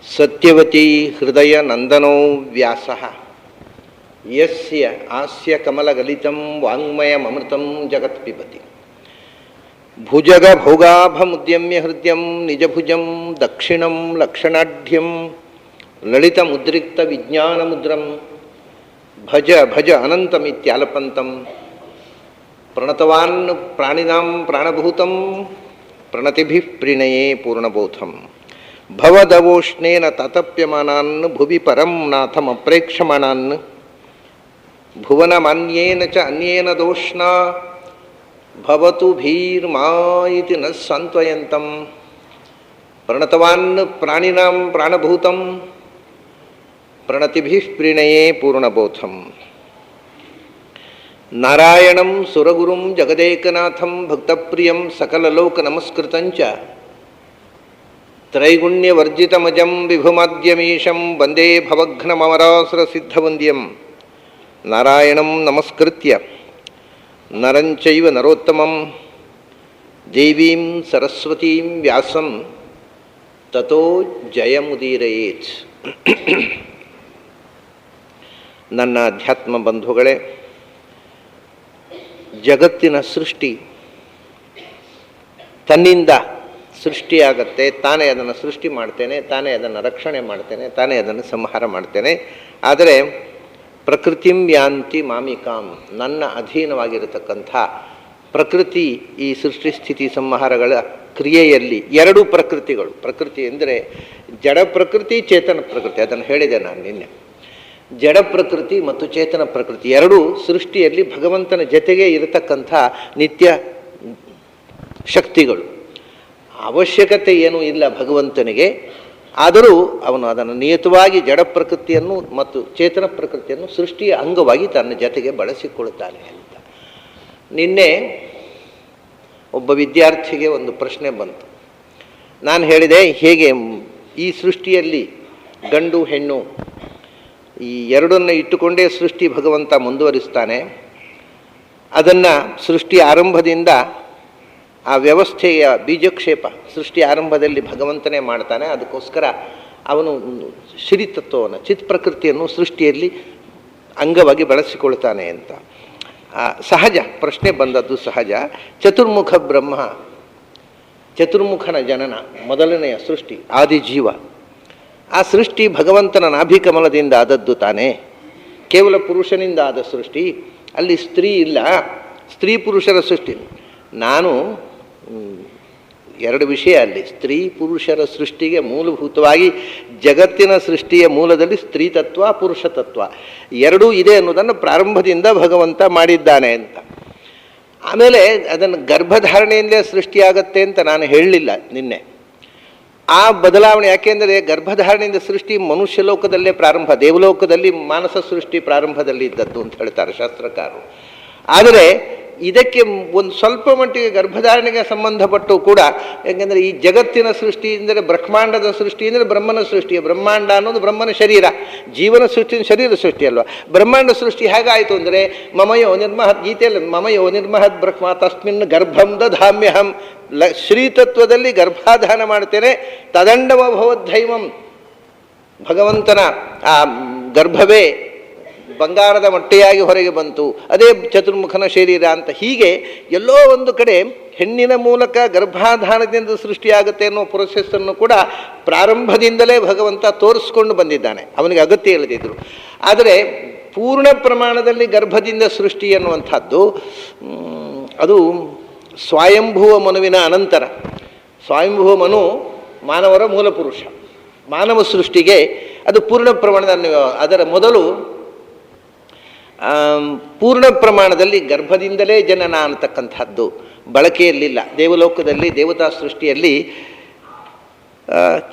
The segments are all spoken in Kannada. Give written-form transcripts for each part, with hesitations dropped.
ಸತ್ಯವತಿ ಹೃದಯ ನಂದನೋ ವ್ಯಾಸಃ ಯಸ್ಯ ಆಸ್ಯ ಕಮಲಗಲಿತಂ ವಾಂಗ್ಮಯಮೃತಂ ಜಗತ್ ಪಿಬತಿ ಭುಜಗ ಭೋಗಾಭಮುದ್ಯಮ್ಯ ಹೃದಯಂ ನಿಜಭುಜಂ ದಕ್ಷಿಣಂ ಲಕ್ಷಣಾಢ್ಯಂ ಲಲಿತಮುದ್ರಿಕ್ತ ವಿಜ್ಞಾನಮುದ್ರಂ ಭಜ ಭಜ ಅನಂತಮಿತ್ಯಾಲಪಂತಂ ಪ್ರಣತವಾನ್ ಪ್ರಾಣಿನಾಂ ಪ್ರಾಣಭೂತಂ ಪ್ರಣತಿಭಿಃ ಪ್ರಣಯೇ ಪೂರ್ಣಬೋಧಂ ಭವದವೋಷ್ಣೇನ ತತಪ್ಯಮಾನಾನ್ ಭುವಿ ಪರಂ ನಾಥಮಪ್ರೇಕ್ಷಮಾಣಾನ್ ಭುವನಮಾನ್ಯೇನ ಚ ಅನ್ಯೇನ ದೋಷ್ಣಾ ಭವತು ಭೀರ್ಮಾ ಇತಿ ನ ಸಾಂತ್ವಯಂತಂ ಪ್ರಣತವಾನ್ ಪ್ರಾಣಿನಾಂ ಪ್ರಾಣಭೂತಂ ಪ್ರಣತಿಭಿಃ ಪ್ರಣಯೇ ಪೂರ್ಣಬೋಧಂ ನಾರಾಯಣಂ ಸುರಗುರುಂ ಜಗದೇಕನಾಥಂ ಭಕ್ತಪ್ರಿಯಂ ಸಕಲಲೋಕನಮಸ್ಕೃತಂಚ ತ್ರೈಗುಣ್ಯವರ್ಜಿತಮಜಂ ವಿಭುಮಾದ್ಯಮೀಶಂ ವಂದೇ ಭವಘ್ನಮರಾಸುರಸಿದ್ಧವಂದ್ಯಂ ನಾರಾಯಣಂ ನಮಸ್ಕೃತ್ಯ ನರಂಚೈವ ನರೋತ್ತಮಂ ದೇವೀಂ ಸರಸ್ವತೀಂ ವ್ಯಾಸಂ ತತೋ ಜಯಮುದೀರಯೇತ್. ನನ್ನ ಅಧ್ಯಾತ್ಮ ಬಂಧುಗಳೇ, ಜಗತ್ತಿನ ಸೃಷ್ಟಿ ತನ್ನಿಂದ ಸೃಷ್ಟಿಯಾಗತ್ತೆ, ತಾನೇ ಅದನ್ನು ಸೃಷ್ಟಿ ಮಾಡ್ತೇನೆ, ತಾನೇ ಅದನ್ನು ರಕ್ಷಣೆ ಮಾಡ್ತೇನೆ, ತಾನೇ ಅದನ್ನು ಸಂಹಾರ ಮಾಡ್ತೇನೆ. ಆದರೆ ಪ್ರಕೃತಿಂ ಯಾಂತಿ ಮಾಮಿಕಾಂ, ನನ್ನ ಅಧೀನವಾಗಿರತಕ್ಕಂಥ ಪ್ರಕೃತಿ ಈ ಸೃಷ್ಟಿ ಸ್ಥಿತಿ ಸಂಹಾರಗಳ ಕ್ರಿಯೆಯಲ್ಲಿ ಎರಡು ಪ್ರಕೃತಿಗಳು. ಪ್ರಕೃತಿ ಎಂದರೆ ಜಡ ಪ್ರಕೃತಿ, ಚೇತನ ಪ್ರಕೃತಿ. ಅದನ್ನು ಹೇಳಿದೆ ನಾನು ನಿನ್ನೆ. ಜಡ ಪ್ರಕೃತಿ ಮತ್ತು ಚೇತನ ಪ್ರಕೃತಿ ಎರಡೂ ಸೃಷ್ಟಿಯಲ್ಲಿ ಭಗವಂತನ ಜೊತೆಗೆ ಇರತಕ್ಕಂಥ ನಿತ್ಯ ಶಕ್ತಿಗಳು. ಅವಶ್ಯಕತೆ ಏನೂ ಇಲ್ಲ ಭಗವಂತನಿಗೆ, ಆದರೂ ಅವನು ಅದನ್ನು ನಿಯತವಾಗಿ ಜಡ ಪ್ರಕೃತಿಯನ್ನು ಮತ್ತು ಚೇತನ ಪ್ರಕೃತಿಯನ್ನು ಸೃಷ್ಟಿಯ ಅಂಗವಾಗಿ ತನ್ನ ಜೊತೆಗೆ ಬಳಸಿಕೊಳ್ಳುತ್ತಾನೆ ಅಂತ. ನಿನ್ನೆ ಒಬ್ಬ ವಿದ್ಯಾರ್ಥಿಗೆ ಒಂದು ಪ್ರಶ್ನೆ ಬಂತು. ನಾನು ಹೇಳಿದೆ, ಹೇಗೆ ಈ ಸೃಷ್ಟಿಯಲ್ಲಿ ಗಂಡು ಹೆಣ್ಣು ಈ ಎರಡನ್ನು ಇಟ್ಟುಕೊಂಡೇ ಸೃಷ್ಟಿ ಭಗವಂತ ಮುಂದುವರಿಸ್ತಾನೆ. ಅದನ್ನು ಸೃಷ್ಟಿ ಆರಂಭದಿಂದ ಆ ವ್ಯವಸ್ಥೆಯ ಬೀಜಕ್ಷೇಪ ಸೃಷ್ಟಿ ಆರಂಭದಲ್ಲಿ ಭಗವಂತನೇ ಮಾಡ್ತಾನೆ. ಅದಕ್ಕೋಸ್ಕರ ಅವನು ಶ್ರೀತತ್ವವನ್ನು ಚಿತ್ ಪ್ರಕೃತಿಯನ್ನು ಸೃಷ್ಟಿಯಲ್ಲಿ ಅಂಗವಾಗಿ ಬಳಸಿಕೊಳ್ತಾನೆ ಅಂತ. ಸಹಜ ಪ್ರಶ್ನೆ ಬಂದದ್ದು ಸಹಜ. ಚತುರ್ಮುಖ ಬ್ರಹ್ಮ, ಚತುರ್ಮುಖನ ಜನನ, ಮೊದಲನೆಯ ಸೃಷ್ಟಿ, ಆದಿಜೀವ. ಆ ಸೃಷ್ಟಿ ಭಗವಂತನ ನಾಭಿಕಮಲದಿಂದ ಆದದ್ದು ತಾನೇ, ಕೇವಲ ಪುರುಷನಿಂದ ಆದ ಸೃಷ್ಟಿ. ಅಲ್ಲಿ ಸ್ತ್ರೀ ಇಲ್ಲ, ಸ್ತ್ರೀ ಪುರುಷರ ಸೃಷ್ಟಿ. ನಾನು ಎರಡು ವಿಷಯ ಅಲ್ಲಿ. ಸ್ತ್ರೀ ಪುರುಷರ ಸೃಷ್ಟಿಗೆ ಮೂಲಭೂತವಾಗಿ ಜಗತ್ತಿನ ಸೃಷ್ಟಿಯ ಮೂಲದಲ್ಲಿ ಸ್ತ್ರೀ ತತ್ವ ಪುರುಷ ತತ್ವ ಎರಡೂ ಇದೆ ಅನ್ನೋದನ್ನು ಪ್ರಾರಂಭದಿಂದ ಭಗವಂತ ಮಾಡಿದ್ದಾನೆ ಅಂತ. ಆಮೇಲೆ ಅದನ್ನು ಗರ್ಭಧಾರಣೆಯಿಂದಲೇ ಸೃಷ್ಟಿಯಾಗತ್ತೆ ಅಂತ ನಾನು ಹೇಳಲಿಲ್ಲ ನಿನ್ನೆ. ಆ ಬದಲಾವಣೆ ಯಾಕೆಂದರೆ ಗರ್ಭಧಾರಣೆಯಿಂದ ಸೃಷ್ಟಿ ಮನುಷ್ಯ ಲೋಕದಲ್ಲೇ ಪ್ರಾರಂಭ, ದೇವಲೋಕದಲ್ಲಿ ಮಾನಸ ಸೃಷ್ಟಿ ಪ್ರಾರಂಭದಲ್ಲಿ ಇದ್ದದ್ದು ಅಂತ ಹೇಳ್ತಾರೆ ಶಾಸ್ತ್ರಕಾರರು. ಆದರೆ ಇದಕ್ಕೆ ಒಂದು ಸ್ವಲ್ಪ ಮಟ್ಟಿಗೆ ಗರ್ಭಧಾರಣೆಗೆ ಸಂಬಂಧಪಟ್ಟು ಕೂಡ, ಯಾಕೆಂದರೆ ಈ ಜಗತ್ತಿನ ಸೃಷ್ಟಿ ಎಂದರೆ ಬ್ರಹ್ಮಾಂಡದ ಸೃಷ್ಟಿ ಅಂದರೆ ಬ್ರಹ್ಮನ ಸೃಷ್ಟಿ. ಬ್ರಹ್ಮಾಂಡ ಅನ್ನೋದು ಬ್ರಹ್ಮನ ಶರೀರ, ಜೀವನ ಸೃಷ್ಟಿ ಶರೀರ ಸೃಷ್ಟಿ ಅಲ್ವಾ. ಬ್ರಹ್ಮಾಂಡ ಸೃಷ್ಟಿ ಹೇಗಾಯಿತು ಅಂದರೆ ಮಮಯೋ ನಿರ್ಮಹತ್, ಗೀತೆಯಲ್ಲಿ ಮಮಯೋ ನಿರ್ಮಹತ್ ಬ್ರಹ್ಮ ತಸ್ಮಿನ್ ಗರ್ಭಂ ದಧಾಮ್ಯಹಂ, ಶ್ರೀತತ್ವದಲ್ಲಿ ಗರ್ಭಾಧಾನ ಮಾಡ್ತೇನೆ. ತದಂಡಮಭವದ್ಧೈವಂ, ಭಗವಂತನ ಆ ಗರ್ಭವೇ ಬಂಗಾರದ ಮೊಟ್ಟೆಯಾಗಿ ಹೊರಗೆ ಬಂತು, ಅದೇ ಚತುರ್ಮುಖನ ಶರೀರ ಅಂತ. ಹೀಗೆ ಎಲ್ಲೋ ಒಂದು ಕಡೆ ಹೆಣ್ಣಿನ ಮೂಲಕ ಗರ್ಭಾಧಾನದಿಂದ ಸೃಷ್ಟಿಯಾಗುತ್ತೆ ಅನ್ನೋ ಪ್ರೊಸೆಸ್ಸನ್ನು ಕೂಡ ಪ್ರಾರಂಭದಿಂದಲೇ ಭಗವಂತ ತೋರಿಸ್ಕೊಂಡು ಬಂದಿದ್ದಾನೆ, ಅವನಿಗೆ ಅಗತ್ಯ ಇಲ್ಲದಿದ್ದರು. ಆದರೆ ಪೂರ್ಣ ಪ್ರಮಾಣದಲ್ಲಿ ಗರ್ಭದಿಂದ ಸೃಷ್ಟಿ ಅನ್ನುವಂಥದ್ದು ಅದು ಸ್ವಯಂಭುವ ಮನುವಿನ ಅನಂತರ. ಸ್ವಯಂಭುವ ಮನು ಮಾನವರ ಮೂಲ ಪುರುಷ. ಮಾನವ ಸೃಷ್ಟಿಗೆ ಅದು ಪೂರ್ಣ ಪ್ರಮಾಣದ, ಅದರ ಮೊದಲು ಪೂರ್ಣ ಪ್ರಮಾಣದಲ್ಲಿ ಗರ್ಭದಿಂದಲೇ ಜನನ ಅನ್ನತಕ್ಕಂಥದ್ದು ಬಳಕೆಯಲ್ಲಿಲ್ಲ. ದೇವಲೋಕದಲ್ಲಿ ದೇವತಾ ಸೃಷ್ಟಿಯಲ್ಲಿ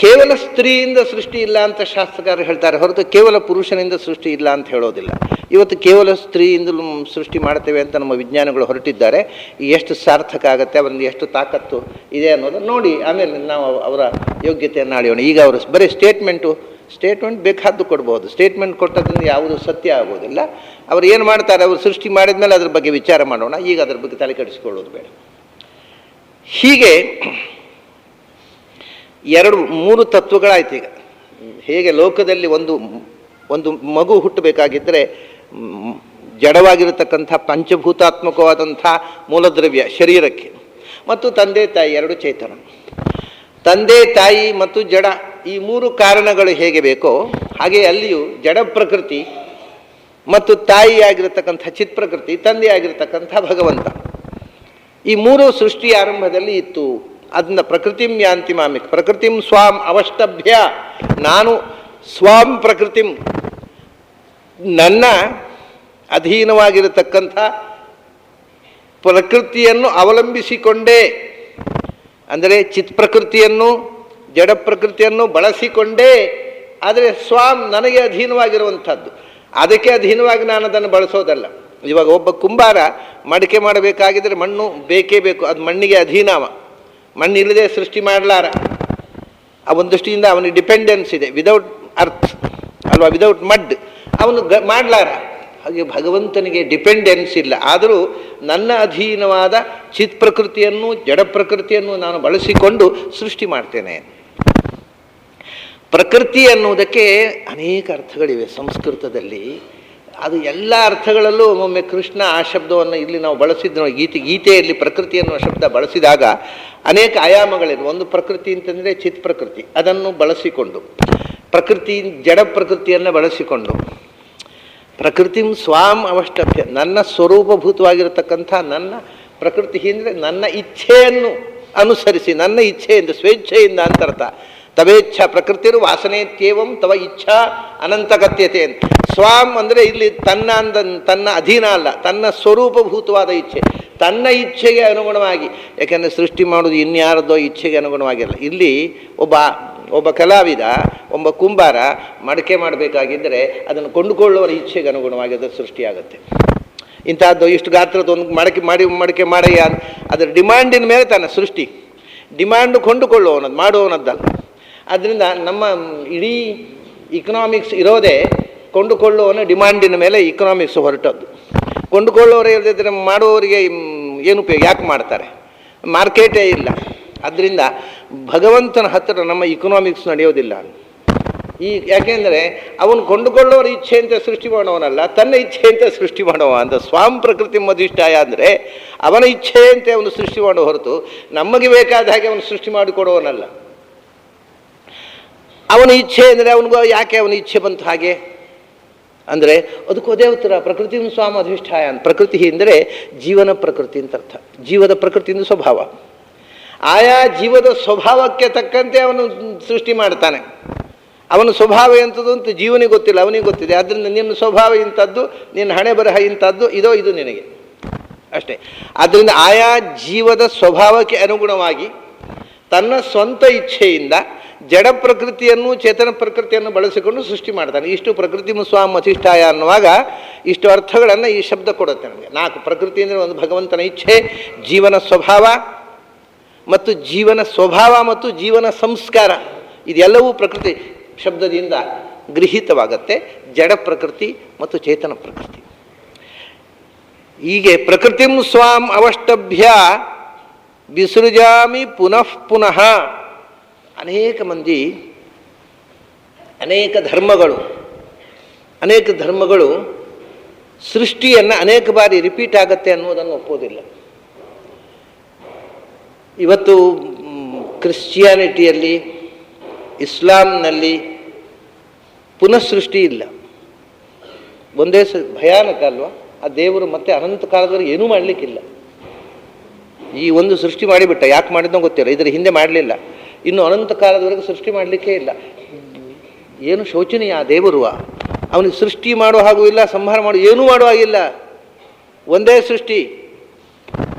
ಕೇವಲ ಸ್ತ್ರೀಯಿಂದ ಸೃಷ್ಟಿ ಇಲ್ಲ ಅಂತ ಶಾಸ್ತ್ರಕಾರರು ಹೇಳ್ತಾರೆ, ಹೊರತು ಕೇವಲ ಪುರುಷನಿಂದ ಸೃಷ್ಟಿ ಇಲ್ಲ ಅಂತ ಹೇಳೋದಿಲ್ಲ. ಇವತ್ತು ಕೇವಲ ಸ್ತ್ರೀಯಿಂದಲೂ ಸೃಷ್ಟಿ ಮಾಡ್ತೇವೆ ಅಂತ ನಮ್ಮ ವಿಜ್ಞಾನಿಗಳು ಹೊರಟಿದ್ದಾರೆ. ಎಷ್ಟು ಸಾರ್ಥಕ ಆಗುತ್ತೆ, ಅವರಲ್ಲಿ ಎಷ್ಟು ತಾಕತ್ತು ಇದೆ ಅನ್ನೋದನ್ನು ನೋಡಿ ಆಮೇಲೆ ನಾವು ಅವರ ಯೋಗ್ಯತೆಯನ್ನು ಆಳಿಯೋಣ. ಈಗ ಅವರು ಬರೀ ಸ್ಟೇಟ್ಮೆಂಟ್ ಬೇಕಾದ್ದು ಕೊಡ್ಬೋದು. ಸ್ಟೇಟ್ಮೆಂಟ್ ಕೊಟ್ಟದ್ರಿಂದ ಯಾವುದು ಸತ್ಯ ಆಗೋದಿಲ್ಲ. ಅವರು ಏನು ಮಾಡ್ತಾರೆ, ಅವರು ಸೃಷ್ಟಿ ಮಾಡಿದ ಮೇಲೆ ಅದ್ರ ಬಗ್ಗೆ ವಿಚಾರ ಮಾಡೋಣ. ಈಗ ಅದ್ರ ಬಗ್ಗೆ ತಲೆ ಕೆಡಿಸ್ಕೊಳ್ಳೋದು ಬೇಡ. ಹೀಗೆ 2-3 ತತ್ವಗಳಾಯ್ತು. ಈಗ ಹೇಗೆ ಲೋಕದಲ್ಲಿ ಒಂದು ಮಗು ಹುಟ್ಟಬೇಕಾಗಿದ್ದರೆ ಜಡವಾಗಿರತಕ್ಕಂಥ ಪಂಚಭೂತಾತ್ಮಕವಾದಂಥ ಮೂಲದ್ರವ್ಯ ಶರೀರಕ್ಕೆ, ಮತ್ತು ತಂದೆ ತಾಯಿ ಎರಡು ಚೇತನ. ತಂದೆ ತಾಯಿ ಮತ್ತು ಜಡ ಈ ಮೂರು ಕಾರಣಗಳು ಹೇಗೆ ಬೇಕೋ ಹಾಗೆ ಅಲ್ಲಿಯೂ ಜಡ ಪ್ರಕೃತಿ ಮತ್ತು ತಾಯಿಯಾಗಿರತಕ್ಕಂಥ ಚಿತ್ ಪ್ರಕೃತಿ, ತಂದೆಯಾಗಿರ್ತಕ್ಕಂಥ ಭಗವಂತ, ಈ ಮೂರು ಸೃಷ್ಟಿಯ ಆರಂಭದಲ್ಲಿ ಇತ್ತು. ಅದನ್ನ ಪ್ರಕೃತಿಂ ಯಾಂತಿ ಮಾಮಿಕ್, ಪ್ರಕೃತಿಂ ಸ್ವಾಂ ಅವಷ್ಟಭ್ಯ, ನಾನು ಸ್ವಾಂ ಪ್ರಕೃತಿಂ, ನನ್ನ ಅಧೀನವಾಗಿರತಕ್ಕಂಥ ಪ್ರಕೃತಿಯನ್ನು ಅವಲಂಬಿಸಿಕೊಂಡೇ, ಅಂದರೆ ಚಿತ್ ಪ್ರಕೃತಿಯನ್ನು ಜಡ ಪ್ರಕೃತಿಯನ್ನು ಬಳಸಿಕೊಂಡೇ, ಆದರೆ ಸ್ವಾಂ ನನಗೆ ಅಧೀನವಾಗಿರುವಂಥದ್ದು, ಅದಕ್ಕೆ ಅಧೀನವಾಗಿ ನಾನು ಅದನ್ನು ಬಳಸೋದಲ್ಲ. ಇವಾಗ ಒಬ್ಬ ಕುಂಬಾರ ಮಡಿಕೆ ಮಾಡಬೇಕಾಗಿದ್ದರೆ ಮಣ್ಣು ಬೇಕೇ ಬೇಕು, ಅದು ಮಣ್ಣಿಗೆ ಅಧೀನವ, ಮಣ್ಣು ಇಲ್ಲದೆ ಸೃಷ್ಟಿ ಮಾಡಲಾರ. ಆ ಒಂದು ದೃಷ್ಟಿಯಿಂದ ಅವನಿಗೆ ಡಿಪೆಂಡೆನ್ಸ್ ಇದೆ, ವಿದೌಟ್ ಅರ್ತ್ ಅಲ್ವಾ, ವಿದೌಟ್ ಮಡ್ ಅವನು ಮಾಡಲಾರ. ಹಾಗೆ ಭಗವಂತನಿಗೆ ಡಿಪೆಂಡೆನ್ಸ್ ಇಲ್ಲ, ಆದರೂ ನನ್ನ ಅಧೀನವಾದ ಚಿತ್ ಪ್ರಕೃತಿಯನ್ನು ಜಡ ಪ್ರಕೃತಿಯನ್ನು ನಾನು ಬಳಸಿಕೊಂಡು ಸೃಷ್ಟಿ ಮಾಡ್ತೇನೆ. ಪ್ರಕೃತಿ ಅನ್ನುವುದಕ್ಕೆ ಅನೇಕ ಅರ್ಥಗಳಿವೆ ಸಂಸ್ಕೃತದಲ್ಲಿ. ಅದು ಎಲ್ಲ ಅರ್ಥಗಳಲ್ಲೂ ಒಮ್ಮೊಮ್ಮೆ ಕೃಷ್ಣ ಆ ಶಬ್ದವನ್ನು ಇಲ್ಲಿ ನಾವು ಬಳಸಿದ್ದು ಗೀತೆಯಲ್ಲಿ ಪ್ರಕೃತಿ ಅನ್ನುವ ಶಬ್ದ ಬಳಸಿದಾಗ ಅನೇಕ ಆಯಾಮಗಳಿವೆ. ಒಂದು ಪ್ರಕೃತಿ ಅಂತಂದರೆ ಚಿತ್ ಪ್ರಕೃತಿ, ಅದನ್ನು ಬಳಸಿಕೊಂಡು, ಪ್ರಕೃತಿ ಜಡ ಪ್ರಕೃತಿಯನ್ನು ಬಳಸಿಕೊಂಡು, ಪ್ರಕೃತಿಂ ಸ್ವಾಂ ಅವಷ್ಟಭ್ಯ, ನನ್ನ ಸ್ವರೂಪಭೂತವಾಗಿರತಕ್ಕಂಥ ನನ್ನ ಪ್ರಕೃತಿ ಅಂದರೆ ನನ್ನ ಇಚ್ಛೆಯನ್ನು ಅನುಸರಿಸಿ, ನನ್ನ ಇಚ್ಛೆಯಿಂದ ಸ್ವೇಚ್ಛೆಯಿಂದ ಅಂತರ್ಥ. ತವೇಚ್ಛ ಪ್ರಕೃತಿರು ವಾಸನೆತ್ಯೇವಂ ತವ ಇಚ್ಛಾ ಅನಂತಗತ್ಯತೆ ಅಂತ. ಸ್ವಾಂ ಅಂದರೆ ಇಲ್ಲಿ ತನ್ನ ಅಧೀನ ಅಲ್ಲ, ತನ್ನ ಸ್ವರೂಪಭೂತವಾದ ಇಚ್ಛೆ, ತನ್ನ ಇಚ್ಛೆಗೆ ಅನುಗುಣವಾಗಿ. ಯಾಕೆಂದರೆ ಸೃಷ್ಟಿ ಮಾಡೋದು ಇನ್ಯಾರದೋ ಇಚ್ಛೆಗೆ ಅನುಗುಣವಾಗಿಲ್ಲ. ಇಲ್ಲಿ ಒಬ್ಬ ಕಲಾವಿದ, ಒಬ್ಬ ಕುಂಬಾರ ಮಡಿಕೆ ಮಾಡಬೇಕಾಗಿದ್ದರೆ ಅದನ್ನು ಕೊಂಡುಕೊಳ್ಳುವವರ ಇಚ್ಛೆಗೆ ಅನುಗುಣವಾಗಿ ಅದು ಸೃಷ್ಟಿಯಾಗುತ್ತೆ. ಇಂಥದ್ದು ಇಷ್ಟು ಗಾತ್ರದ ಒಂದು ಮಡಿಕೆ ಮಾಡಿ ಅದರ ಡಿಮ್ಯಾಂಡಿನ ಮೇಲೆ ತನ್ನ ಸೃಷ್ಟಿ, ಡಿಮ್ಯಾಂಡು ಕೊಂಡುಕೊಳ್ಳುವವನದ್ದು ಮಾಡುವವನದ್ದಲ್ಲ. ಆದ್ದರಿಂದ ನಮ್ಮ ಇಡೀ ಇಕನಾಮಿಕ್ಸ್ ಇರೋದೇ ಕೊಂಡುಕೊಳ್ಳುವವನ ಡಿಮ್ಯಾಂಡಿನ ಮೇಲೆ ಇಕನಾಮಿಕ್ಸ್ ಹೊರಟದ್ದು. ಕೊಂಡುಕೊಳ್ಳುವವರೇ ಇಲ್ಲದಿದ್ದರೆ ಮಾಡುವವರಿಗೆ ಏನು ಉಪಯೋಗ, ಯಾಕೆ ಮಾಡ್ತಾರೆ? ಮಾರ್ಕೆಟೇ ಇಲ್ಲ. ಆದ್ದರಿಂದ ಭಗವಂತನ ಹತ್ತಿರ ನಮ್ಮ ಇಕನಾಮಿಕ್ಸ್ ನಡೆಯೋದಿಲ್ಲ. ಯಾಕೆಂದರೆ ಅವನು ಕೊಂಡುಕೊಳ್ಳೋರ ಇಚ್ಛೆಯಂತೆ ಸೃಷ್ಟಿ ಮಾಡೋವನಲ್ಲ, ತನ್ನ ಇಚ್ಛೆಯಂತೆ ಸೃಷ್ಟಿ ಮಾಡುವ ಅಂತ. ಸ್ವಾಂ ಪ್ರಕೃತಿ ಮಧಿಷ್ಠಾಯ ಅಂದರೆ ಅವನ ಇಚ್ಛೆಯಂತೆ ಅವನು ಸೃಷ್ಟಿ ಮಾಡೋ ಹೊರತು ನಮಗೆ ಬೇಕಾದ ಹಾಗೆ ಅವನು ಸೃಷ್ಟಿ ಮಾಡಿಕೊಡುವವನಲ್ಲ. ಅವನ ಇಚ್ಛೆ ಅಂದರೆ ಅವನಿಗೂ ಯಾಕೆ ಅವನ ಇಚ್ಛೆ ಬಂತು ಹಾಗೆ ಅಂದರೆ ಅದಕ್ಕೆ ಅದೇ ಉತ್ತರ, ಪ್ರಕೃತಿ ಸ್ವಾಮ ಅಧಿಷ್ಠಾಯ ಅಂತ. ಪ್ರಕೃತಿ ಅಂದರೆ ಜೀವನ ಪ್ರಕೃತಿ ಅಂತ ಅರ್ಥ. ಜೀವದ ಪ್ರಕೃತಿಯಿಂದ ಸ್ವಭಾವ, ಆಯಾ ಜೀವದ ಸ್ವಭಾವಕ್ಕೆ ತಕ್ಕಂತೆ ಅವನು ಸೃಷ್ಟಿ ಮಾಡ್ತಾನೆ. ಅವನ ಸ್ವಭಾವ ಎಂಥದ್ದು ಅಂತ ಜೀವನಿಗೆ ಗೊತ್ತಿಲ್ಲ, ಅವನಿಗೆ ಗೊತ್ತಿದೆ. ಆದ್ದರಿಂದ ನಿನ್ನ ಸ್ವಭಾವ ಇಂಥದ್ದು, ನಿನ್ನ ಹಣೆ ಬರಹ ಇಂಥದ್ದು, ಇದು ನಿನಗೆ ಅಷ್ಟೇ. ಆದ್ದರಿಂದ ಆಯಾ ಜೀವದ ಸ್ವಭಾವಕ್ಕೆ ಅನುಗುಣವಾಗಿ ತನ್ನ ಸ್ವಂತ ಇಚ್ಛೆಯಿಂದ ಜಡ ಪ್ರಕೃತಿಯನ್ನು ಚೇತನ ಪ್ರಕೃತಿಯನ್ನು ಬಳಸಿಕೊಂಡು ಸೃಷ್ಟಿ ಮಾಡ್ತಾನೆ. ಇಷ್ಟು ಪ್ರಕೃತಿ ಸ್ವಾಮ ಅಧಿಷ್ಠಾಯ ಅನ್ನುವಾಗ ಇಷ್ಟು ಅರ್ಥಗಳನ್ನು ಈ ಶಬ್ದ ಕೊಡುತ್ತೆ ನಮಗೆ. 4 ಪ್ರಕೃತಿ ಅಂದರೆ ಒಂದು ಭಗವಂತನ ಇಚ್ಛೆ, ಜೀವನ ಸ್ವಭಾವ ಮತ್ತು ಜೀವನ ಸ್ವಭಾವ ಮತ್ತು ಜೀವನ ಸಂಸ್ಕಾರ, ಇದೆಲ್ಲವೂ ಪ್ರಕೃತಿ ಶಬ್ದದಿಂದ ಗೃಹೀತವಾಗತ್ತೆ. ಜಡ ಪ್ರಕೃತಿ ಮತ್ತು ಚೇತನ ಪ್ರಕೃತಿ. ಹೀಗೆ ಪ್ರಕೃತಿಂ ಸ್ವಾಂ ಅವಷ್ಟಭ್ಯ ವಿಸೃಜಾಮಿ ಪುನಃ ಪುನಃ. ಅನೇಕ ಮಂದಿ ಅನೇಕ ಧರ್ಮಗಳು ಸೃಷ್ಟಿಯನ್ನು ಅನೇಕ ಬಾರಿ ರಿಪೀಟ್ ಆಗತ್ತೆ ಅನ್ನೋದನ್ನು ಒಪ್ಪೋದಿಲ್ಲ. ಇವತ್ತು ಕ್ರಿಶ್ಚಿಯಾನಿಟಿಯಲ್ಲಿ, ಇಸ್ಲಾಂನಲ್ಲಿ ಪುನಃ ಸೃಷ್ಟಿ ಇಲ್ಲ. ಒಂದೇ ಭಯಾನಕ ಅಲ್ವಾ? ಆ ದೇವರು ಮತ್ತೆ ಅನಂತ ಕಾಲದವರೆಗೆ ಏನೂ ಮಾಡಲಿಕ್ಕಿಲ್ಲ. ಈ ಒಂದು ಸೃಷ್ಟಿ ಮಾಡಿಬಿಟ್ಟ, ಯಾಕೆ ಮಾಡಿದ್ನೋ ಗೊತ್ತಿಲ್ಲ, ಇದರ ಹಿಂದೆ ಮಾಡಲಿಲ್ಲ, ಇನ್ನು ಅನಂತ ಕಾಲದವರೆಗೆ ಸೃಷ್ಟಿ ಮಾಡಲಿಕ್ಕೇ ಇಲ್ಲ. ಏನು ಶೋಚನೀಯ ಆ ದೇವರು. ಅವನಿಗೆ ಸೃಷ್ಟಿ ಮಾಡುವ ಹಾಗೂ ಇಲ್ಲ, ಸಂಹಾರ ಏನೂ ಮಾಡುವ ಹಾಗಿಲ್ಲ, ಒಂದೇ ಸೃಷ್ಟಿ.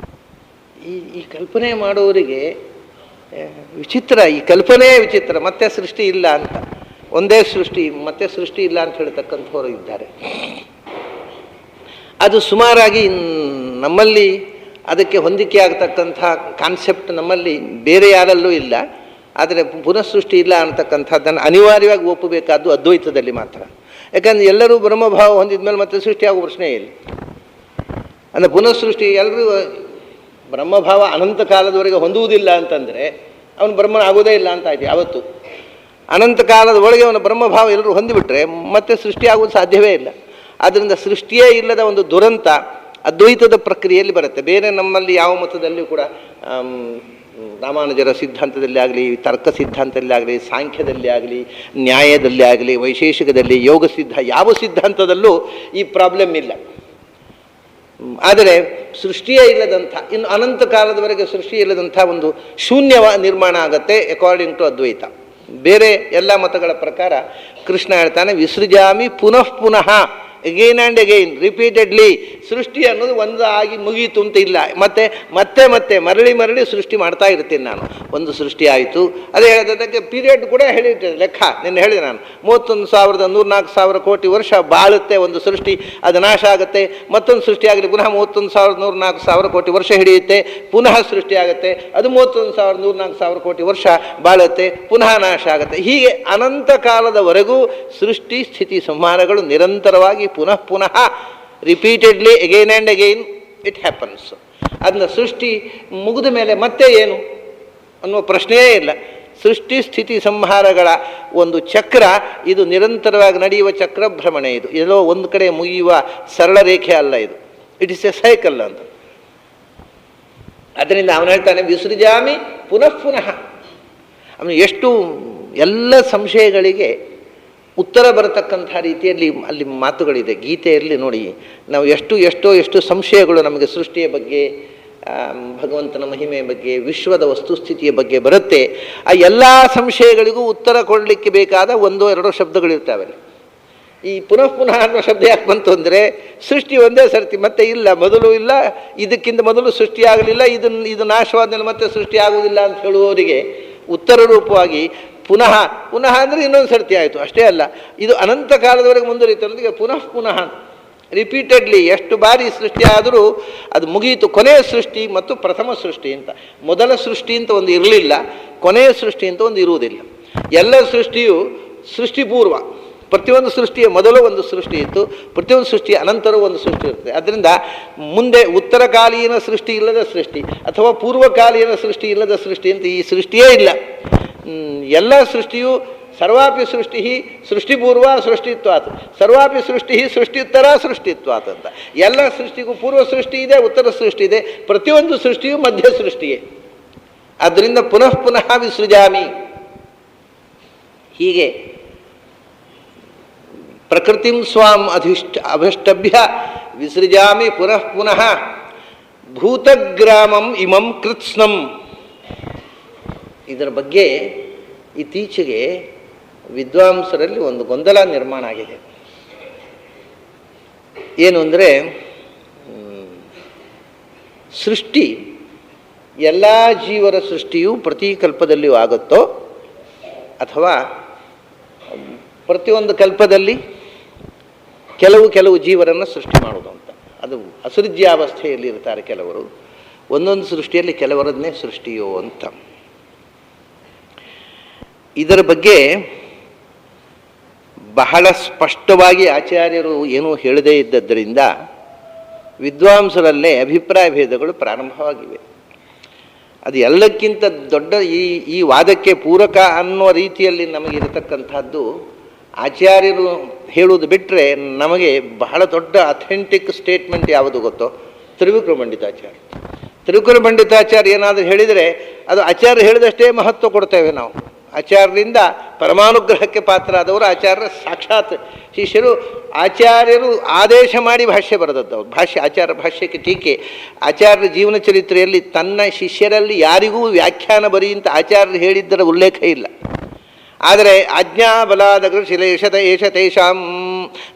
ಈ ಕಲ್ಪನೆ ಮಾಡುವವರಿಗೆ ವಿಚಿತ್ರ, ಈ ಕಲ್ಪನೆಯೇ ವಿಚಿತ್ರ. ಮತ್ತೆ ಸೃಷ್ಟಿ ಇಲ್ಲ ಅಂತ, ಒಂದೇ ಸೃಷ್ಟಿ ಮತ್ತೆ ಸೃಷ್ಟಿ ಇಲ್ಲ ಅಂತ ಹೇಳ್ತಕ್ಕಂಥವರು ಇದ್ದಾರೆ. ಅದು ಸುಮಾರಾಗಿ ನಮ್ಮಲ್ಲಿ ಅದಕ್ಕೆ ಹೊಂದಿಕೆ ಆಗ್ತಕ್ಕಂಥ ಕಾನ್ಸೆಪ್ಟ್ ನಮ್ಮಲ್ಲಿ ಬೇರೆ ಯಾರಲ್ಲೂ ಇಲ್ಲ. ಆದರೆ ಪುನಃ ಸೃಷ್ಟಿ ಇಲ್ಲ ಅಂತಕ್ಕಂಥದ್ದನ್ನು ಅನಿವಾರ್ಯವಾಗಿ ಒಪ್ಪಬೇಕಾದ್ದು ಅದ್ವೈತದಲ್ಲಿ ಮಾತ್ರ. ಯಾಕಂದರೆ ಎಲ್ಲರೂ ಬ್ರಹ್ಮಭಾವ ಹೊಂದಿದ ಮೇಲೆ ಮತ್ತೆ ಸೃಷ್ಟಿ ಆಗೋ ಪ್ರಶ್ನೆ ಇಲ್ಲ. ಅಂದರೆ ಪುನಃ ಸೃಷ್ಟಿ ಎಲ್ಲರೂ ಬ್ರಹ್ಮಭಾವ ಅನಂತ ಕಾಲದವರೆಗೆ ಹೊಂದುವುದಿಲ್ಲ ಅಂತಂದರೆ ಅವನು ಬ್ರಹ್ಮನ ಆಗೋದೇ ಇಲ್ಲ ಅಂತ ಆಯ್ತು ಯಾವತ್ತು. ಅನಂತ ಕಾಲದ ಒಳಗೆ ಅವನ ಬ್ರಹ್ಮಭಾವ ಎಲ್ಲರೂ ಹೊಂದಿಬಿಟ್ರೆ ಮತ್ತೆ ಸೃಷ್ಟಿಯಾಗುವುದು ಸಾಧ್ಯವೇ ಇಲ್ಲ. ಆದ್ದರಿಂದ ಸೃಷ್ಟಿಯೇ ಇಲ್ಲದ ಒಂದು ದುರಂತ ಅದ್ವೈತದ ಪ್ರಕ್ರಿಯೆಯಲ್ಲಿ ಬರುತ್ತೆ. ಬೇರೆ ನಮ್ಮಲ್ಲಿ ಯಾವ ಮತದಲ್ಲಿಯೂ ಕೂಡ ರಾಮಾನುಜರ ಸಿದ್ಧಾಂತದಲ್ಲಿ ಆಗಲಿ, ತರ್ಕ ಸಿದ್ಧಾಂತದಲ್ಲಿ ಆಗಲಿ, ಸಾಂಖ್ಯದಲ್ಲಿ ಆಗಲಿ, ನ್ಯಾಯದಲ್ಲಿ ಆಗಲಿ, ವೈಶೇಷಿಕದಲ್ಲಿ, ಯೋಗ ಯಾವ ಸಿದ್ಧಾಂತದಲ್ಲೂ ಈ ಪ್ರಾಬ್ಲಮ್ ಇಲ್ಲ. ಆದರೆ ಸೃಷ್ಟಿಯೇ ಇಲ್ಲದಂಥ, ಇನ್ನು ಅನಂತ ಕಾಲದವರೆಗೆ ಸೃಷ್ಟಿ ಇಲ್ಲದಂಥ ಒಂದು ಶೂನ್ಯವ ನಿರ್ಮಾಣ ಆಗುತ್ತೆ ಅಕಾರ್ಡಿಂಗ್ ಟು ಅದ್ವೈತ. ಬೇರೆ ಎಲ್ಲ ಮತಗಳ ಪ್ರಕಾರ ಕೃಷ್ಣ ಹೇಳ್ತಾನೆ, ವಿಸೃಜಾಮಿ ಪುನಃ ಪುನಃ, ಅಗೈನ್ ಆ್ಯಂಡ್ ಅಗೈನ್, ರಿಪೀಟೆಡ್ಲಿ. ಸೃಷ್ಟಿ ಅನ್ನೋದು ಒಂದಾಗಿ ಮುಗೀತು ಅಂತ ಇಲ್ಲ, ಮತ್ತೆ ಮತ್ತೆ ಮತ್ತೆ ಮರಳಿ ಮರಳಿ ಸೃಷ್ಟಿ ಮಾಡ್ತಾ ಇರ್ತೀನಿ ನಾನು. ಒಂದು ಸೃಷ್ಟಿ ಆಯಿತು, ಅದೇ ಹೇಳಿದ್ದಕ್ಕೆ ಪೀರಿಯಡ್ ಕೂಡ ಹೇಳಿರ್ತೇನೆ, ಲೆಕ್ಕ ನಿನ್ನೆ ಹೇಳಿದೆ ನಾನು. 31,104,000 ಕೋಟಿ ವರ್ಷ ಬಾಳುತ್ತೆ ಒಂದು ಸೃಷ್ಟಿ, ಅದು ನಾಶ ಆಗುತ್ತೆ. ಮತ್ತೊಂದು ಸೃಷ್ಟಿ ಆಗಲಿ, ಪುನಃ 31,104,000 ಕೋಟಿ ವರ್ಷ ಹಿಡಿಯುತ್ತೆ, ಪುನಃ ಸೃಷ್ಟಿ ಆಗುತ್ತೆ. ಅದು 31,104,000 ಕೋಟಿ ವರ್ಷ ಬಾಳುತ್ತೆ, ಪುನಃ ನಾಶ ಆಗುತ್ತೆ. ಹೀಗೆ ಅನಂತ ಕಾಲದವರೆಗೂ ಸೃಷ್ಟಿ ಸ್ಥಿತಿ ಸಂಹಾರಗಳು ನಿರಂತರವಾಗಿ ಪುನಃ ಪುನಃ repeatedly again and again it happens. ಅದನ್ನ ಸೃಷ್ಟಿ ಮುಗಿದ ಮೇಲೆ ಮತ್ತೆ ಏನು ಅನ್ನುವ ಪ್ರಶ್ನೆಯೇ ಇಲ್ಲ. ಸೃಷ್ಟಿ ಸ್ಥಿತಿ ಸಂಹಾರಗಳ ಒಂದು ಚಕ್ರ, ಇದು ನಿರಂತರವಾಗಿ ನಡೆಯುವ ಚಕ್ರ ಭ್ರಮಣೆ. ಇದು ಎಲ್ಲೋ ಒಂದು ಕಡೆ ಮುಗಿಯುವ ಸರಳ ರೇಖೆ ಅಲ್ಲ, ಇದು ಇಟ್ ಇಸ್ ಎ ಸೈಕಲ್ ಅಂತ. ಅದರಿಂದ ಅವನು ಹೇಳ್ತಾನೆ, ವಿಸೃಜಾಮಿ ಪುನಃ ಪುನಃ. ಅವನು ಎಷ್ಟು ಎಲ್ಲ ಸಂಶಯಗಳಿಗೆ ಉತ್ತರ ಬರತಕ್ಕಂಥ ರೀತಿಯಲ್ಲಿ ಅಲ್ಲಿ ಮಾತುಗಳಿದೆ ಗೀತೆಯಲ್ಲಿ. ನೋಡಿ, ನಾವು ಎಷ್ಟು ಸಂಶಯಗಳು ನಮಗೆ ಸೃಷ್ಟಿಯ ಬಗ್ಗೆ, ಭಗವಂತನ ಮಹಿಮೆಯ ಬಗ್ಗೆ, ವಿಶ್ವದ ವಸ್ತುಸ್ಥಿತಿಯ ಬಗ್ಗೆ ಬರುತ್ತೆ. ಆ ಎಲ್ಲ ಸಂಶಯಗಳಿಗೂ ಉತ್ತರ ಕೊಡಲಿಕ್ಕೆ ಬೇಕಾದ 1-2 ಶಬ್ದಗಳಿರ್ತವೆ. ಈ ಪುನಃ ಪುನಃ ಅನ್ನೋ ಶಬ್ದ ಯಾಕೆ ಬಂತು ಅಂದರೆ, ಸೃಷ್ಟಿ ಒಂದೇ ಸರ್ತಿ ಮತ್ತೆ ಇಲ್ಲ, ಮೊದಲು ಇಲ್ಲ, ಇದಕ್ಕಿಂತ ಮೊದಲು ಸೃಷ್ಟಿಯಾಗಲಿಲ್ಲ, ಇದು ನಾಶವಾದ ಮೇಲೆ ಮತ್ತೆ ಸೃಷ್ಟಿ ಆಗುವುದಿಲ್ಲ ಅಂತ ಹೇಳುವವರಿಗೆ ಉತ್ತರ ರೂಪವಾಗಿ ಪುನಃ ಪುನಃ ಅಂದರೆ ಇನ್ನೊಂದು ಸರ್ತಿ ಆಯಿತು, ಅಷ್ಟೇ ಅಲ್ಲ, ಇದು ಅನಂತ ಕಾಲದವರೆಗೆ ಮುಂದುವರಿಯುತ್ತೆ. ಪುನಃ ಪುನಃ ರಿಪೀಟೆಡ್ಲಿ ಎಷ್ಟು ಬಾರಿ ಸೃಷ್ಟಿ ಆದರೂ ಅದು ಮುಗಿಯಿತು. ಕೊನೆಯ ಸೃಷ್ಟಿ ಮತ್ತು ಪ್ರಥಮ ಸೃಷ್ಟಿ ಅಂತ, ಮೊದಲ ಸೃಷ್ಟಿ ಅಂತ ಒಂದು ಇರಲಿಲ್ಲ, ಕೊನೆಯ ಸೃಷ್ಟಿ ಅಂತ ಒಂದು ಇರುವುದಿಲ್ಲ. ಎಲ್ಲ ಸೃಷ್ಟಿಯು ಸೃಷ್ಟಿಪೂರ್ವ. ಪ್ರತಿಯೊಂದು ಸೃಷ್ಟಿಯ ಮೊದಲು ಒಂದು ಸೃಷ್ಟಿ ಇತ್ತು, ಪ್ರತಿಯೊಂದು ಸೃಷ್ಟಿಯ ಅನಂತರವೂ ಒಂದು ಸೃಷ್ಟಿ ಇರ್ತದೆ. ಅದರಿಂದ ಮುಂದೆ ಉತ್ತರಕಾಲೀನ ಸೃಷ್ಟಿ ಇಲ್ಲದ ಸೃಷ್ಟಿ ಅಥವಾ ಪೂರ್ವಕಾಲೀನ ಸೃಷ್ಟಿ ಇಲ್ಲದ ಸೃಷ್ಟಿ ಅಂತ ಈ ಸೃಷ್ಟಿಯೇ ಇಲ್ಲ. ಎಲ್ಲ ಸೃಷ್ಟಿಯು ಸರ್ವಾಪಿ ಸೃಷ್ಟಿ ಸೃಷ್ಟಿಪೂರ್ವ ಸೃಷ್ಟಿತ್ವಾತ್, ಸರ್ವಾಪಿ ಸೃಷ್ಟಿ ಸೃಷ್ಟಿಯುತ್ತರ ಸೃಷ್ಟಿತ್ವಾತ್ ಅಂತ. ಎಲ್ಲ ಸೃಷ್ಟಿಗೂ ಪೂರ್ವ ಸೃಷ್ಟಿ ಇದೆ, ಉತ್ತರ ಸೃಷ್ಟಿ ಇದೆ, ಪ್ರತಿಯೊಂದು ಸೃಷ್ಟಿಯು ಮಧ್ಯ ಸೃಷ್ಟಿಯೇ. ಆದ್ದರಿಂದ ಪುನಃ ಪುನಃ ವಿಸೃಜಾಮಿ. ಹೀಗೆ ಪ್ರಕೃತಿಂ ಸ್ವಾಂ ಅಭಿಷ್ಟಭ್ಯ ವಿಸೃಜಾಮಿ ಪುನಃ ಪುನಃ ಭೂತಗ್ರಾಮಂ ಇಮಂ ಕೃತ್ಸ್ನಂ. ಇದರ ಬಗ್ಗೆ ಇತ್ತೀಚೆಗೆ ವಿದ್ವಾಂಸರಲ್ಲಿ ಒಂದು ಗೊಂದಲ ನಿರ್ಮಾಣ ಆಗಿದೆ. ಏನು ಅಂದರೆ, ಸೃಷ್ಟಿ ಎಲ್ಲ ಜೀವರ ಸೃಷ್ಟಿಯು ಪ್ರತಿ ಕಲ್ಪದಲ್ಲಿಯೂ ಆಗುತ್ತೋ ಅಥವಾ ಪ್ರತಿಯೊಂದು ಕಲ್ಪದಲ್ಲಿ ಕೆಲವು ಜೀವರನ್ನು ಸೃಷ್ಟಿ ಮಾಡೋದು ಅಂತ. ಅದು ಅಸೃಜ್ಯಾವಸ್ಥೆಯಲ್ಲಿ ಇರ್ತಾರೆ ಕೆಲವರು, ಒಂದೊಂದು ಸೃಷ್ಟಿಯಲ್ಲಿ ಕೆಲವರನ್ನೇ ಸೃಷ್ಟಿಯೋ ಅಂತ. ಇದರ ಬಗ್ಗೆ ಬಹಳ ಸ್ಪಷ್ಟವಾಗಿ ಆಚಾರ್ಯರು ಏನೂ ಹೇಳದೇ ಇದ್ದದ್ದರಿಂದ ವಿದ್ವಾಂಸರಲ್ಲೇ ಅಭಿಪ್ರಾಯ ಭೇದಗಳು ಪ್ರಾರಂಭವಾಗಿವೆ. ಅದು ಎಲ್ಲಕ್ಕಿಂತ ದೊಡ್ಡ ಈ ವಾದಕ್ಕೆ ಪೂರಕ ಅನ್ನುವ ರೀತಿಯಲ್ಲಿ ನಮಗಿರತಕ್ಕಂಥದ್ದು ಆಚಾರ್ಯರು ಹೇಳುವುದು ಬಿಟ್ಟರೆ ನಮಗೆ ಬಹಳ ದೊಡ್ಡ ಅಥೆಂಟಿಕ್ ಸ್ಟೇಟ್ಮೆಂಟ್ ಯಾವುದು ಗೊತ್ತೋ? ತ್ರಿವಿಕ್ರಮ ಪಂಡಿತಾಚಾರ್ಯ. ತ್ರಿವಿಕ್ರಮ ಪಂಡಿತಾಚಾರ್ಯ ಏನಾದರೂ ಹೇಳಿದರೆ ಅದು ಆಚಾರ್ಯ ಹೇಳಿದಷ್ಟೇ ಮಹತ್ವ ಕೊಡ್ತೇವೆ ನಾವು. ಆಚಾರ್ಯರಿಂದ ಪರಮಾನುಗ್ರಹಕ್ಕೆ ಪಾತ್ರ ಆದವರು ಆಚಾರ್ಯರ ಸಾಕ್ಷಾತ್ ಶಿಷ್ಯರು. ಆಚಾರ್ಯರು ಆದೇಶ ಮಾಡಿ ಭಾಷ್ಯ ಬರೆದದ್ದು ಅವರು. ಆಚಾರ್ಯ ಭಾಷ್ಯಕ್ಕೆ ಟೀಕೆ. ಆಚಾರ್ಯರ ಜೀವನ ಚರಿತ್ರೆಯಲ್ಲಿ ತನ್ನ ಶಿಷ್ಯರಲ್ಲಿ ಯಾರಿಗೂ ವ್ಯಾಖ್ಯಾನ ಬರಿ ಅಂತ ಆಚಾರ್ಯರು ಹೇಳಿದ್ದರ ಉಲ್ಲೇಖ ಇಲ್ಲ. ಆದರೆ ಆಜ್ಞಾಬಲಾದ ಶಿಲೇಶತ ಏಷತೇಷಾಂ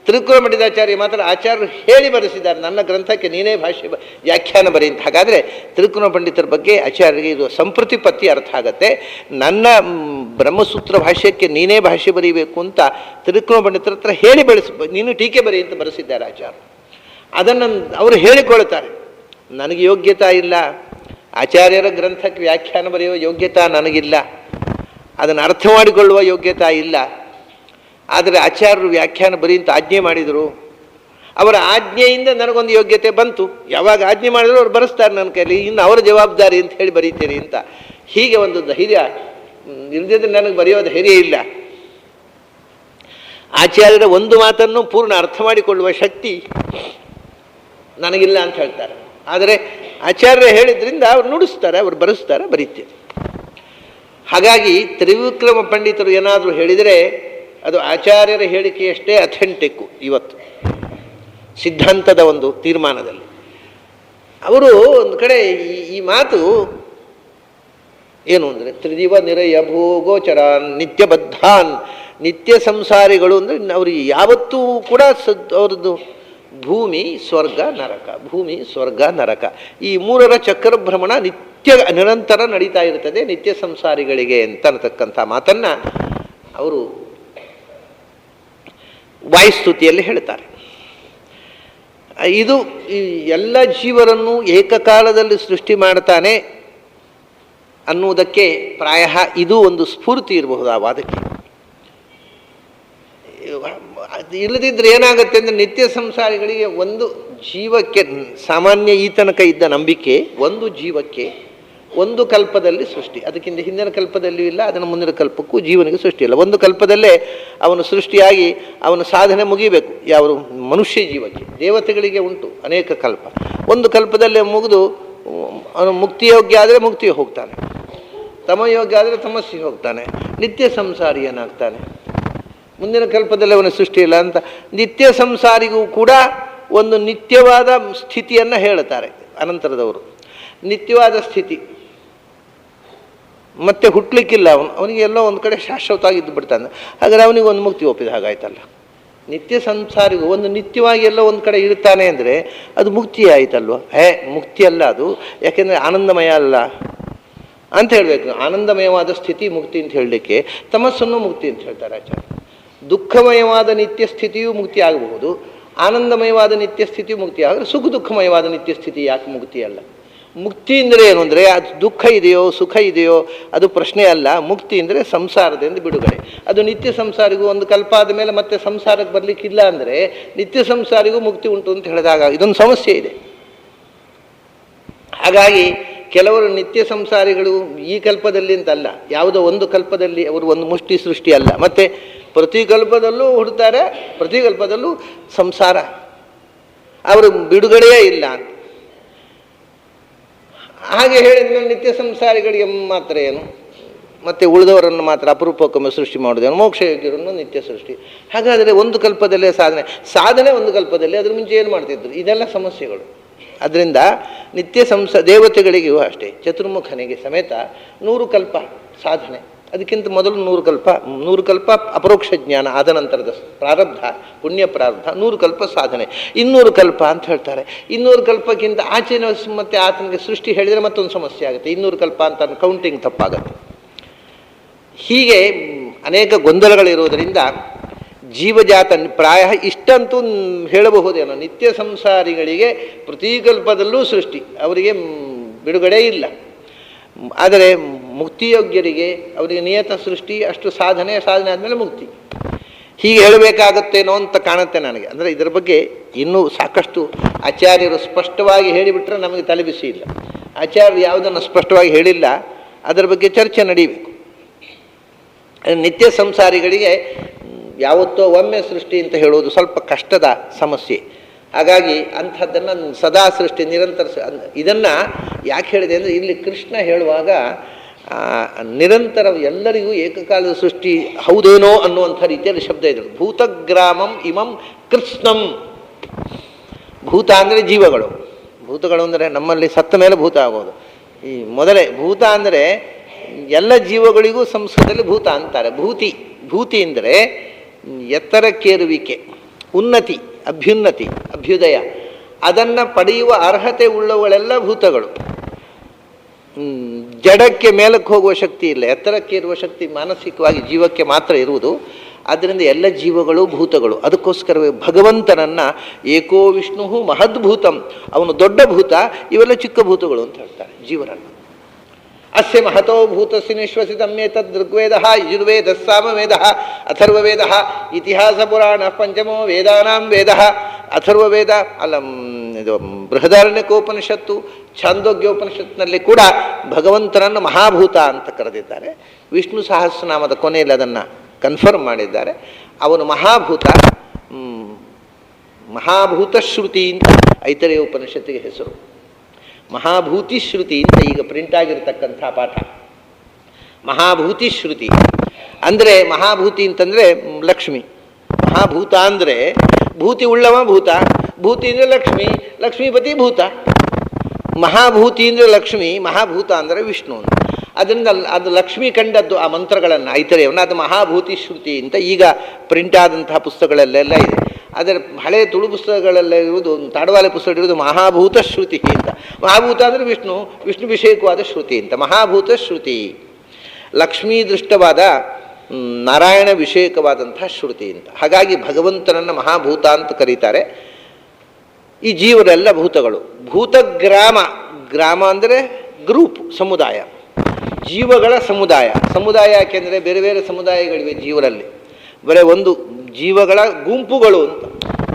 ತ್ರಿವಿಕ್ರಮ ಪಂಡಿತಾಚಾರ್ಯ ಮಾತ್ರ ಆಚಾರ್ಯರು ಹೇಳಿ ಬರೆಸಿದ್ದಾರೆ, ನನ್ನ ಗ್ರಂಥಕ್ಕೆ ನೀನೇ ಭಾಷ್ಯ ವ್ಯಾಖ್ಯಾನ ಬರಿ ಅಂತ. ಹಾಗಾದರೆ ತ್ರಿವಿಕ್ರಮ ಪಂಡಿತರ ಬಗ್ಗೆ ಆಚಾರ್ಯರಿಗೆ ಇದು ಸಂಪ್ರತಿಪತ್ತಿ ಅರ್ಥ ಆಗುತ್ತೆ. ನನ್ನ ಬ್ರಹ್ಮಸೂತ್ರ ಭಾಷ್ಯಕ್ಕೆ ನೀನೇ ಭಾಷ್ಯ ಬರೀಬೇಕು ಅಂತ ತ್ರಿವಿಕ್ರಮ ಪಂಡಿತರ ಹತ್ರ ಹೇಳಿ ನೀನು ಟೀಕೆ ಬರಿ ಅಂತ ಬರೆಸಿದ್ದಾರೆ ಆಚಾರ್ಯರು. ಅದನ್ನು ಅವರು ಹೇಳಿಕೊಳ್ತಾರೆ, ನನಗೆ ಯೋಗ್ಯತಾ ಇಲ್ಲ, ಆಚಾರ್ಯರ ಗ್ರಂಥಕ್ಕೆ ವ್ಯಾಖ್ಯಾನ ಬರೆಯುವ ಯೋಗ್ಯತಾ ನನಗಿಲ್ಲ, ಅದನ್ನು ಅರ್ಥ ಮಾಡಿಕೊಳ್ಳುವ ಯೋಗ್ಯತಾ ಇಲ್ಲ. ಆದರೆ ಆಚಾರ್ಯರು ವ್ಯಾಖ್ಯಾನ ಬರೀ ಅಂತ ಆಜ್ಞೆ ಮಾಡಿದರು. ಅವರ ಆಜ್ಞೆಯಿಂದ ನನಗೊಂದು ಯೋಗ್ಯತೆ ಬಂತು. ಯಾವಾಗ ಆಜ್ಞೆ ಮಾಡಿದ್ರು ಅವ್ರು ಬರೆಸ್ತಾರೆ ನನ್ನ ಕೈಲಿ, ಇನ್ನು ಅವರ ಜವಾಬ್ದಾರಿ ಅಂತ ಹೇಳಿ ಬರೀತೀರಿ ಅಂತ. ಹೀಗೆ ಒಂದು ಧೈರ್ಯ ಇಲ್ಲದಿದ್ದರೆ ನನಗೆ ಬರೆಯೋ ಧೈರ್ಯ ಇಲ್ಲ. ಆಚಾರ್ಯರ ಒಂದು ಮಾತನ್ನು ಪೂರ್ಣ ಅರ್ಥ ಮಾಡಿಕೊಳ್ಳುವ ಶಕ್ತಿ ನನಗಿಲ್ಲ ಅಂತ ಹೇಳ್ತಾರೆ. ಆದರೆ ಆಚಾರ್ಯ ಹೇಳಿದ್ರಿಂದ ಅವ್ರು ನುಡಿಸ್ತಾರೆ, ಅವ್ರು ಬರೆಸ್ತಾರೆ, ಬರೀತಾರೆ. ಹಾಗಾಗಿ ತ್ರಿವಿಕ್ರಮ ಪಂಡಿತರು ಏನಾದರೂ ಹೇಳಿದರೆ ಅದು ಆಚಾರ್ಯರ ಹೇಳಿಕೆಯಷ್ಟೇ ಅಥೆಂಟಿಕ್ಕು. ಇವತ್ತು ಸಿದ್ಧಾಂತದ ಒಂದು ತೀರ್ಮಾನದಲ್ಲಿ ಅವರು ಒಂದು ಕಡೆ ಈ ಮಾತು ಏನು ಅಂದರೆ ತ್ರಿದಿವ ನಿರಯ ಭೂಗೋಚರ ನಿತ್ಯಬದ್ಧಾನ್, ನಿತ್ಯ ಸಂಸಾರಿಗಳು ಅಂದರೆ ಅವ್ರಿಗೆ ಯಾವತ್ತೂ ಕೂಡ ಅವ್ರದ್ದು ಭೂಮಿ ಸ್ವರ್ಗ ನರಕ, ಭೂಮಿ ಸ್ವರ್ಗ ನರಕ, ಈ ಮೂರರ ಚಕ್ರಭ್ರಮಣ ನಿರಂತರ ನಡೀತಾ ಇರ್ತದೆ ನಿತ್ಯ ಸಂಸಾರಿಗಳಿಗೆ ಅಂತ ಅನ್ನತಕ್ಕಂಥ ಮಾತನ್ನು ಅವರು ವಾಯುಸ್ತುತಿಯಲ್ಲಿ ಹೇಳ್ತಾರೆ. ಇದು ಈ ಎಲ್ಲ ಜೀವರನ್ನು ಏಕಕಾಲದಲ್ಲಿ ಸೃಷ್ಟಿ ಮಾಡ್ತಾನೆ ಅನ್ನುವುದಕ್ಕೆ ಪ್ರಾಯ ಇದು ಒಂದು ಸ್ಫೂರ್ತಿ ಇರಬಹುದು ಆ ವಾದಕ್ಕೆ. ಇಲ್ಲದಿದ್ದರೆ ಏನಾಗುತ್ತೆ ಅಂದರೆ ನಿತ್ಯ ಸಂಸಾರಿಗಳಿಗೆ ಒಂದು ಜೀವಕ್ಕೆ ಸಾಮಾನ್ಯ ಈ ತನಕ ಇದ್ದ ನಂಬಿಕೆ ಒಂದು ಜೀವಕ್ಕೆ ಒಂದು ಕಲ್ಪದಲ್ಲಿ ಸೃಷ್ಟಿ, ಅದಕ್ಕಿಂತ ಹಿಂದಿನ ಕಲ್ಪದಲ್ಲಿಯೂ ಇಲ್ಲ, ಅದನ್ನು ಮುಂದಿನ ಕಲ್ಪಕ್ಕೂ ಜೀವನಿಗೆ ಸೃಷ್ಟಿ ಇಲ್ಲ. ಒಂದು ಕಲ್ಪದಲ್ಲೇ ಅವನು ಸೃಷ್ಟಿಯಾಗಿ ಅವನ ಸಾಧನೆ ಮುಗಿಬೇಕು. ಯಾವ ಮನುಷ್ಯ ಜೀವಕ್ಕೆ, ದೇವತೆಗಳಿಗೆ ಉಂಟು ಅನೇಕ ಕಲ್ಪ. ಒಂದು ಕಲ್ಪದಲ್ಲೇ ಮುಗಿದು ಅವನು ಮುಕ್ತಿಯೋಗ್ಯ ಆದರೆ ಮುಕ್ತಿಗೆ ಹೋಗ್ತಾನೆ, ತಮಯೋಗ್ಯ ಆದರೆ ತಮಸ್ಸಿಗೆ ಹೋಗ್ತಾನೆ, ನಿತ್ಯ ಸಂಸಾರಿ ಏನಾಗ್ತಾನೆ. ಮುಂದಿನ ಕಲ್ಪದಲ್ಲಿ ಅವನ ಸೃಷ್ಟಿ ಇಲ್ಲ ಅಂತ ನಿತ್ಯ ಸಂಸಾರಿಗೂ ಕೂಡ ಒಂದು ನಿತ್ಯವಾದ ಸ್ಥಿತಿಯನ್ನು ಹೇಳ್ತಾರೆ ಅನಂತರದವರು. ನಿತ್ಯವಾದ ಸ್ಥಿತಿ ಮತ್ತೆ ಹುಟ್ಟಲಿಕ್ಕಿಲ್ಲ, ಅವನಿಗೆ ಎಲ್ಲೋ ಒಂದು ಕಡೆ ಶಾಶ್ವತವಾಗಿ ಇದ್ದು ಬಿಡ್ತಾನೆ. ಹಾಗಾದ್ರೆ ಅವನಿಗೆ ಒಂದು ಮುಕ್ತಿ ಒಪ್ಪಿದ ಹಾಗಾಯ್ತಲ್ಲ. ನಿತ್ಯ ಸಂಸಾರಿಗೂ ಒಂದು ನಿತ್ಯವಾಗಿ ಎಲ್ಲೋ ಒಂದು ಕಡೆ ಇರ್ತಾನೆ ಅಂದರೆ ಅದು ಮುಕ್ತಿ ಆಯ್ತಲ್ವ? ಮುಕ್ತಿ ಅಲ್ಲ ಅದು, ಯಾಕೆಂದರೆ ಆನಂದಮಯ ಅಲ್ಲ ಅಂತ ಹೇಳಬೇಕು. ಆನಂದಮಯವಾದ ಸ್ಥಿತಿ ಮುಕ್ತಿ ಅಂತ ಹೇಳಲಿಕ್ಕೆ ತಮಸ್ಸನ್ನು ಮುಕ್ತಿ ಅಂತ ಹೇಳ್ತಾರೆ ಆಚಾರ್ಯ. ದುಃಖಮಯವಾದ ನಿತ್ಯ ಸ್ಥಿತಿಯೂ ಮುಕ್ತಿ ಆಗಬಹುದು, ಆನಂದಮಯವಾದ ನಿತ್ಯ ಸ್ಥಿತಿಯು ಮುಕ್ತಿ ಆದರೆ ಸುಖ ದುಃಖಮಯವಾದ ನಿತ್ಯ ಸ್ಥಿತಿ ಯಾಕೆ ಮುಕ್ತಿ ಅಲ್ಲ? ಮುಕ್ತಿ ಅಂದರೆ ಏನು ಅಂದರೆ ಅದು ದುಃಖ ಇದೆಯೋ ಸುಖ ಇದೆಯೋ ಅದು ಪ್ರಶ್ನೆ ಅಲ್ಲ. ಮುಕ್ತಿ ಅಂದರೆ ಸಂಸಾರದಿಂದ ಬಿಡುಗಡೆ. ಅದು ನಿತ್ಯ ಸಂಸಾರಿಗೂ ಒಂದು ಕಲ್ಪ ಆದ ಮೇಲೆ ಮತ್ತೆ ಸಂಸಾರಕ್ಕೆ ಬರಲಿಕ್ಕಿಲ್ಲ ಅಂದರೆ ನಿತ್ಯ ಸಂಸಾರಿಗೂ ಮುಕ್ತಿ ಉಂಟು ಅಂತ ಹೇಳಿದಾಗ ಇದೊಂದು ಸಮಸ್ಯೆ ಇದೆ. ಹಾಗಾಗಿ ಕೆಲವರು ನಿತ್ಯ ಸಂಸಾರಿಗಳು ಈ ಕಲ್ಪದಲ್ಲಿ ಅಂತಲ್ಲ, ಯಾವುದೋ ಒಂದು ಕಲ್ಪದಲ್ಲಿ ಅವರು ಒಂದು ಮುಷ್ಟಿ ಸೃಷ್ಟಿ ಅಲ್ಲ, ಮತ್ತು ಪ್ರತಿ ಕಲ್ಪದಲ್ಲೂ ಹುಡ್ತಾರೆ, ಪ್ರತಿ ಕಲ್ಪದಲ್ಲೂ ಸಂಸಾರ, ಅವರು ಬಿಡುಗಡೆಯೇ ಇಲ್ಲ ಅಂತ. ಹಾಗೆ ಹೇಳಿದ ಮೇಲೆ ನಿತ್ಯ ಸಂಸಾರಿಗಳಿಗೆ ಮಾತ್ರ ಏನು, ಮತ್ತು ಉಳಿದವರನ್ನು ಮಾತ್ರ ಅಪರೂಪಕ್ಕೊಮ್ಮೆ ಸೃಷ್ಟಿ ಮಾಡೋದೇನು, ಮೋಕ್ಷಯೋಗ್ಯರನ್ನು ನಿತ್ಯ ಸೃಷ್ಟಿ. ಹಾಗಾದರೆ ಒಂದು ಕಲ್ಪದಲ್ಲೇ ಸಾಧನೆ ಒಂದು ಕಲ್ಪದಲ್ಲಿ, ಅದ್ರ ಮುಂಚೆ ಏನು ಮಾಡ್ತಿದ್ರು? ಇದೆಲ್ಲ ಸಮಸ್ಯೆಗಳು. ಅದರಿಂದ ನಿತ್ಯ ದೇವತೆಗಳಿಗೂ ಅಷ್ಟೇ, ಚತುರ್ಮುಖನಿಗೆ ಸಮೇತ 100 ಕಲ್ಪ ಸಾಧನೆ, ಅದಕ್ಕಿಂತ ಮೊದಲು 100 ಕಲ್ಪ ಅಪರೋಕ್ಷ ಜ್ಞಾನ, ಆದ ನಂತರದ ಪ್ರಾರಬ್ಧ ಪುಣ್ಯ ಪ್ರಾರಬ್ಧ, 100 ಕಲ್ಪ ಸಾಧನೆ, 200 ಕಲ್ಪ ಅಂತ ಹೇಳ್ತಾರೆ. 200 ಕಲ್ಪಕ್ಕಿಂತ ಆಚೆನ ಮತ್ತೆ ಆತನಿಗೆ ಸೃಷ್ಟಿ ಹೇಳಿದರೆ ಮತ್ತೊಂದು ಸಮಸ್ಯೆ ಆಗುತ್ತೆ. 200 ಕಲ್ಪ ಅಂತ ಕೌಂಟಿಂಗ್ ತಪ್ಪಾಗುತ್ತೆ. ಹೀಗೆ ಅನೇಕ ಗೊಂದಲಗಳಿರುವುದರಿಂದ ಜೀವಜಾತ ಪ್ರಾಯ ಇಷ್ಟಂತೂ ಹೇಳಬಹುದೇನೋ, ನಿತ್ಯ ಸಂಸಾರಿಗಳಿಗೆ ಪ್ರತಿ ಕಲ್ಪದಲ್ಲೂ ಸೃಷ್ಟಿ, ಅವರಿಗೆ ಬಿಡುಗಡೆ ಇಲ್ಲ. ಆದರೆ ಮುಕ್ತಿಯೋಗ್ಯರಿಗೆ ಅವರಿಗೆ ನಿಯತ ಸೃಷ್ಟಿ, ಅಷ್ಟು ಸಾಧನೆ ಆದಮೇಲೆ ಮುಕ್ತಿ. ಹೀಗೆ ಹೇಳಬೇಕಾಗತ್ತೇನೋ ಅಂತ ಕಾಣುತ್ತೆ ನನಗೆ. ಅಂದರೆ ಇದರ ಬಗ್ಗೆ ಇನ್ನೂ ಸಾಕಷ್ಟು ಆಚಾರ್ಯರು ಸ್ಪಷ್ಟವಾಗಿ ಹೇಳಿಬಿಟ್ರೆ ನಮಗೆ ತಲೆಬಿಸಿ ಇಲ್ಲ. ಆಚಾರ್ಯರು ಯಾವುದನ್ನು ಸ್ಪಷ್ಟವಾಗಿ ಹೇಳಿಲ್ಲ, ಅದರ ಬಗ್ಗೆ ಚರ್ಚೆ ನಡೀಬೇಕು. ನಿತ್ಯ ಸಂಸಾರಿಗಳಿಗೆ ಯಾವತ್ತೋ ಒಮ್ಮೆ ಸೃಷ್ಟಿ ಅಂತ ಹೇಳೋದು ಸ್ವಲ್ಪ ಕಷ್ಟದ ಸಮಸ್ಯೆ. ಹಾಗಾಗಿ ಅಂಥದ್ದನ್ನು ಸದಾ ಸೃಷ್ಟಿ ನಿರಂತರ ಇದನ್ನು ಯಾಕೆ ಹೇಳಿದೆ ಅಂದರೆ ಇಲ್ಲಿ ಕೃಷ್ಣ ಹೇಳುವಾಗ ನಿರಂತರ ಎಲ್ಲರಿಗೂ ಏಕಕಾಲದ ಸೃಷ್ಟಿ ಹೌದೇನೋ ಅನ್ನುವಂಥ ರೀತಿಯಲ್ಲಿ ಶಬ್ದ ಇದೆ. ಭೂತಗ್ರಾಮಂ ಇಮಂ ಕೃಷ್ಣಂ. ಭೂತ ಅಂದರೆ ಜೀವಗಳು, ಭೂತಗಳು ಅಂದರೆ ನಮ್ಮಲ್ಲಿ ಸತ್ತ ಮೇಲೆ ಭೂತ ಆಗೋದು. ಈ ಮೊದಲೇ ಭೂತ ಅಂದರೆ ಎಲ್ಲ ಜೀವಗಳಿಗೂ ಸಂಸ್ಕೃತದಲ್ಲಿ ಭೂತ ಅಂತಾರೆ. ಭೂತಿ ಅಂದರೆ ಎತ್ತರಕ್ಕೇರುವಿಕೆ, ಉನ್ನತಿ, ಅಭ್ಯುನ್ನತಿ, ಅಭ್ಯುದಯ, ಅದನ್ನು ಪಡೆಯುವ ಅರ್ಹತೆ ಉಳ್ಳವುಗಳೆಲ್ಲ ಭೂತಗಳು. ಜಡಕ್ಕೆ ಮೇಲಕ್ಕೆ ಹೋಗುವ ಶಕ್ತಿ ಇಲ್ಲ, ಎತ್ತರಕ್ಕೆ ಇರುವ ಶಕ್ತಿ ಮಾನಸಿಕವಾಗಿ ಜೀವಕ್ಕೆ ಮಾತ್ರ ಇರುವುದು. ಆದ್ದರಿಂದ ಎಲ್ಲ ಜೀವಗಳು ಭೂತಗಳು. ಅದಕ್ಕೋಸ್ಕರವೇ ಭಗವಂತನನ್ನು ಏಕೋ ವಿಷ್ಣು ಮಹದ್ಭೂತಂ, ಅವನು ದೊಡ್ಡ ಭೂತ, ಇವೆಲ್ಲ ಚಿಕ್ಕ ಭೂತಗಳು ಅಂತ ಹೇಳ್ತಾರೆ ಜೀವನನ್ನು. ಅಸ್ಯ ಮಹತೋ ಭೂತಸ್ಯ ನಿಶ್ವಸಿತಮ್ಯೇತದ್ ಋಗ್ವೇದ ಯಜುರ್ವೇದ ಸಾಮವೇದ ಅಥರ್ವವೇದ ಇತಿಹಾಸ ಪುರಾಣ ಪಂಚಮೋ ವೇದಾನಾಂ ವೇದ. ಅಥರ್ವವೇದ ಅಲ್ಲ, ಇದು ಬೃಹದಾರಣ್ಯಕೋಪನಿಷತ್ತು, ಛಾಂದೋಗ್ಯೋಪನಿಷತ್ನಲ್ಲಿ ಕೂಡ ಭಗವಂತನನ್ನು ಮಹಾಭೂತ ಅಂತ ಕರೆದಿದ್ದಾರೆ. ವಿಷ್ಣು ಸಹಸ್ರನಾಮದ ಕೊನೆಯಲ್ಲಿ ಅದನ್ನು ಕನ್ಫರ್ಮ್ ಮಾಡಿದ್ದಾರೆ. ಅವನು ಮಹಾಭೂತ, ಮಹಾಭೂತ ಶ್ರುತಿ ಅಂತ ಐತರೇಯ ಉಪನಿಷತ್ತಿಗೆ ಹೆಸರು. ಮಹಾಭೂತಿ ಶ್ರುತಿ ಅಂತ ಈಗ ಪ್ರಿಂಟ್ ಆಗಿರತಕ್ಕಂಥ ಪಾಠ. ಮಹಾಭೂತಿ ಶ್ರುತಿ ಅಂದರೆ, ಮಹಾಭೂತಿ ಅಂತಂದರೆ ಲಕ್ಷ್ಮಿ. ಮಹಾಭೂತ ಅಂದರೆ ಭೂತಿ ಉಳ್ಳವ ಭೂತ, ಭೂತಿ ಅಂದರೆ ಲಕ್ಷ್ಮಿ, ಲಕ್ಷ್ಮೀಪತಿ ಭೂತ. ಮಹಾಭೂತಿ ಅಂದರೆ ಲಕ್ಷ್ಮಿ, ಮಹಾಭೂತ ಅಂದರೆ ವಿಷ್ಣು ಅಂತ. ಅದರಿಂದ ಅದು ಲಕ್ಷ್ಮಿ ಕಂಡದ್ದು ಆ ಮಂತ್ರಗಳನ್ನು ಐತರೇಯವನ್ನು, ಅದು ಮಹಾಭೂತಿ ಶ್ರುತಿ ಅಂತ ಈಗ ಪ್ರಿಂಟ್ ಆದಂತಹ ಪುಸ್ತಕಗಳಲ್ಲೆಲ್ಲ ಇದೆ. ಅದರ ಹಳೆಯ ತುಳು ಪುಸ್ತಕಗಳೆಲ್ಲ ಇರುವುದು, ತಾಡವಾಲೆ ಪುಸ್ತಕ ಇರುವುದು ಮಹಾಭೂತ ಶ್ರುತಿ ಅಂತ. ಮಹಾಭೂತ ಅಂದರೆ ವಿಷ್ಣು, ವಿಷ್ಣು ವಿಷಯಕವಾದ ಶ್ರುತಿ ಅಂತ ಮಹಾಭೂತ ಶ್ರುತಿ. ಲಕ್ಷ್ಮೀ ದೃಷ್ಟವಾದ ನಾರಾಯಣ ವಿಷಯಕವಾದಂತಹ ಶ್ರುತಿ ಅಂತ. ಹಾಗಾಗಿ ಭಗವಂತನನ್ನು ಮಹಾಭೂತ ಅಂತ ಕರೀತಾರೆ. ಈ ಜೀವರೆಲ್ಲ ಭೂತಗಳು. ಭೂತಗ್ರಾಮ, ಗ್ರಾಮ ಅಂದರೆ ಗ್ರೂಪ್, ಸಮುದಾಯ, ಜೀವಗಳ ಸಮುದಾಯ. ಸಮುದಾಯ ಯಾಕೆಂದರೆ ಬೇರೆ ಬೇರೆ ಸಮುದಾಯಗಳಿವೆ ಜೀವರಲ್ಲಿ, ಬರೀ ಒಂದು ಜೀವಗಳ ಗುಂಪುಗಳು ಅಂತ.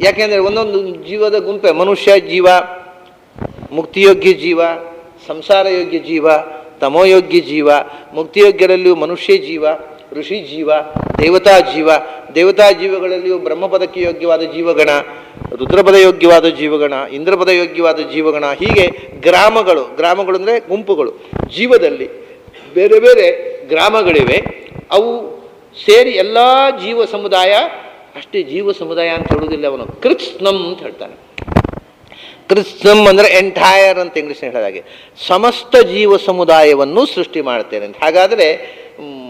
ಯಾಕೆಂದರೆ ಒಂದೊಂದು ಜೀವದ ಗುಂಪೆ, ಮನುಷ್ಯ ಜೀವ, ಮುಕ್ತಿಯೋಗ್ಯ ಜೀವ, ಸಂಸಾರ ಯೋಗ್ಯ ಜೀವ, ತಮೋಯೋಗ್ಯ ಜೀವ. ಮುಕ್ತಿಯೋಗ್ಯರಲ್ಲಿಯೂ ಮನುಷ್ಯ ಜೀವ, ಋಷಿ ಜೀವ, ದೇವತಾ ಜೀವ. ದೇವತಾ ಜೀವಗಳಲ್ಲಿಯೂ ಬ್ರಹ್ಮಪದಕ್ಕೆ ಯೋಗ್ಯವಾದ ಜೀವಗಣ, ರುದ್ರಪದ ಯೋಗ್ಯವಾದ ಜೀವಗಣ, ಇಂದ್ರಪದ ಯೋಗ್ಯವಾದ ಜೀವಗಣ. ಹೀಗೆ ಗ್ರಾಮಗಳು. ಗ್ರಾಮಗಳು ಅಂದರೆ ಗುಂಪುಗಳು. ಜೀವದಲ್ಲಿ ಬೇರೆ ಬೇರೆ ಗ್ರಾಮಗಳಿವೆ. ಅವು ಸೇರಿ ಎಲ್ಲ ಜೀವ ಸಮುದಾಯ. ಅಷ್ಟೇ, ಜೀವ ಸಮುದಾಯ ಅಂತ ಹೇಳುವುದಿಲ್ಲ ಅವನು, ಕೃತ್ಸ್ನಂ ಅಂತ ಹೇಳ್ತಾನೆ. ಕೃತ್ಸ್ನಂ ಅಂದರೆ ಎಂಟೈರ್ ಅಂತ ಇಂಗ್ಲೀಷ್ ಹೇಳಿದಾಗೆ ಸಮಸ್ತ ಜೀವ ಸಮುದಾಯವನ್ನು ಸೃಷ್ಟಿ ಮಾಡ್ತೇನೆ ಅಂತ. ಹಾಗಾದರೆ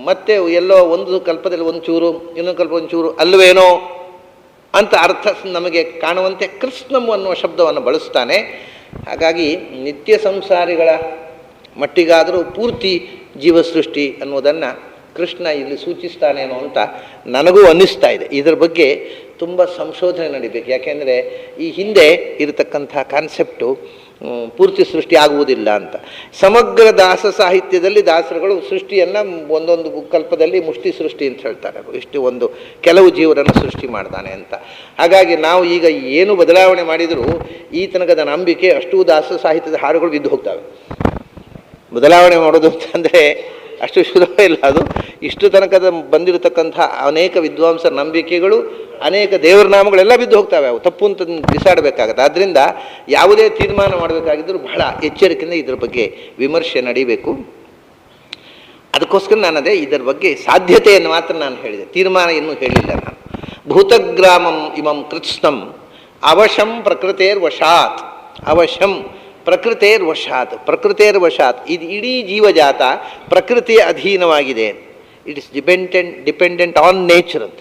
ಮತ್ತೆ ಎಲ್ಲೋ ಒಂದು ಕಲ್ಪದಲ್ಲಿ ಒಂಚೂರು, ಇನ್ನೊಂದು ಕಲ್ಪ ಒಂಚೂರು ಅಲ್ವೇನೋ ಅಂತ ಅರ್ಥ ನಮಗೆ ಕಾಣುವಂತೆ ಕೃತ್ಸ್ನಂ ಅನ್ನುವ ಶಬ್ದವನ್ನು ಬಳಸ್ತಾನೆ. ಹಾಗಾಗಿ ನಿತ್ಯ ಸಂಸಾರಿಗಳ ಮಟ್ಟಿಗಾದರೂ ಪೂರ್ತಿ ಜೀವಸೃಷ್ಟಿ ಅನ್ನೋದನ್ನು ಕೃಷ್ಣ ಇಲ್ಲಿ ಸೂಚಿಸ್ತಾನೇನೋ ಅಂತ ನನಗೂ ಅನ್ನಿಸ್ತಾ ಇದೆ. ಇದರ ಬಗ್ಗೆ ತುಂಬ ಸಂಶೋಧನೆ ನಡಿಬೇಕು. ಯಾಕೆಂದರೆ ಈ ಹಿಂದೆ ಇರತಕ್ಕಂಥ ಕಾನ್ಸೆಪ್ಟು ಪೂರ್ತಿ ಸೃಷ್ಟಿ ಆಗುವುದಿಲ್ಲ ಅಂತ. ಸಮಗ್ರ ದಾಸ ಸಾಹಿತ್ಯದಲ್ಲಿ ದಾಸರುಗಳು ಸೃಷ್ಟಿಯನ್ನು ಒಂದೊಂದು ಕಲ್ಪದಲ್ಲಿ ಮುಷ್ಟಿ ಸೃಷ್ಟಿ ಅಂತ ಹೇಳ್ತಾರೆ. ಇಷ್ಟು ಒಂದು ಕೆಲವು ಜೀವರನ್ನು ಸೃಷ್ಟಿ ಮಾಡ್ತಾನೆ ಅಂತ. ಹಾಗಾಗಿ ನಾವು ಈಗ ಏನು ಬದಲಾವಣೆ ಮಾಡಿದರೂ ಈ ತನಕದ ನಂಬಿಕೆ ಅಷ್ಟೂ ದಾಸ ಸಾಹಿತ್ಯದ ಹಾಡುಗಳು ಬಿದ್ದು ಹೋಗ್ತವೆ. ಬದಲಾವಣೆ ಮಾಡೋದು ಅಂತಂದರೆ ಅಷ್ಟು ಸುಲಭ ಇಲ್ಲ. ಅದು ಇಷ್ಟು ತನಕದ ಬಂದಿರತಕ್ಕಂಥ ಅನೇಕ ವಿದ್ವಾಂಸರ ನಂಬಿಕೆಗಳು, ಅನೇಕ ದೇವರ ನಾಮಗಳೆಲ್ಲ ಬಿದ್ದು ಹೋಗ್ತವೆ. ಅವು ತಪ್ಪು ಅಂತ ಬಿಸಾಡಬೇಕಾಗತ್ತೆ. ಆದ್ದರಿಂದ ಯಾವುದೇ ತೀರ್ಮಾನ ಮಾಡಬೇಕಾಗಿದ್ದರೂ ಬಹಳ ಎಚ್ಚರಿಕೆಯಿಂದ ಇದರ ಬಗ್ಗೆ ವಿಮರ್ಶೆ ನಡೀಬೇಕು. ಅದಕ್ಕೋಸ್ಕರ ನಾನು ಇದರ ಬಗ್ಗೆ ಸಾಧ್ಯತೆಯನ್ನು ಮಾತ್ರ ನಾನು ಹೇಳಿದೆ, ತೀರ್ಮಾನ ಇನ್ನೂ ಹೇಳಿಲ್ಲ ನಾನು. ಭೂತಗ್ರಾಮಂ ಇಮಂ ಕೃತ್ಸ್ನಂ ಅವಶಂ ಪ್ರಕೃತೇರ್ವಶಾತ್. ಅವಶಂ ಪ್ರಕೃತೇರ್ವಶಾತ್. ಪ್ರಕೃತೇರ್ವಶಾತ್, ಇದು ಇಡೀ ಜೀವಜಾತ ಪ್ರಕೃತಿಯ ಅಧೀನವಾಗಿದೆ. It is dependent on nature ಅಂತ.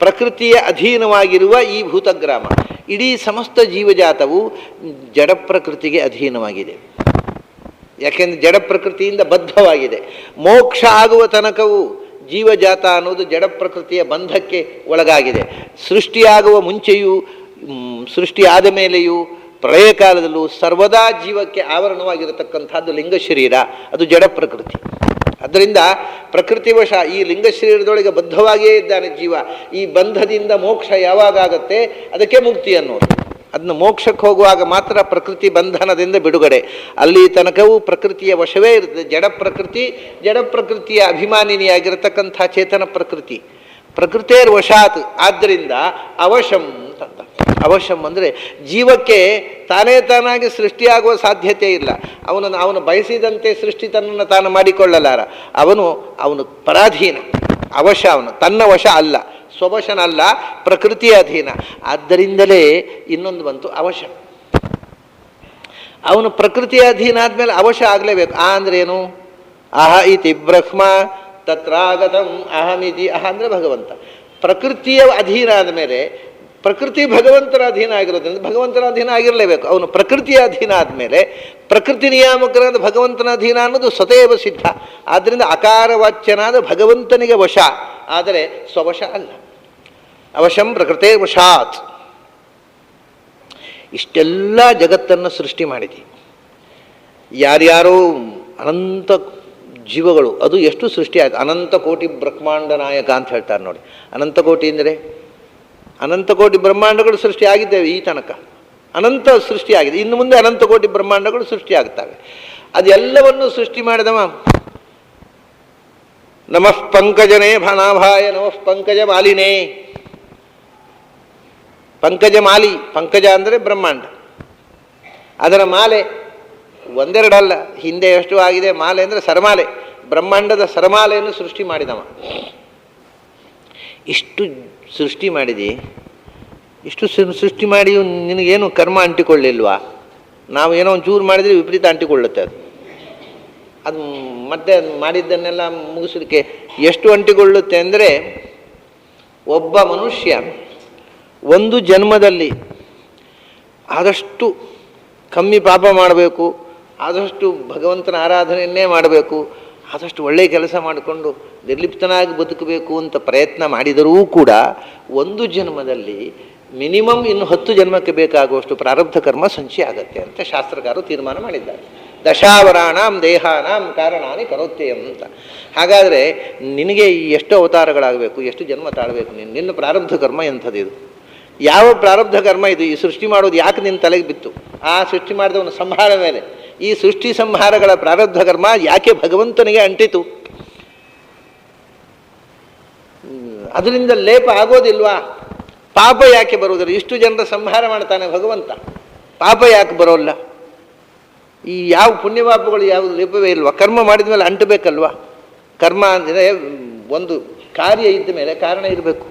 ಪ್ರಕೃತಿಯ ಅಧೀನವಾಗಿರುವ ಈ ಭೂತಗ್ರಾಮ, ಇಡೀ ಸಮಸ್ತ ಜೀವಜಾತವು ಜಡ ಪ್ರಕೃತಿಗೆ ಅಧೀನವಾಗಿದೆ. ಯಾಕೆಂದರೆ ಜಡ ಪ್ರಕೃತಿಯಿಂದ ಬದ್ಧವಾಗಿದೆ. ಮೋಕ್ಷ ಆಗುವ ತನಕವೂ ಜೀವಜಾತ ಅನ್ನೋದು ಜಡ ಪ್ರಕೃತಿಯ ಬಂಧಕ್ಕೆ ಒಳಗಾಗಿದೆ. ಸೃಷ್ಟಿಯಾಗುವ ಮುಂಚೆಯೂ, ಸೃಷ್ಟಿಯಾದ ಮೇಲೆಯೂ, ಪ್ರಳಯ ಕಾಲದಲ್ಲೂ ಸರ್ವದಾ ಜೀವಕ್ಕೆ ಆವರಣವಾಗಿರತಕ್ಕಂಥದ್ದು ಲಿಂಗ ಶರೀರ, ಅದು ಜಡ ಪ್ರಕೃತಿ. ಅದರಿಂದ ಪ್ರಕೃತಿವಶ ಈ ಲಿಂಗ ಶರೀರದೊಳಗೆ ಬದ್ಧವಾಗಿಯೇ ಇದ್ದಾನೆ ಜೀವ. ಈ ಬಂಧದಿಂದ ಮೋಕ್ಷ ಯಾವಾಗ ಆಗುತ್ತೆ ಅದಕ್ಕೆ ಮುಕ್ತಿ ಅನ್ನೋದು. ಅದನ್ನು ಮೋಕ್ಷಕ್ಕೆ ಹೋಗುವಾಗ ಮಾತ್ರ ಪ್ರಕೃತಿ ಬಂಧನದಿಂದ ಬಿಡುಗಡೆ. ಅಲ್ಲಿ ತನಕವೂ ಪ್ರಕೃತಿಯ ವಶವೇ ಇರ್ತದೆ. ಜಡ ಪ್ರಕೃತಿ, ಜಡ ಪ್ರಕೃತಿಯ ಅಭಿಮಾನಿನಿಯಾಗಿರತಕ್ಕಂಥ ಚೇತನ ಪ್ರಕೃತಿ, ಪ್ರಕೃತೇರ್ ವಶಾತ್. ಆದ್ದರಿಂದ ಅವಶಂ ಅಂತ. ಅವಶ್ಯಂ ಅಂದರೆ ಜೀವಕ್ಕೆ ತಾನೇ ತಾನಾಗಿ ಸೃಷ್ಟಿಯಾಗುವ ಸಾಧ್ಯತೆ ಇಲ್ಲ. ಅವನು ಬಯಸಿದಂತೆ ಸೃಷ್ಟಿ ತನ್ನನ್ನು ತಾನು ಮಾಡಿಕೊಳ್ಳಲಾರ. ಅವನು ಪರಾಧೀನ, ಅವಶ. ಅವನು ತನ್ನ ವಶ ಅಲ್ಲ, ಸ್ವವಶನಲ್ಲ, ಪ್ರಕೃತಿಯ ಅಧೀನ. ಆದ್ದರಿಂದಲೇ ಇನ್ನೊಂದು ಬಂತು, ಅವಶ. ಅವನು ಪ್ರಕೃತಿಯ ಅಧೀನ ಆದಮೇಲೆ ಅವಶ ಆಗಲೇಬೇಕು. ಅಂದರೆ ಏನು? ಅಹ ಇತಿ ಬ್ರಹ್ಮ ತತ್ರಾಗತಂ ಅಹಮಿತಿ. ಅಹ ಅಂದರೆ ಭಗವಂತ. ಪ್ರಕೃತಿಯ ಅಧೀನ ಆದಮೇಲೆ ಪ್ರಕೃತಿ ಭಗವಂತರ ಅಧೀನ ಆಗಿರೋದ್ರಿಂದ ಭಗವಂತನ ಅಧೀನ ಆಗಿರಲೇಬೇಕು. ಅವನು ಪ್ರಕೃತಿಯ ಅಧೀನ ಆದಮೇಲೆ ಪ್ರಕೃತಿ ನಿಯಾಮಕರಾದ ಭಗವಂತನ ಅಧೀನ ಅನ್ನೋದು ಸ್ವತೇವ ಸಿದ್ಧ. ಆದ್ದರಿಂದ ಅಕಾರವಾಚ್ಯನಾದ ಭಗವಂತನಿಗೆ ವಶ, ಆದರೆ ಸ್ವವಶ ಅಲ್ಲ. ಅವಶಂ ಪ್ರಕೃತೇ ವಶಾತ್. ಇಷ್ಟೆಲ್ಲ ಜಗತ್ತನ್ನು ಸೃಷ್ಟಿ ಮಾಡಿದೆ. ಯಾರ್ಯಾರೋ ಅನಂತ ಜೀವಗಳು, ಅದು ಎಷ್ಟು ಸೃಷ್ಟಿ ಆಯಿತು. ಅನಂತ ಕೋಟಿ ಬ್ರಹ್ಮಾಂಡ ನಾಯಕ ಅಂತ ಹೇಳ್ತಾರೆ ನೋಡಿ. ಅನಂತ ಕೋಟಿ ಅಂದರೆ ಅನಂತ ಕೋಟಿ ಬ್ರಹ್ಮಾಂಡಗಳು ಸೃಷ್ಟಿಯಾಗಿದ್ದೇವೆ ಈ ತನಕ. ಅನಂತ ಸೃಷ್ಟಿಯಾಗಿದೆ. ಇನ್ನು ಮುಂದೆ ಅನಂತ ಕೋಟಿ ಬ್ರಹ್ಮಾಂಡಗಳು ಸೃಷ್ಟಿಯಾಗ್ತವೆ. ಅದೆಲ್ಲವನ್ನು ಸೃಷ್ಟಿ ಮಾಡಿದವ ನಮಃ ಪಂಕಜನೇ ಭನಾಭಾಯ ನಮಃ ಪಂಕಜ ಮಾಲಿನೇ. ಪಂಕಜ ಮಾಲಿ, ಪಂಕಜ ಅಂದರೆ ಬ್ರಹ್ಮಾಂಡ, ಅದರ ಮಾಲೆ ಒಂದೆರಡಲ್ಲ, ಹಿಂದೆ ಎಷ್ಟು ಆಗಿದೆ. ಮಾಲೆ ಅಂದರೆ ಸರಮಾಲೆ, ಬ್ರಹ್ಮಾಂಡದ ಸರಮಾಲೆಯನ್ನು ಸೃಷ್ಟಿ ಮಾಡಿದವ. ಇಷ್ಟು ಸೃಷ್ಟಿ ಮಾಡಿದಿ, ಇಷ್ಟು ಸೃಷ್ಟಿ ಮಾಡಿ ನಿನಗೇನು ಕರ್ಮ ಅಂಟಿಕೊಳ್ಳಿಲ್ವಾ? ನಾವು ಏನೋ ಒಂದು ಚೂರು ಮಾಡಿದರೆ ವಿಪರೀತ ಅಂಟಿಕೊಳ್ಳುತ್ತೆ ಅದು. ಅದು ಮತ್ತೆ ಮಾಡಿದ್ದನ್ನೆಲ್ಲ ಮುಗಿಸಲಿಕ್ಕೆ ಎಷ್ಟು ಅಂಟಿಕೊಳ್ಳುತ್ತೆ ಅಂದರೆ, ಒಬ್ಬ ಮನುಷ್ಯ ಒಂದು ಜನ್ಮದಲ್ಲಿ ಆದಷ್ಟು ಕಮ್ಮಿ ಪಾಪ ಮಾಡಬೇಕು, ಆದಷ್ಟು ಭಗವಂತನ ಆರಾಧನೆಯನ್ನೇ ಮಾಡಬೇಕು, ಆದಷ್ಟು ಒಳ್ಳೆಯ ಕೆಲಸ ಮಾಡಿಕೊಂಡು ನಿರ್ಲಿಪ್ತನಾಗಿ ಬದುಕಬೇಕು ಅಂತ ಪ್ರಯತ್ನ ಮಾಡಿದರೂ ಕೂಡ ಒಂದು ಜನ್ಮದಲ್ಲಿ ಮಿನಿಮಮ್ ಇನ್ನು 10 ಜನ್ಮಕ್ಕೆ ಬೇಕಾಗುವಷ್ಟು ಪ್ರಾರಬ್ಧ ಕರ್ಮ ಸಂಚಯ ಆಗತ್ತೆ ಅಂತ ಶಾಸ್ತ್ರಕಾರರು ತೀರ್ಮಾನ ಮಾಡಿದ್ದಾರೆ. ದಶಾವರಾಣಾಂ ದೇಹಾನಾಂ ಕಾರಣಾನಿ ಕರೋತ್ಯಯಂ ಅಂತ. ಹಾಗಾದರೆ ನಿನಗೆ ಎಷ್ಟು ಅವತಾರಗಳಾಗಬೇಕು, ಎಷ್ಟು ಜನ್ಮ ತಾಳಬೇಕು, ನಿನ್ನ ಪ್ರಾರಬ್ಧ ಕರ್ಮ ಎಂಥದ್ದು? ಯಾವ ಪ್ರಾರಬ್ಧ ಕರ್ಮ ಇದು? ಈ ಸೃಷ್ಟಿ ಮಾಡೋದು ಯಾಕೆ ನಿನ್ನ ತಲೆಗೆ ಬಿತ್ತು? ಆ ಸೃಷ್ಟಿ ಮಾಡಿದವನ ಸಂಹಾರ ಮೇಲೆ ಈ ಸೃಷ್ಟಿ ಸಂಹಾರಗಳ ಪ್ರಾರಬ್ಧ ಕರ್ಮ ಯಾಕೆ ಭಗವಂತನಿಗೆ ಅಂಟಿತು? ಅದರಿಂದ ಲೇಪ ಆಗೋದಿಲ್ವಾ? ಪಾಪ ಯಾಕೆ ಬರುವುದಿಲ್ಲ? ಇಷ್ಟು ಜನರ ಸಂಹಾರ ಮಾಡ್ತಾನೆ ಭಗವಂತ, ಪಾಪ ಯಾಕೆ ಬರೋಲ್ಲ? ಈ ಯಾವ ಪುಣ್ಯಪಾಪಗಳು ಯಾವುದು ಲೇಪವೇ ಇಲ್ವಾ? ಕರ್ಮ ಮಾಡಿದ ಮೇಲೆ ಅಂಟಬೇಕಲ್ವಾ? ಕರ್ಮ ಅಂದರೆ ಒಂದು ಕಾರ್ಯ ಇದ್ದ ಮೇಲೆ ಕಾರಣ ಇರಬೇಕು,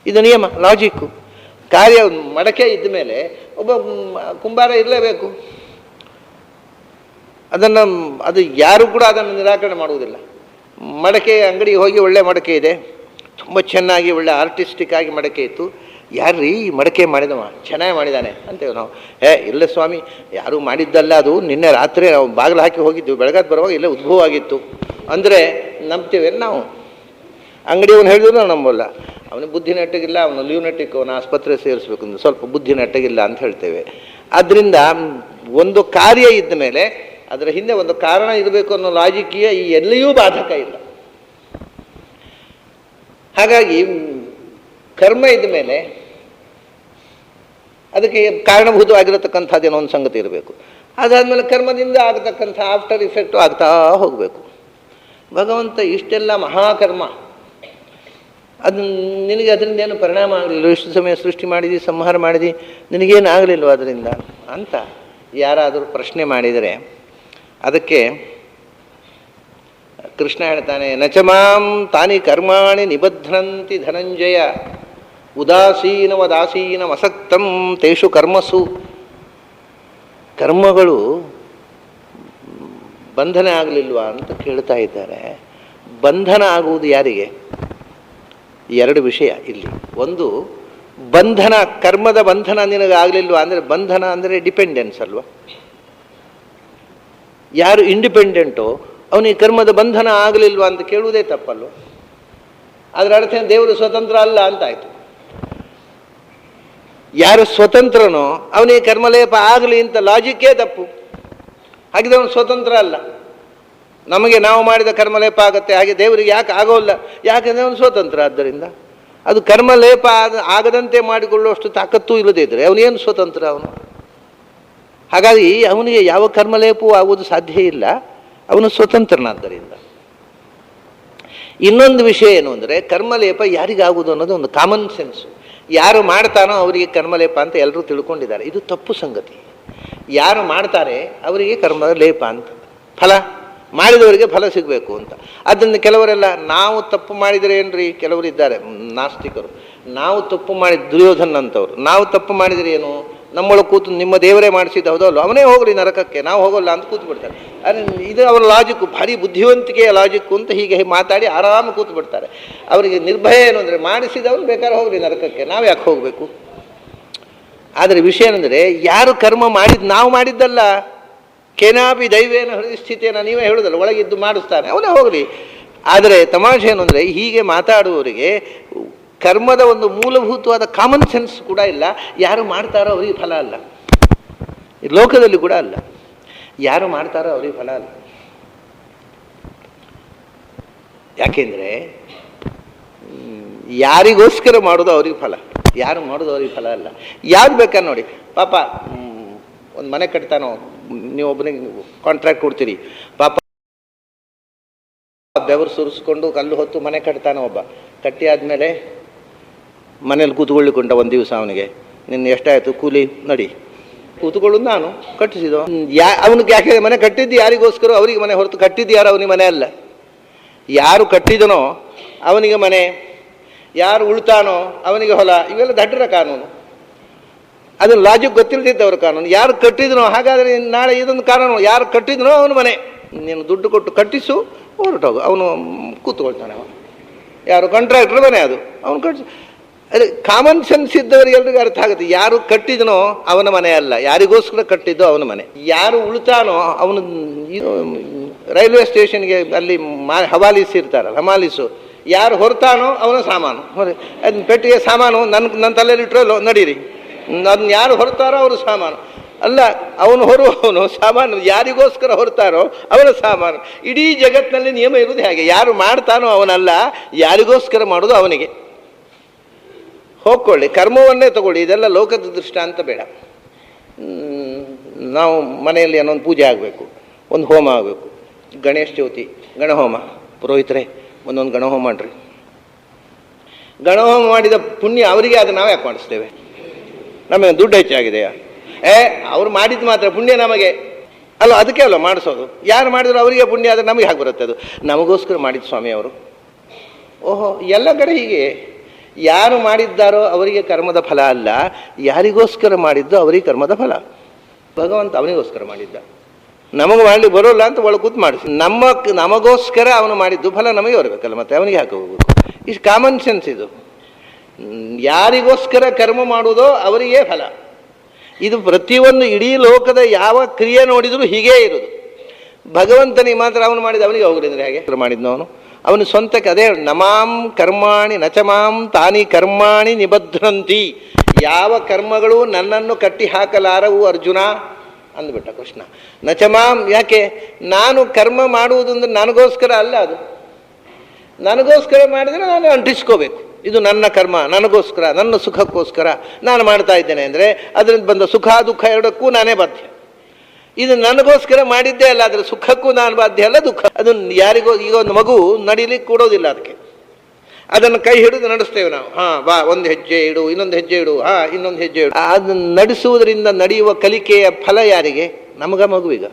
ಇದು ನಿಯಮ, ಲಾಜಿಕ್ಕು. ಕಾರ್ಯ ಮಡಕೆ ಇದ್ದ ಮೇಲೆ ಒಬ್ಬ ಕುಂಬಾರ ಇರಲೇಬೇಕು. ಅದು ಯಾರು ಕೂಡ ಅದನ್ನು ನಿರಾಕರಣೆ ಮಾಡುವುದಿಲ್ಲ. ಮಡಕೆ ಅಂಗಡಿಗೆ ಹೋಗಿ ಒಳ್ಳೆ ಮಡಕೆ ಇದೆ, ತುಂಬ ಚೆನ್ನಾಗಿ ಒಳ್ಳೆ ಆರ್ಟಿಸ್ಟಿಕ್ ಆಗಿ ಮಡಕೆ ಇತ್ತು, ಯಾರ್ರೀ ಈ ಮಡಕೆ ಮಾಡಿದವ, ಚೆನ್ನಾಗಿ ಮಾಡಿದ್ದಾನೆ ಅಂತೇವೆ ನಾವು. ಇಲ್ಲ ಸ್ವಾಮಿ, ಯಾರೂ ಮಾಡಿದ್ದಲ್ಲ, ಅದು ನಿನ್ನೆ ರಾತ್ರಿ ನಾವು ಬಾಗಿಲು ಹಾಕಿ ಹೋಗಿದ್ದು, ಬೆಳಗಾದ ಬರುವಾಗ ಇಲ್ಲೇ ಉದ್ಭವ ಆಗಿತ್ತು ಅಂದರೆ ನಂಬ್ತೇವೆ ನಾವು. ಅಂಗಡಿಯವನು ಹೇಳಿದ್ರು ನಾವು ನಂಬಲ್ಲ. ಅವನಿಗೆ ಬುದ್ಧಿ ನೆಟ್ಟಗಿಲ್ಲ, ಅವನು ಲ್ಯೂನೆಟಿಕ್, ಅವನ ಆಸ್ಪತ್ರೆ ಸೇರಿಸ್ಬೇಕು ಅಂದ್ರೆ ಸ್ವಲ್ಪ ಬುದ್ಧಿ ನೆಟ್ಟಗಿಲ್ಲ ಅಂತ ಹೇಳ್ತೇವೆ. ಆದ್ದರಿಂದ ಒಂದು ಕಾರ್ಯ ಇದ್ದ ಮೇಲೆ ಅದರ ಹಿಂದೆ ಒಂದು ಕಾರಣ ಇರಬೇಕು ಅನ್ನೋ ಲಾಜಿಕಿಯ ಈ ಎಲ್ಲಿಯೂ ಬಾಧಕ ಇಲ್ಲ. ಹಾಗಾಗಿ ಕರ್ಮ ಇದ್ದ ಮೇಲೆ ಅದಕ್ಕೆ ಕಾರಣಭೂತವಾಗಿರತಕ್ಕಂಥದ್ದೇನೋ ಒಂದು ಸಂಗತಿ ಇರಬೇಕು. ಅದಾದಮೇಲೆ ಕರ್ಮದಿಂದ ಆಗತಕ್ಕಂಥ ಆಫ್ಟರ್ ಇಫೆಕ್ಟು ಆಗ್ತಾ ಹೋಗಬೇಕು. ಭಗವಂತ ಇಷ್ಟೆಲ್ಲ ಮಹಾಕರ್ಮ, ಅದು ನಿನಗೆ ಅದರಿಂದ ಏನು ಪರಿಣಾಮ ಆಗಲಿಲ್ಲ, ಇಷ್ಟು ಸಮಯ ಸೃಷ್ಟಿ ಮಾಡಿದಿ, ಸಂಹಾರ ಮಾಡಿದಿ, ನಿನಗೇನು ಆಗಲಿಲ್ವ ಅದರಿಂದ ಅಂತ ಯಾರಾದರೂ ಪ್ರಶ್ನೆ ಮಾಡಿದರೆ ಅದಕ್ಕೆ ಕೃಷ್ಣ ಹೇಳ್ತಾನೆ, ನಚಮಾಂ ತಾನಿ ಕರ್ಮಾಣಿ ನಿಬಧ್ನಂತಿ ಧನಂಜಯ ಉದಾಸೀನವದಾಸೀನಮಸಕ್ತಂ ತೇಷು ಕರ್ಮಸು. ಕರ್ಮಗಳು ಬಂಧನ ಆಗಲಿಲ್ವಾ ಅಂತ ಕೇಳ್ತಾ ಇದ್ದಾರೆ. ಬಂಧನ ಆಗುವುದು ಯಾರಿಗೆ? ಎರಡು ವಿಷಯ ಇಲ್ಲಿ. ಒಂದು, ಬಂಧನ, ಕರ್ಮದ ಬಂಧನ ನಿನಗಾಗಲಿಲ್ವಾ ಅಂದರೆ, ಬಂಧನ ಅಂದರೆ ಡಿಪೆಂಡೆನ್ಸ್ ಅಲ್ವಾ? ಯಾರು ಇಂಡಿಪೆಂಡೆಂಟೋ ಅವನಿಗೆ ಕರ್ಮದ ಬಂಧನ ಆಗಲಿಲ್ವಾ ಅಂತ ಕೇಳುವುದೇ ತಪ್ಪಲ್ವ? ಅದರ ಅರ್ಥ ದೇವರು ಸ್ವತಂತ್ರ ಅಲ್ಲ ಅಂತಾಯಿತು. ಯಾರು ಸ್ವತಂತ್ರನೋ ಅವನಿಗೆ ಕರ್ಮಲೇಪ ಆಗಲಿ ಅಂತ ಲಾಜಿಕ್ಕೇ ತಪ್ಪು. ಹಾಗಿದ್ರೆ ಅವನು ಸ್ವತಂತ್ರ ಅಲ್ಲ. ನಮಗೆ ನಾವು ಮಾಡಿದ ಕರ್ಮಲೇಪ ಆಗುತ್ತೆ, ಹಾಗೆ ದೇವರಿಗೆ ಯಾಕೆ ಆಗೋಲ್ಲ? ಯಾಕೆಂದರೆ ಅವನು ಸ್ವತಂತ್ರ. ಆದ್ದರಿಂದ ಅದು ಕರ್ಮಲೇಪ ಆಗದಂತೆ ಮಾಡಿಕೊಳ್ಳುವಷ್ಟು ತಾಕತ್ತೂ ಇಲ್ಲದೇ ಇದ್ದರೆ ಅವನೇನು ಸ್ವತಂತ್ರ ಅವನು? ಹಾಗಾಗಿ ಅವನಿಗೆ ಯಾವ ಕರ್ಮಲೇಪವೂ ಆಗುವುದು ಸಾಧ್ಯ ಇಲ್ಲ, ಅವನು ಸ್ವತಂತ್ರನಾದ್ದರಿಂದ. ಇನ್ನೊಂದು ವಿಷಯ ಏನು ಅಂದರೆ, ಕರ್ಮಲೇಪ ಯಾರಿಗಾಗುವುದು ಅನ್ನೋದು ಒಂದು ಕಾಮನ್ ಸೆನ್ಸು. ಯಾರು ಮಾಡ್ತಾನೋ ಅವರಿಗೆ ಕರ್ಮಲೇಪ ಅಂತ ಎಲ್ಲರೂ ತಿಳ್ಕೊಂಡಿದ್ದಾರೆ. ಇದು ತಪ್ಪು ಸಂಗತಿ. ಯಾರು ಮಾಡ್ತಾರೆ ಅವರಿಗೆ ಕರ್ಮದ ಲೇಪ ಅಂತ, ಫಲ ಮಾಡಿದವರಿಗೆ ಫಲ ಸಿಗಬೇಕು ಅಂತ. ಅದನ್ನು ಕೆಲವರೆಲ್ಲ ನಾವು ತಪ್ಪು ಮಾಡಿದರೆ ಏನ್ರಿ, ಕೆಲವರು ಇದ್ದಾರೆ ನಾಸ್ತಿಕರು, ನಾವು ತಪ್ಪು ಮಾಡಿ, ದುರ್ಯೋಧನ ಅಂತವರು, ನಾವು ತಪ್ಪು ಮಾಡಿದರೆ ಏನು, ನಮ್ಮೊಳಗೆ ಕೂತು ನಿಮ್ಮ ದೇವರೇ ಮಾಡಿಸಿದ್ದು ಹೌದಲ್ಲ, ಅವನೇ ಹೋಗಲಿ ನರಕಕ್ಕೆ, ನಾವು ಹೋಗೋಲ್ಲ ಅಂತ ಕೂತು ಬಿಡ್ತಾರೆ. ಆದರೆ ಇದು ಅವರ ಲಾಜಿಕ್ಕು, ಭಾರಿ ಬುದ್ಧಿವಂತಿಕೆಯ ಲಾಜಿಕ್ಕು ಅಂತ ಹೀಗೆ ಮಾತಾಡಿ ಆರಾಮ ಕೂತು ಬಿಡ್ತಾರೆ. ಅವರಿಗೆ ನಿರ್ಭಯ ಏನು ಅಂದರೆ, ಮಾಡಿಸಿದವನು ಬೇಕಾದ್ರೆ ಹೋಗಲಿ ನರಕಕ್ಕೆ, ನಾವು ಯಾಕೆ ಹೋಗಬೇಕು? ಆದರೆ ವಿಷಯ ಏನಂದರೆ, ಯಾರು ಕರ್ಮ ಮಾಡಿದ್ದು, ನಾವು ಮಾಡಿದ್ದಲ್ಲ, ಕೇನಾಪಿ ದೈವೇನ ಹೃದಯ ಸ್ಥಿತಿಯನ್ನು ನೀವೇ ಹೇಳೋದಲ್ಲ, ಒಳಗಿದ್ದು ಮಾಡಿಸ್ತಾನೆ, ಅವನೇ ಹೋಗಲಿ. ಆದರೆ ತಮಾಷೆ ಏನು ಅಂದರೆ, ಹೀಗೆ ಮಾತಾಡುವವರಿಗೆ ಕರ್ಮದ ಒಂದು ಮೂಲಭೂತವಾದ ಕಾಮನ್ ಸೆನ್ಸ್ ಕೂಡ ಇಲ್ಲ. ಯಾರು ಮಾಡ್ತಾರೋ ಅವರಿಗೆ ಫಲ ಅಲ್ಲ, ಈ ಲೋಕದಲ್ಲಿ ಕೂಡ ಅಲ್ಲ. ಯಾರು ಮಾಡ್ತಾರೋ ಅವರಿಗೆ ಫಲ ಅಲ್ಲ. ಯಾಕೆಂದರೆ ಯಾರಿಗೋಸ್ಕರ ಮಾಡೋದು ಅವ್ರಿಗೆ ಫಲ, ಯಾರು ಮಾಡೋದು ಅವ್ರಿಗೆ ಫಲ ಅಲ್ಲ. ಯಾರು ಬೇಕಾದ್ರೆ ನೋಡಿ, ಪಾಪ ಒಂದು ಮನೆ ಕಟ್ತಾನೋ, ನೀವು ಒಬ್ಬನಿಗೆ ಕಾಂಟ್ರಾಕ್ಟ್ ಕೊಡ್ತೀರಿ, ಪಾಪ ಬೆವರು ಸುರಿಸ್ಕೊಂಡು ಕಲ್ಲು ಹೊತ್ತು ಮನೆ ಕಟ್ತಾನೆ ಒಬ್ಬ. ಕಟ್ಟಿ ಆದಮೇಲೆ ಮನೇಲಿ ಕೂತ್ಕೊಳ್ಳಿಕೊಂಡ ಒಂದು ದಿವಸ ಅವನಿಗೆ, ನಿನ್ನ ಎಷ್ಟಾಯಿತು ಕೂಲಿ ನಡಿ. ಕೂತ್ಕೊಳ್ಳೋದು ನಾನು ಕಟ್ಟಿಸಿದ. ಅವನಿಗೆ ಯಾಕೆ ಮನೆ ಕಟ್ಟಿದ್ದು ಯಾರಿಗೋಸ್ಕರ? ಅವರಿಗೆ ಮನೆ ಹೊರತು ಕಟ್ಟಿದ್ದು ಯಾರು? ಅವನಿಗೆ ಮನೆ ಅಲ್ಲ. ಯಾರು ಕಟ್ಟಿದನೋ ಅವನಿಗೆ ಮನೆ, ಯಾರು ಉಳ್ತಾನೋ ಅವನಿಗೆ ಹೊಲ. ಇವೆಲ್ಲ ದಡ್ಡರ ಕಾನೂನು, ಅದನ್ನು ಲಾಜಿಕ್ ಗೊತ್ತಿಲ್ಲದಿದ್ದವ್ರ ಕಾನೂನು. ಯಾರು ಕಟ್ಟಿದನೋ, ಹಾಗಾದರೆ ನಾಳೆ ಇದೊಂದು ಕಾನೂನು, ಯಾರು ಕಟ್ಟಿದನೋ ಅವನು ಮನೆ. ನೀನು ದುಡ್ಡು ಕೊಟ್ಟು ಕಟ್ಟಿಸು, ಹೊರಟೋಗು, ಅವನು ಕೂತ್ಕೊಳ್ತಾನೆ. ಅವನು ಯಾರು ಕಾಂಟ್ರಾಕ್ಟ್ರ್ ಮನೆ, ಅದು ಅವನು ಕಟ್ಟಿಸು. ಅದೇ ಕಾಮನ್ ಸೆನ್ಸ್ ಇದ್ದವರಿಗೆ ಎಲ್ರಿಗೂ ಅರ್ಥ ಆಗುತ್ತೆ. ಯಾರು ಕಟ್ಟಿದನೋ ಅವನ ಮನೆ ಅಲ್ಲ, ಯಾರಿಗೋಸ್ಕರ ಕಟ್ಟಿದ್ದೋ ಅವನ ಮನೆ. ಯಾರು ಉಳ್ತಾನೋ ಅವನು ರೈಲ್ವೆ ಸ್ಟೇಷನ್ಗೆ ಅಲ್ಲಿ ಹವಾಲಿಸಿ ಇರ್ತಾರಲ್ಲ, ಹಮಾಲಿಸು, ಯಾರು ಹೊರತಾನೋ ಅವನ ಸಾಮಾನು. ಅದನ್ನ ಪೆಟ್ಟಿಗೆ ಸಾಮಾನು ನನ್ನ ತಲೆಯಲ್ಲಿ ಇಟ್ಟರು ನಡೀರಿ. ಅದನ್ನ ಯಾರು ಹೊರತಾರೋ ಅವರು ಸಾಮಾನು ಅಲ್ಲ, ಅವನು ಹೊರುವವನು ಸಾಮಾನು. ಯಾರಿಗೋಸ್ಕರ ಹೊರತಾರೋ ಅವನ ಸಾಮಾನು. ಇಡೀ ಜಗತ್ತಿನಲ್ಲಿ ನಿಯಮ ಇರುವುದು ಹಾಗೆ. ಯಾರು ಮಾಡ್ತಾನೋ ಅವನಲ್ಲ, ಯಾರಿಗೋಸ್ಕರ ಮಾಡೋದು ಅವನಿಗೆ. ಹೋಗ್ಕೊಳ್ಳಿ, ಕರ್ಮವನ್ನೇ ತಗೊಳ್ಳಿ. ಇದೆಲ್ಲ ಲೋಕದ ದೃಷ್ಟಾಂತ ಬೇಡ. ನಾವು ಮನೆಯಲ್ಲಿ ಏನೊಂದು ಪೂಜೆ ಆಗಬೇಕು, ಒಂದು ಹೋಮ ಆಗಬೇಕು, ಗಣೇಶ ಚೌತಿ ಗಣಹೋಮ, ಪುರೋಹಿತರೆ ಒಂದೊಂದು ಗಣಹೋಮ ಮಾಡ್ರಿ. ಗಣಹೋಮ ಮಾಡಿದ ಪುಣ್ಯ ಅವರಿಗೆ, ಅದು ನಾವು ಯಾಕೆ ಮಾಡಿಸ್ತೇವೆ? ನಮಗೆ ದುಡ್ಡು ಹೆಚ್ಚಾಗಿದೆಯಾ? ಅವ್ರು ಮಾಡಿದ್ದು ಮಾತ್ರ ಪುಣ್ಯ ನಮಗೆ ಅಲ್ಲ, ಅದಕ್ಕೆ ಅಲ್ಲ ಮಾಡಿಸೋದು. ಯಾರು ಮಾಡಿದ್ರು ಅವರಿಗೆ ಪುಣ್ಯ, ಆದರೆ ನಮಗೆ ಹಾಗೆ ಬರುತ್ತೆ. ಅದು ನಮಗೋಸ್ಕರ ಮಾಡಿದ್ದು ಸ್ವಾಮಿ ಅವರು. ಓಹೋ, ಎಲ್ಲ ಕಡೆ ಹೀಗೆ. ಯಾರು ಮಾಡಿದ್ದಾರೋ ಅವರಿಗೆ ಕರ್ಮದ ಫಲ ಅಲ್ಲ, ಯಾರಿಗೋಸ್ಕರ ಮಾಡಿದ್ದು ಅವರಿಗೆ ಕರ್ಮದ ಫಲ. ಭಗವಂತ ಅವನಿಗೋಸ್ಕರ ಮಾಡಿದ್ದ, ನಮಗೆ ಮಾಡಲಿ ಬರೋಲ್ಲ ಅಂತ ಒಳಗೆ ಕೂತು ಮಾಡಿಸಿ. ನಮಗೋಸ್ಕರ ಅವನು ಮಾಡಿದ್ದು ಫಲ ನಮಗೆ ಬರಬೇಕಲ್ಲ, ಮತ್ತೆ ಅವನಿಗೆ ಹಾಕಿ ಹೋಗ್ಬೇಕು. ಇಷ್ಟು ಕಾಮನ್ ಸೆನ್ಸ್ ಇದು. ಯಾರಿಗೋಸ್ಕರ ಕರ್ಮ ಮಾಡುವುದೋ ಅವರಿಗೆ ಫಲ. ಇದು ಪ್ರತಿಯೊಂದು ಇಡೀ ಲೋಕದ ಯಾವ ಕ್ರಿಯೆ ನೋಡಿದರೂ ಹೀಗೇ ಇರೋದು. ಭಗವಂತನಿಗೆ ಮಾತ್ರ ಅವನು ಮಾಡಿದ ಅವನಿಗೆ ಹೋಗಿದ್ರೆ ಹಾಗೆ ಮಾಡಿದ್ನು ಅವನು ಸ್ವಂತಕ್ಕೆ. ಅದೇ ನಮಾಂ ಕರ್ಮಾಣಿ ನಚಮಾಂ ತಾನಿ ಕರ್ಮಾಣಿ ನಿಬಧ್ರಂತಿ. ಯಾವ ಕರ್ಮಗಳು ನನ್ನನ್ನು ಕಟ್ಟಿ ಹಾಕಲಾರವು ಅರ್ಜುನ ಅಂದ್ಬಿಟ್ಟ ಕೃಷ್ಣ. ನಚಮಾಂ, ಯಾಕೆ? ನಾನು ಕರ್ಮ ಮಾಡುವುದು ಅಂದ್ರೆ ನನಗೋಸ್ಕರ ಅಲ್ಲ. ಅದು ನನಗೋಸ್ಕರ ಮಾಡಿದರೆ ನಾನು ಅಂಟಿಸ್ಕೋಬೇಕು. ಇದು ನನ್ನ ಕರ್ಮ, ನನಗೋಸ್ಕರ, ನನ್ನ ಸುಖಕ್ಕೋಸ್ಕರ ನಾನು ಮಾಡ್ತಾ ಇದ್ದೇನೆ ಅಂದರೆ ಅದರಿಂದ ಬಂದ ಸುಖ ದುಃಖ ಎರಡಕ್ಕೂ ನಾನೇ ಬಾಧ್ಯ. ಇದು ನನಗೋಸ್ಕರ ಮಾಡಿದ್ದೇ ಅಲ್ಲ, ಅದರ ಸುಖಕ್ಕೂ ನಾನು ಬಾಧ್ಯ ಅಲ್ಲ, ದುಃಖ. ಅದು ಯಾರಿಗೋ, ಈಗ ಒಂದು ಮಗು ನಡೀಲಿಕ್ಕೆ ಕೊಡೋದಿಲ್ಲ, ಅದಕ್ಕೆ ಅದನ್ನು ಕೈ ಹಿಡಿದು ನಡೆಸ್ತೇವೆ ನಾವು. ಬಾ, ಒಂದು ಹೆಜ್ಜೆ ಇಡು, ಇನ್ನೊಂದು ಹೆಜ್ಜೆ ಇಡು, ಇನ್ನೊಂದು ಹೆಜ್ಜೆ ಇಡು. ಅದನ್ನು ನಡೆಸುವುದರಿಂದ ನಡೆಯುವ ಕಲಿಕೆಯ ಫಲ ಯಾರಿಗೆ? ನಮಗ, ಮಗುವಿಗ.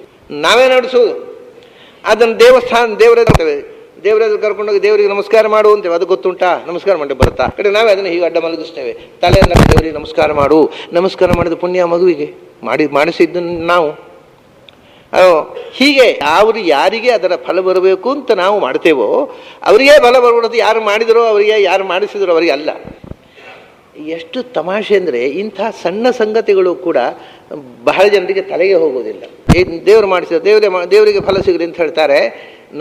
ನಾವೇ ನಡೆಸುವುದು. ಅದನ್ನು ದೇವರೆದುರು ಕರ್ಕೊಂಡೋಗಿ ದೇವರಿಗೆ ನಮಸ್ಕಾರ ಮಾಡು ಅಂತೇವೆ. ಅದು ಗೊತ್ತುಂಟಾ? ನಮಸ್ಕಾರ ಮಾಡಿ ಬರುತ್ತಾ? ಕಡೆ ನಾವೇ ಅದನ್ನು ಹೀಗೆ ಅಡ್ಡ ಮಲಗಿಸ್ತೇವೆ. ತಲೆಯನ್ನು ದೇವರಿಗೆ ನಮಸ್ಕಾರ ಮಾಡು. ನಮಸ್ಕಾರ ಮಾಡಿದ ಪುಣ್ಯ ಮಗುವಿಗೆ ಮಾಡಿಸಿದ್ದು ನಾವು. ಹೀಗೆ ಅವರು ಯಾರಿಗೆ ಅದರ ಫಲ ಬರಬೇಕು ಅಂತ ನಾವು ಮಾಡ್ತೇವೋ ಅವರಿಗೇ ಫಲ ಬರಬಾರ್ದು. ಯಾರು ಮಾಡಿದರೋ ಅವರಿಗೆ, ಯಾರು ಮಾಡಿಸಿದರೋ ಅವರಿಗೆ ಅಲ್ಲ. ಎಷ್ಟು ತಮಾಷೆ ಅಂದರೆ ಇಂಥ ಸಣ್ಣ ಸಂಗತಿಗಳು ಕೂಡ ಬಹಳ ಜನರಿಗೆ ತಲೆಗೆ ಹೋಗೋದಿಲ್ಲ. ದೇವರು ಮಾಡಿಸಿದ ದೇವರಿಗೆ ಫಲ ಸಿಗಲಿ ಅಂತ ಹೇಳ್ತಾರೆ.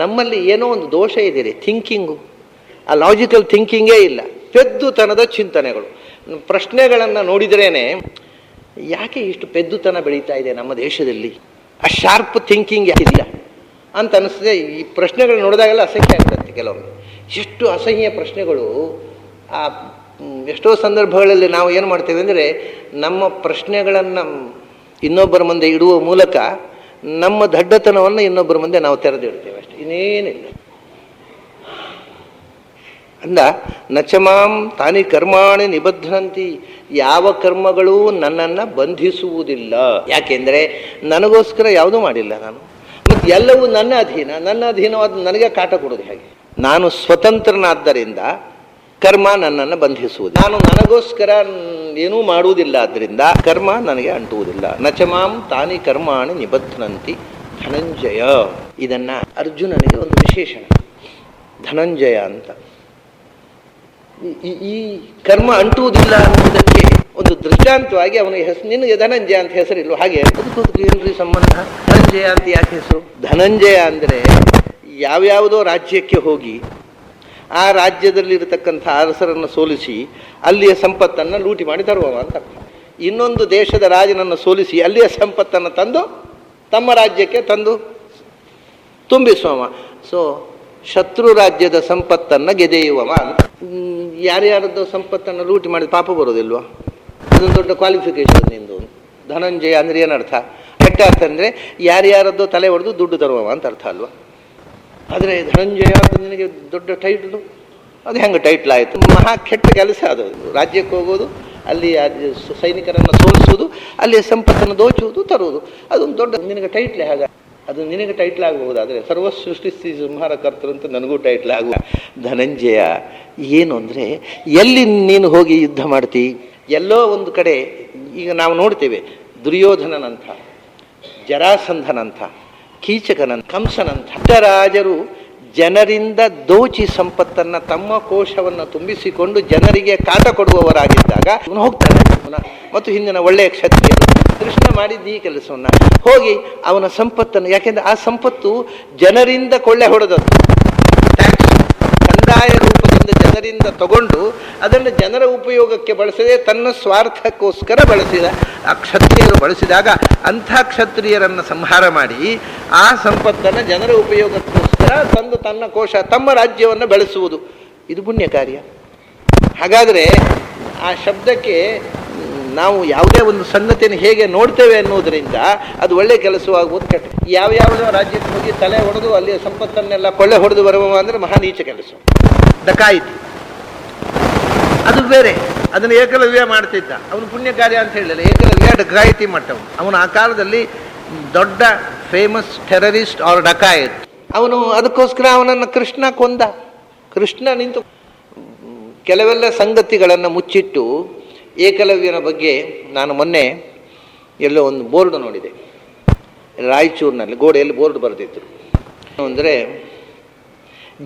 ನಮ್ಮಲ್ಲಿ ಏನೋ ಒಂದು ದೋಷ ಇದೆ, ಥಿಂಕಿಂಗು. ಆ ಲಾಜಿಕಲ್ ಥಿಂಕಿಂಗೇ ಇಲ್ಲ, ಪೆದ್ದುತನದ ಚಿಂತನೆಗಳು. ಪ್ರಶ್ನೆಗಳನ್ನು ನೋಡಿದ್ರೇ ಯಾಕೆ ಇಷ್ಟು ಪೆದ್ದುತನ ಬೆಳೀತಾ ಇದೆ ನಮ್ಮ ದೇಶದಲ್ಲಿ? ಆ ಶಾರ್ಪ್ ಥಿಂಕಿಂಗ್ ಇಲ್ಲ ಅಂತ ಅನಿಸ್ತದೆ. ಈ ಪ್ರಶ್ನೆಗಳು ನೋಡಿದಾಗೆಲ್ಲ ಅಸಹ್ಯ ಆಗ್ತದೆ ಕೆಲವೊಮ್ಮೆ. ಎಷ್ಟು ಅಸಹ್ಯ ಪ್ರಶ್ನೆಗಳು. ಆ ಎಷ್ಟೋ ಸಂದರ್ಭಗಳಲ್ಲಿ ನಾವು ಏನು ಮಾಡ್ತೇವೆ ಅಂದರೆ ನಮ್ಮ ಪ್ರಶ್ನೆಗಳನ್ನು ಇನ್ನೊಬ್ಬರ ಮುಂದೆ ಇಡುವ ಮೂಲಕ ನಮ್ಮ ದಡ್ಡತನವನ್ನು ಇನ್ನೊಬ್ಬರ ಮುಂದೆ ನಾವು ತೆರೆದಿಡ್ತೇವೆ ಅಷ್ಟೇ, ಇನ್ನೇನಿಲ್ಲ. ಅಂದ ನಚಮಾಂ ತಾನಿ ಕರ್ಮಾಣಿ ನಿಬಧ್ರಂತಿ. ಯಾವ ಕರ್ಮಗಳು ನನ್ನನ್ನು ಬಂಧಿಸುವುದಿಲ್ಲ. ಯಾಕೆಂದರೆ ನನಗೋಸ್ಕರ ಯಾವುದೂ ಮಾಡಿಲ್ಲ ನಾನು. ಮತ್ತು ಎಲ್ಲವೂ ನನ್ನ ಅಧೀನವಾದ ನನಗೆ ಕಾಟ ಕೊಡೋದು ಹೇಗೆ? ನಾನು ಸ್ವತಂತ್ರನಾದ್ದರಿಂದ ಕರ್ಮ ನನ್ನನ್ನು ಬಂಧಿಸುವುದು. ನಾನು ನನಗೋಸ್ಕರ ಏನೂ ಮಾಡುವುದಿಲ್ಲ, ಆದ್ದರಿಂದ ಕರ್ಮ ನನಗೆ ಅಂಟುವುದಿಲ್ಲ. ನಚಮಾಂ ತಾನಿ ಕರ್ಮಾಣಿ ನಿಬಧ್ನಂತಿ ಧನಂಜಯ. ಇದನ್ನ ಅರ್ಜುನನಿಗೆ ಒಂದು ವಿಶೇಷಣ, ಧನಂಜಯ ಅಂತ. ಈ ಕರ್ಮ ಅಂಟುವುದಿಲ್ಲ ಅನ್ನುವುದಕ್ಕೆ ಒಂದು ದೃಷ್ಟಾಂತವಾಗಿ ಅವನಿಗೆ ನಿನಗೆ ಧನಂಜಯ ಅಂತ ಹೆಸರಿಲ್ಲ. ಹಾಗೆ ಅದಕ್ಕೆ ಏನ್ರಿ ಸಂಬಂಧ? ಧನಂಜಯ ಅಂತ ಯಾಕೆ ಹೆಸರು? ಧನಂಜಯ ಅಂದರೆ ಯಾವ್ಯಾವುದೋ ರಾಜ್ಯಕ್ಕೆ ಹೋಗಿ ಆ ರಾಜ್ಯದಲ್ಲಿರತಕ್ಕಂಥ ಅರಸರನ್ನು ಸೋಲಿಸಿ ಅಲ್ಲಿಯ ಸಂಪತ್ತನ್ನು ಲೂಟಿ ಮಾಡಿ ತರುವವ ಅಂತ ಅರ್ಥ. ಇನ್ನೊಂದು ದೇಶದ ರಾಜನನ್ನು ಸೋಲಿಸಿ ಅಲ್ಲಿಯ ಸಂಪತ್ತನ್ನು ತಂದು ತಮ್ಮ ರಾಜ್ಯಕ್ಕೆ ತಂದು ತುಂಬಿಸುವವ. ಸೊ ಶತ್ರು ರಾಜ್ಯದ ಸಂಪತ್ತನ್ನು ಗೆದೆಯುವವ ಅಂತ. ಯಾರ್ಯಾರದ್ದು ಸಂಪತ್ತನ್ನು ಲೂಟಿ ಮಾಡಿ ಪಾಪ ಬರೋದಿಲ್ವ? ಅದೊಂದು ದೊಡ್ಡ ಕ್ವಾಲಿಫಿಕೇಶನ್ ನಿಂದು. ಧನಂಜಯ ಅಂದರೆ ಏನರ್ಥ? ಕೆಟ್ಟ ಅರ್ಥ ಅಂದರೆ ಯಾರ್ಯಾರದ್ದು ತಲೆ ಹೊಡೆದು ದುಡ್ಡು ತರುವವ ಅಂತ ಅರ್ಥ ಅಲ್ವಾ? ಆದರೆ ಧನಂಜಯ ಅಂತ ನಿನಗೆ ದೊಡ್ಡ ಟೈಟ್ಲು, ಅದು ಹೆಂಗೆ ಟೈಟ್ಲ್ ಆಯಿತು? ಮಹಾ ಕೆಟ್ಟ ಕೆಲಸ ಅದು. ರಾಜ್ಯಕ್ಕೆ ಹೋಗೋದು, ಅಲ್ಲಿ ಸೈನಿಕರನ್ನು ಸೋಲಿಸುವುದು, ಅಲ್ಲಿ ಸಂಪತ್ತನ್ನು ದೋಚುವುದು, ತರುವುದು, ಅದೊಂದು ದೊಡ್ಡ ನಿನಗೆ ಟೈಟ್ಲೇ ಹಾಗೆ. ಅದು ನಿನಗೆ ಟೈಟ್ಲ್ ಆಗಬಹುದು, ಆದರೆ ಸರ್ವ ಸೃಷ್ಟಿಸಿ ಸಂಹಾರ ಕರ್ತರು ಅಂತ ನನಗೂ ಟೈಟ್ಲ್ ಆಗುವ. ಧನಂಜಯ ಏನು ಅಂದರೆ, ಎಲ್ಲಿ ನೀನು ಹೋಗಿ ಯುದ್ಧ ಮಾಡ್ತಿ? ಎಲ್ಲೋ ಒಂದು ಕಡೆ ಈಗ ನಾವು ನೋಡ್ತೇವೆ, ದುರ್ಯೋಧನನಂಥ, ಜರಾಸಂಧನಂಥ, ಕೀಚಕನಂಥ, ಕಂಸನಂಥ ರಾಜರು ಜನರಿಂದ ದೋಚಿ ಸಂಪತ್ತನ್ನು ತಮ್ಮ ಕೋಶವನ್ನು ತುಂಬಿಸಿಕೊಂಡು ಜನರಿಗೆ ಕಾಟ ಕೊಡುವವರಾಗಿದ್ದಾಗ ಅವನು ಹೋಗ್ತಾನೆ ಮತ್ತು ಹಿಂದಿನ ಒಳ್ಳೆಯ ಕ್ಷತ್ರಿಯರು ಕೃಷ್ಣ ಮಾಡಿದ್ದ ಈ ಕೆಲಸವನ್ನು ಹೋಗಿ ಅವನ ಸಂಪತ್ತನ್ನು, ಯಾಕೆಂದರೆ ಆ ಸಂಪತ್ತು ಜನರಿಂದ ಕೊಳ್ಳೆ ಹೊಡೆದದ್ದು, ಟ್ಯಾಕ್ಸ್ ಕಂದಾಯ ರೂಪದಿಂದ ಜನರಿಂದ ತಗೊಂಡು ಅದನ್ನು ಜನರ ಉಪಯೋಗಕ್ಕೆ ಬಳಸದೆ ತನ್ನ ಸ್ವಾರ್ಥಕ್ಕೋಸ್ಕರ ಬಳಸಿದ ಆ ಕ್ಷತ್ರಿಯರು ಬಳಸಿದಾಗ ಅಂಥ ಕ್ಷತ್ರಿಯರನ್ನು ಸಂಹಾರ ಮಾಡಿ ಆ ಸಂಪತ್ತನ್ನು ಜನರ ಉಪಯೋಗಕ್ಕೋಸ್ಕರ ತಂದು ತನ್ನ ಕೋಶ, ತಮ್ಮ ರಾಜ್ಯವನ್ನು ಬೆಳೆಸುವುದು, ಇದು ಪುಣ್ಯ ಕಾರ್ಯ. ಹಾಗಾದರೆ ಆ ಶಬ್ದಕ್ಕೆ ನಾವು ಯಾವುದೇ ಒಂದು ಸಂಗತಿಯನ್ನು ಹೇಗೆ ನೋಡ್ತೇವೆ ಅನ್ನೋದರಿಂದ ಅದು ಒಳ್ಳೆಯ ಕೆಲಸವಾಗುವುದು ಕೆಟ್ಟ. ಯಾವ್ಯಾವುದೋ ರಾಜ್ಯಕ್ಕೆ ಹೋಗಿ ತಲೆ ಹೊಡೆದು ಅಲ್ಲಿಯ ಸಂಪತ್ತನ್ನೆಲ್ಲ ಕೊಳ್ಳೆ ಹೊಡೆದು ಬರುವ ಅಂದರೆ ಮಹಾನೀಚ ಕೆಲಸ, ಡಕಾಯಿತಿ. ಅದು ಬೇರೆ, ಅದನ್ನು ಏಕಲವ್ಯ ಮಾಡ್ತಿದ್ದ, ಅವನು ಪುಣ್ಯ ಕಾರ್ಯ ಅಂತ ಹೇಳಿಲ್ಲ. ಏಕಲವ್ಯ ಡಕಾಯಿತಿ ಮಟ್ಟವನು, ಅವನು ಆ ಕಾಲದಲ್ಲಿ ದೊಡ್ಡ ಫೇಮಸ್ ಟೆರರಿಸ್ಟ್ ಆರ್ ಡಕಾಯತ್. ಅವನು ಅದಕ್ಕೋಸ್ಕರ ಅವನನ್ನು ಕೃಷ್ಣ ಕೊಂದ. ಕೃಷ್ಣ ನಿಂತು ಕೆಲವೆಲ್ಲ ಸಂಗತಿಗಳನ್ನು ಮುಚ್ಚಿಟ್ಟು ಏಕಲವ್ಯನ ಬಗ್ಗೆ ನಾನು ಮೊನ್ನೆ ಎಲ್ಲೋ ಒಂದು ಬೋರ್ಡ್ ನೋಡಿದೆ, ರಾಯಚೂರಿನಲ್ಲಿ ಗೋಡೆಯಲ್ಲಿ ಬೋರ್ಡ್ ಬರೆದಿದ್ರು. ಅಂದರೆ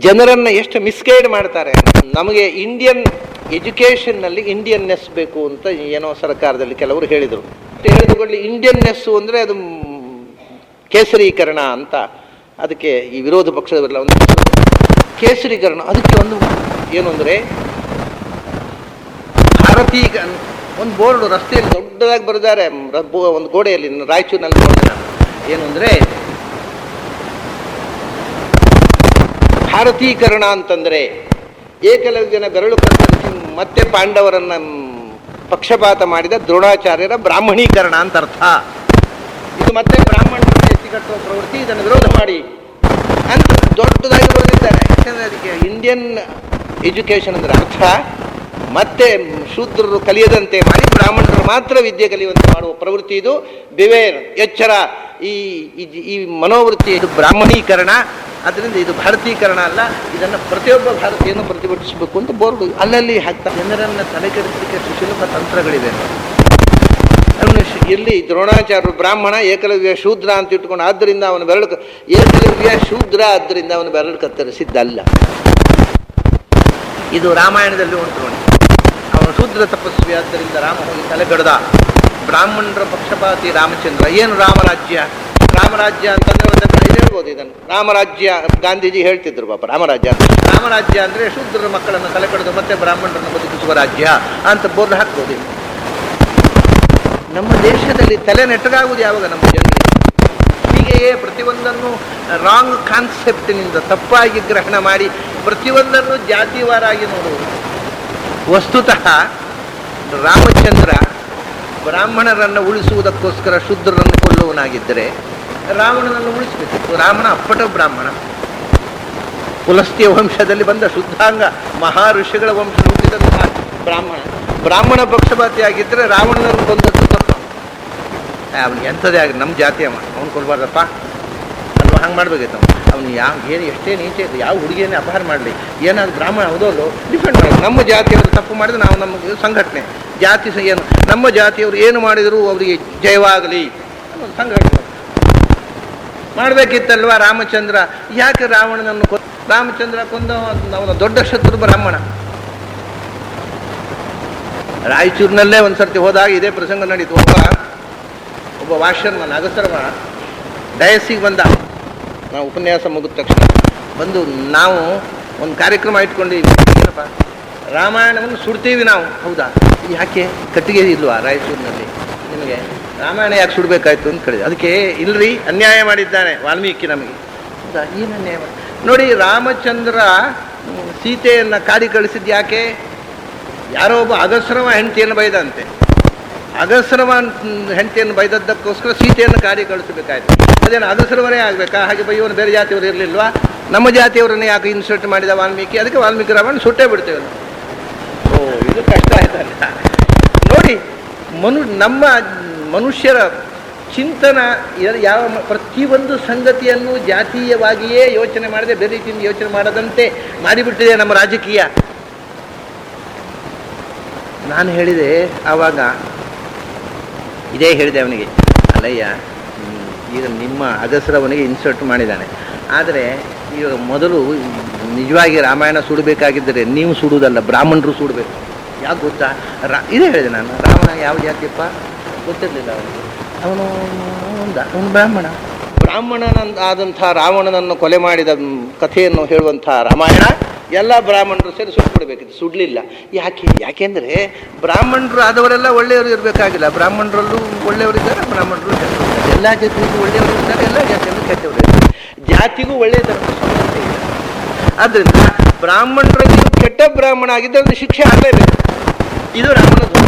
ಜನರನ್ನು ಎಷ್ಟು ಮಿಸ್ಗೈಡ್ ಮಾಡ್ತಾರೆ. ನಮಗೆ ಇಂಡಿಯನ್ ಎಜುಕೇಷನ್ನಲ್ಲಿ ಇಂಡಿಯನ್ನೆಸ್ ಬೇಕು ಅಂತ ಏನೋ ಸರ್ಕಾರದಲ್ಲಿ ಕೆಲವರು ಹೇಳಿದರು. ಹೇಳಿದುಕೊಳ್ಳಿ, ಇಂಡಿಯನ್ನೆಸ್ಸು ಅಂದರೆ ಅದು ಕೇಸರೀಕರಣ ಅಂತ, ಅದಕ್ಕೆ ಈ ವಿರೋಧ ಪಕ್ಷದವರೆಲ್ಲ ಒಂದು ಕೇಸರೀಕರಣ. ಅದಕ್ಕೆ ಒಂದು ಏನು ಅಂದರೆ ಭಾರತೀಯ ಒಂದು ಬೋರ್ಡು ರಸ್ತೆಯಲ್ಲಿ ದೊಡ್ಡದಾಗಿ ಬರೆದಾರೆ, ಒಂದು ಗೋಡೆಯಲ್ಲಿ ರಾಯಚೂರಿನಲ್ಲಿ ನೋಡಿದೆ. ಏನು ಅಂದರೆ ಭಾರತೀಕರಣ ಅಂತಂದರೆ ಏಕಲವ್ಯನ ಬೆರಳು ಕತ್ತರಿಸಿ ಮತ್ತೆ ಪಾಂಡವರನ್ನು ಪಕ್ಷಪಾತ ಮಾಡಿದ ದ್ರೋಣಾಚಾರ್ಯರ ಬ್ರಾಹ್ಮಣೀಕರಣ ಅಂತ ಅರ್ಥ. ಇದು ಮತ್ತೆ ಬ್ರಾಹ್ಮಣರಿಗೆ ಎತ್ತಿಕಟ್ಟುವ ಪ್ರವೃತ್ತಿ, ಇದನ್ನು ವಿರೋಧ ಮಾಡಿ ಅಂತ ದೊಡ್ಡದಾಗಿ ಬರೆದಿದ್ದಾರೆ. ಯಾಕಂದರೆ ಅದಕ್ಕೆ ಇಂಡಿಯನ್ ಎಜುಕೇಷನ್ ಅಂದರೆ ಅರ್ಥ ಮತ್ತೆ ಶೂದ್ರರು ಕಲಿಯದಂತೆ ಮಾಡಿ ಬ್ರಾಹ್ಮಣರು ಮಾತ್ರ ವಿದ್ಯೆ ಕಲಿಯುವಂತೆ ಮಾಡುವ ಪ್ರವೃತ್ತಿ ಇದು. ಬಿವೇರ್, ಎಚ್ಚರ, ಈ ಮನೋವೃತ್ತಿ ಇದು ಬ್ರಾಹ್ಮಣೀಕರಣ. ಅದರಿಂದ ಇದು ಭಾರತೀಕರಣ ಅಲ್ಲ, ಇದನ್ನು ಪ್ರತಿಯೊಬ್ಬ ಭಾರತೀಯನು ಪ್ರತಿಭಟಿಸಬೇಕು ಅಂತ ಬೋರ್ಡು ಅಲ್ಲಲ್ಲಿ ಹಾಕ್ತಾರೆ. ಜನರನ್ನು ತಲೆಕೆಡಿಸಲಿಕ್ಕೆ ಸುಶೀಲಕ ತಂತ್ರಗಳಿವೆ. ಇಲ್ಲಿ ದ್ರೋಣಾಚಾರ್ಯರು ಬ್ರಾಹ್ಮಣ, ಏಕಲವ್ಯ ಶೂದ್ರ ಅಂತ ಇಟ್ಕೊಂಡು, ಆದ್ದರಿಂದ ಅವನ ಬೆರಳು ಏಕಲವ್ಯ ಶೂದ್ರ, ಆದ್ದರಿಂದ ಅವನ ಬೆರಳು ಕತ್ತರಿಸಿದ್ದಲ್ಲ. ಇದು ರಾಮಾಯಣದಲ್ಲಿ ಉಂಟು ನೋಡಿ. ಅವನು ಶೂದ್ರ ತಪಸ್ವಿ, ಆದ್ದರಿಂದ ರಾಮ ಹೋಗಿ ತಲೆಗಡದ. ಬ್ರಾಹ್ಮಣರ ಪಕ್ಷಪಾತಿ ರಾಮಚಂದ್ರ. ಏನು ರಾಮರಾಜ್ಯ? ರಾಮರಾಜ್ಯ ಅಂತಂದ್ರೆ ಒಂದು ಹೇಳ್ಬೋದು ಇದನ್ನು. ರಾಮರಾಜ್ಯ ಗಾಂಧೀಜಿ ಹೇಳ್ತಿದ್ರು ಪಾಪ. ರಾಮರಾಜ್ಯ ಅಂದರೆ ಶೂದ್ರರ ಮಕ್ಕಳನ್ನು ತಲೆ ಕಡಿದು ಮತ್ತೆ ಬ್ರಾಹ್ಮಣರನ್ನು ಬದುಕಿಸುವ ರಾಜ್ಯ ಅಂತ ಬೋರ್ಡ್ ಹಾಕ್ಬೋದು. ನಮ್ಮ ದೇಶದಲ್ಲಿ ತಲೆ ನೆಟ್ಟಗಾಗುವುದು ಯಾವಾಗ? ನಮ್ಮ ಜನರಿಗೆ ಹೀಗೆಯೇ ಪ್ರತಿಯೊಂದನ್ನು ರಾಂಗ್ ಕಾನ್ಸೆಪ್ಟಿನಿಂದ ತಪ್ಪಾಗಿ ಗ್ರಹಣ ಮಾಡಿ ಪ್ರತಿಯೊಂದನ್ನು ಜಾತಿವಾರಾಗಿ ನೋಡುವುದು. ವಸ್ತುತಃ ರಾಮಚಂದ್ರ ಬ್ರಾಹ್ಮಣರನ್ನು ಉಳಿಸುವುದಕ್ಕೋಸ್ಕರ ಶೂದ್ರರನ್ನು ಕೊಲ್ಲುವನಾಗಿದ್ದರೆ ರಾವಣನನ್ನು ಉಳಿಸಬೇಕಿತ್ತು. ರಾವಣ ಅಪ್ಪಟ ಬ್ರಾಹ್ಮಣ, ಪುಲಸ್ತ್ಯ ವಂಶದಲ್ಲಿ ಬಂದ ಶುದ್ಧಾಂಗ ಮಹಾ ಋಷಿಗಳ ವಂಶ ಹುಟ್ಟಿದಂತಹ ಬ್ರಾಹ್ಮಣ ಪಕ್ಷಪಾತಿಯಾಗಿದ್ದರೆ ರಾವಣನನ್ನು ಬಂದದ್ದು ತಪ್ಪ. ಅವನಿಗೆ ಎಂಥದೇ ಆಗಿ ನಮ್ಮ ಜಾತಿಯ ಅವ್ನು ಕೊಡ್ಬಾರ್ದಪ್ಪ ಅಲ್ವಾ? ಹಂಗೆ ಮಾಡ್ಬೇಕಿತ್ತು. ಅವನು ಏನು ಎಷ್ಟೇ ನೀಚೆ ಇದ್ದು ಯಾವ ಹುಡುಗಿಯನ್ನೇ ಅಪಹಾರ ಮಾಡಲಿ, ಏನಾದ್ರು ಬ್ರಾಹ್ಮಣ ಹೌದಲ್ಲೋ ಡಿಫೆಂಡ್ ಮಾಡಿ. ನಮ್ಮ ಜಾತಿಯವರು ತಪ್ಪು ಮಾಡಿದ್ರೆ ನಾವು ನಮಗೆ ಸಂಘಟನೆ ಜಾತಿ ಏನು ನಮ್ಮ ಜಾತಿಯವರು ಏನು ಮಾಡಿದರೂ ಅವರಿಗೆ ಜಯವಾಗಲಿ ಅನ್ನೋದು ಸಂಘಟನೆ ಮಾಡಬೇಕಿತ್ತಲ್ವ. ರಾಮಚಂದ್ರ ಯಾಕೆ ರಾವಣನನ್ನು ರಾಮಚಂದ್ರ ಕೊಂದ? ಅವನ ದೊಡ್ಡ ಶತ್ರು ಬ್ರಾಹ್ಮಣ. ರಾಯಚೂರಿನಲ್ಲೇ ಒಂದು ಸರ್ತಿ ಹೋದಾಗ ಇದೇ ಪ್ರಸಂಗ ನಡೀತು. ಒಬ್ಬ ವಾಷರ್ಮನ್ ಅಗಸರವ ಡಯಸ್ಸಿಗೆ ಬಂದ. ನಾವು ಉಪನ್ಯಾಸ ಮುಗಿದ ತಕ್ಷಣ ಬಂದು ನಾವು ಒಂದು ಕಾರ್ಯಕ್ರಮ ಇಟ್ಕೊಂಡಿದ್ದೀವಿ. ಏನಪ್ಪ, ರಾಮಾಯಣವನ್ನು ಸುಡ್ತೀವಿ ನಾವು. ಹೌದಾ? ಯಾಕೆ ಕಟ್ಟಿಗೆ ಇಲ್ವಾ ರಾಯಚೂರಿನಲ್ಲಿ ನಿಮಗೆ? ರಾಮಾಯಣ ಯಾಕೆ ಸುಡಬೇಕಾಯ್ತು ಅಂತ ಕೇಳಿದೆ. ಅದಕ್ಕೆ ಇಲ್ರಿ, ಅನ್ಯಾಯ ಮಾಡಿದ್ದಾನೆ ವಾಲ್ಮೀಕಿ ನಮಗೆ. ಹೌದಾ? ಏನು ಅನ್ಯಾಯ ಮಾಡಿ ನೋಡಿ. ರಾಮಚಂದ್ರ ಸೀತೆಯನ್ನು ಕಾಡಿ ಕಳಿಸಿದ್ದು ಯಾಕೆ? ಯಾರೋ ಒಬ್ಬ ಅಗಸ್ರವ ಹೆಂಡತಿಯನ್ನು ಬೈದಂತೆ. ಅಗಸ್ರವ ಹೆಂಡತಿಯನ್ನು ಬೈದದ್ದಕ್ಕೋಸ್ಕರ ಸೀತೆಯನ್ನು ಕಾಡಿ ಕಳಿಸಬೇಕಾಯ್ತು. ಅದೇನು ಅಗಸ್ರವರೇ ಆಗಬೇಕಾ? ಹಾಗೆ ಬೈಯೋನು ಬೇರೆ ಜಾತಿಯವರು ಇರಲಿಲ್ವಾ? ನಮ್ಮ ಜಾತಿಯವರನ್ನು ಯಾಕೆ ಇನ್ಸರ್ಟ್ ಮಾಡಿದ ವಾಲ್ಮೀಕಿ, ಅದಕ್ಕೆ ವಾಲ್ಮೀಕಿ ರಾಮಾಯಣ ಸುಟ್ಟೇ ಬಿಡ್ತೇವೆ ನಾವು. ಓ, ಇದು ಕಷ್ಟ ಆಯ್ತಲ್ಲ ನೋಡಿ. ನಮ್ಮ ಮನುಷ್ಯರ ಚಿಂತನ ಯಾವ ಪ್ರತಿಯೊಂದು ಸಂಗತಿಯನ್ನು ಜಾತೀಯವಾಗಿಯೇ ಯೋಚನೆ ಮಾಡದೆ ಬೇರೆ ರೀತಿಯಿಂದ ಯೋಚನೆ ಮಾಡದಂತೆ ಮಾಡಿಬಿಟ್ಟಿದೆ ನಮ್ಮ ರಾಜಕೀಯ. ನಾನು ಹೇಳಿದೆ ಆವಾಗ, ಇದೇ ಹೇಳಿದೆ ಅವನಿಗೆ, ಅಲ್ಲಯ್ಯ ಈಗ ನಿಮ್ಮ ಅಗಸರವನಿಗೆ ಇನ್ಸರ್ಟ್ ಮಾಡಿದ್ದಾನೆ, ಆದರೆ ಈಗ ಮೊದಲು ನಿಜವಾಗಿ ರಾಮಾಯಣ ಸುಡಬೇಕಾಗಿದ್ದರೆ ನೀವು ಸುಡುವುದಲ್ಲ, ಬ್ರಾಹ್ಮಣರು ಸುಡಬೇಕು. ಯಾಕೆ ಗೊತ್ತಾ? ಇದೇ ಹೇಳಿದೆ ನಾನು. ರಾವಣ ಯಾವ ಜಾತಿಯಪ್ಪ ಗೊತ್ತಿರಲಿಲ್ಲ ಅವನಿಗೆ. ಅವನು ಬ್ರಾಹ್ಮಣನಾದಂಥ ರಾವಣನನ್ನು ಕೊಲೆ ಮಾಡಿದ ಕಥೆಯನ್ನು ಹೇಳುವಂಥ ರಾಮಾಯಣ ಎಲ್ಲ ಬ್ರಾಹ್ಮಣರು ಸೇರಿ ಸುಟ್ಬಿಡ್ಬೇಕಿತ್ತು. ಸುಡಲಿಲ್ಲ. ಯಾಕೆಂದರೆ ಬ್ರಾಹ್ಮಣರು ಆದವರೆಲ್ಲ ಒಳ್ಳೆಯವರು ಇರಬೇಕಾಗಿಲ್ಲ. ಬ್ರಾಹ್ಮಣರಲ್ಲೂ ಒಳ್ಳೆಯವರಿದ್ದಾರೆ, ಬ್ರಾಹ್ಮಣರು ಕೆಟ್ಟವರಿದ್ದಾರೆ. ಎಲ್ಲ ಜಾತಿಗೂ ಒಳ್ಳೆಯವರು ಇದ್ದಾರೆ, ಎಲ್ಲ ಜಾತಿಯಲ್ಲೂ ಕೆಟ್ಟವರು ಇದ್ದಾರೆ. ಜಾತಿಗೂ ಒಳ್ಳೆಯದರ ಸಮಸ್ಯೆ ಇಲ್ಲ. ಆದ್ದರಿಂದ ಬ್ರಾಹ್ಮಣರಲ್ಲಿ ಕೆಟ್ಟ ಬ್ರಾಹ್ಮಣ ಆಗಿದ್ದರೆ ಶಿಕ್ಷೆ ಆಗಲೇಬೇಕು. ಇದು ರಾಮನ ಧರ್ಮ.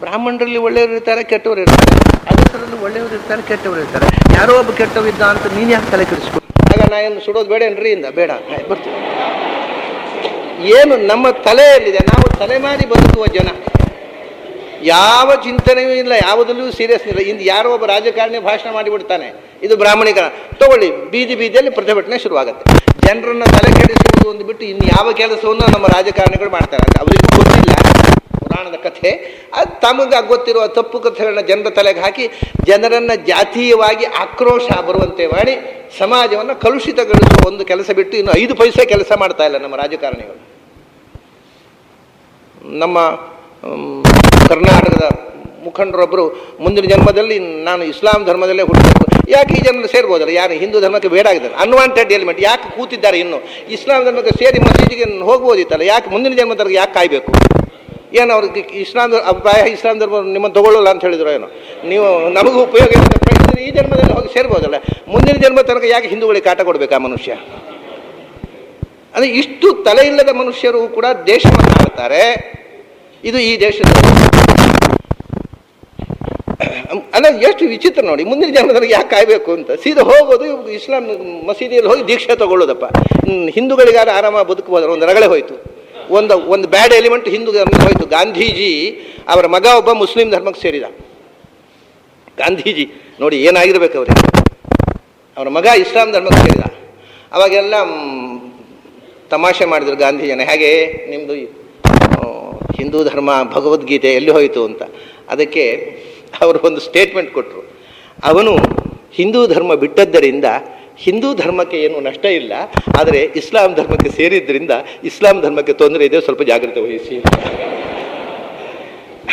ಬ್ರಾಹ್ಮಣರಲ್ಲಿ ಒಳ್ಳೆಯವರು ಇರ್ತಾರೆ, ಕೆಟ್ಟವರು ಇರ್ತಾರೆ. ಅದರಲ್ಲಿ ಒಳ್ಳೆಯವರು ಇರ್ತಾರೆ, ಕೆಟ್ಟವರು ಇರ್ತಾರೆ. ಯಾರೋ ಒಬ್ಬ ಕೆಟ್ಟವಿದ್ದ ಅಂತ ನೀನು ಯಾಕೆ ತಲೆ ಕೆಡಿಸ್ಕೊಂಡು? ಆಗ ನಾನು ಸುಡೋದು ಬೇಡ ಏನ್ರಿ ಇಂದ ಬೇಡ ಬರ್ತೀವಿ. ಏನು ನಮ್ಮ ತಲೆಯಲ್ಲಿದೆ, ನಾವು ತಲೆಮಾರಿ ಬದುಕುವ ಜನ, ಯಾವ ಚಿಂತನೆಯೂ ಇಲ್ಲ, ಯಾವುದಲ್ಲೂ ಸೀರಿಯಸ್ ಇಲ್ಲ. ಇಂದು ಯಾರೋ ಒಬ್ಬ ರಾಜಕಾರಣಿ ಭಾಷಣ ಮಾಡಿಬಿಡ್ತಾನೆ, ಇದು ಬ್ರಾಹ್ಮಣಿಕರ ತಗೊಳ್ಳಿ, ಬೀದಿಯಲ್ಲಿ ಪ್ರತಿಭಟನೆ ಶುರುವಾಗುತ್ತೆ. ಜನರನ್ನು ತಲೆ ಕೆಡಿಸುವುದು ಒಂದು ಬಿಟ್ಟು ಇನ್ನು ಯಾವ ಕೆಲಸವನ್ನು ನಮ್ಮ ರಾಜಕಾರಣಿಗಳು ಮಾಡ್ತಾರೆ ಅಂತ ಅವರಿಗೂ ಗೊತ್ತಿಲ್ಲ. ಪುರಾಣದ ಕಥೆ ಅದು ತಮಗೆ ಗೊತ್ತಿರುವ ತಪ್ಪು ಕಥೆಗಳನ್ನ ಜನರ ತಲೆಗೆ ಹಾಕಿ ಜನರನ್ನು ಜಾತೀಯವಾಗಿ ಆಕ್ರೋಶ ಬರುವಂತೆ ಮಾಡಿ ಸಮಾಜವನ್ನು ಕಲುಷಿತಗೊಳಿಸುವ ಒಂದು ಕೆಲಸ ಬಿಟ್ಟು ಇನ್ನು 5 ಪೈಸೆ ಕೆಲಸ ಮಾಡ್ತಾ ಇಲ್ಲ ನಮ್ಮ ರಾಜಕಾರಣಿಗಳು. ನಮ್ಮ ಕರ್ನಾಟಕದ ಮುಖಂಡರೊಬ್ಬರು ಮುಂದಿನ ಜನ್ಮದಲ್ಲಿ ನಾನು ಇಸ್ಲಾಂ ಧರ್ಮದಲ್ಲೇ ಹುಟ್ಟಬೇಕು, ಯಾಕೆ ಈ ಜನ್ಮದಲ್ಲಿ ಸೇರ್ಬೋದಲ್ಲ, ಯಾರು ಹಿಂದೂ ಧರ್ಮಕ್ಕೆ ಬೇಡ ಆಗಿದ್ದಾರೆ, ಅನ್ವಾಂಟೆಡ್ ಎಲಿಮೆಂಟ್ ಯಾಕೆ ಕೂತಿದ್ದಾರೆ, ಇನ್ನು ಇಸ್ಲಾಂ ಧರ್ಮಕ್ಕೆ ಸೇರಿ ಮಸೀದಿಗೆ ಹೋಗ್ಬೋದಿತ್ತಲ್ಲ, ಯಾಕೆ ಮುಂದಿನ ಜನ್ಮದಲ್ಲಿ ಯಾಕೆ ಕಾಯಬೇಕು? ಏನು ಅವ್ರಿಗೆ ಪ್ರಾಯ ಇಸ್ಲಾಂ ಧರ್ಮ ನಿಮ್ಮನ್ನು ತಗೊಳ್ಳಲ್ಲ ಅಂತ ಹೇಳಿದ್ರು, ಏನೋ ನೀವು ನಮಗೂ ಉಪಯೋಗ ಈ ಜನ್ಮದಲ್ಲಿ ಹೋಗಿ ಸೇರ್ಬೋದಲ್ಲ, ಮುಂದಿನ ಜನ್ಮ ತನಕ ಯಾಕೆ ಹಿಂದೂಗಳಿಗೆ ಕಾಟ ಕೊಡಬೇಕಾ ಮನುಷ್ಯ? ಅಂದರೆ ಇಷ್ಟು ತಲೆ ಇಲ್ಲದ ಮನುಷ್ಯರು ಕೂಡ ದೇಶವನ್ನು ಆಳ್ತಾರೆ. ಇದು ಈ ದೇಶದ ಅಲ್ಲ, ಎಷ್ಟು ವಿಚಿತ್ರ ನೋಡಿ. ಮುಂದಿನ ಜನ್ಮದಲ್ಲಿ ಯಾಕೆ ಕಾಯಬೇಕು ಅಂತ ಸೀದಾ ಹೋಗೋದು, ಇಸ್ಲಾಂ ಮಸೀದಿಯಲ್ಲಿ ಹೋಗಿ ದೀಕ್ಷೆ ತಗೊಳ್ಳೋದಪ್ಪ. ಹಿಂದೂಗಳಿಗಾರ ಆರಾಮ ಬದುಕಬಹುದು, ಒಂದು ರಗಳೆ ಹೋಯಿತು. ಒಂದು ಬ್ಯಾಡ್ ಎಲಿಮೆಂಟ್ ಹಿಂದೂ ಧರ್ಮ ಹೋಯಿತು. ಗಾಂಧೀಜಿ ಅವರ ಮಗ ಒಬ್ಬ ಮುಸ್ಲಿಂ ಧರ್ಮಕ್ಕೆ ಸೇರಿದ. ಗಾಂಧೀಜಿ ನೋಡಿ ಏನಾಗಿರ್ಬೇಕು ಅವರಿಗೆ. ಅವರ ಮಗ ಇಸ್ಲಾಂ ಧರ್ಮಕ್ಕೆ ಸೇರಿದ. ಅವಾಗೆಲ್ಲ ತಮಾಷೆ ಮಾಡಿದರು ಗಾಂಧೀಜಿನ, ಹೇಗೆ ನಿಮ್ಮದು ಹಿಂದೂ ಧರ್ಮ ಭಗವದ್ಗೀತೆ ಎಲ್ಲಿ ಹೋಯಿತು ಅಂತ. ಅದಕ್ಕೆ ಅವರು ಒಂದು ಸ್ಟೇಟ್ಮೆಂಟ್ ಕೊಟ್ಟರು. ಅವನು ಹಿಂದೂ ಧರ್ಮ ಬಿಟ್ಟದ್ದರಿಂದ ಹಿಂದೂ ಧರ್ಮಕ್ಕೆ ಏನು ನಷ್ಟ ಇಲ್ಲ, ಆದರೆ ಇಸ್ಲಾಂ ಧರ್ಮಕ್ಕೆ ಸೇರಿದ್ದರಿಂದ ಇಸ್ಲಾಂ ಧರ್ಮಕ್ಕೆ ತೊಂದರೆ ಇದೆ, ಸ್ವಲ್ಪ ಜಾಗ್ರತೆ ವಹಿಸಿ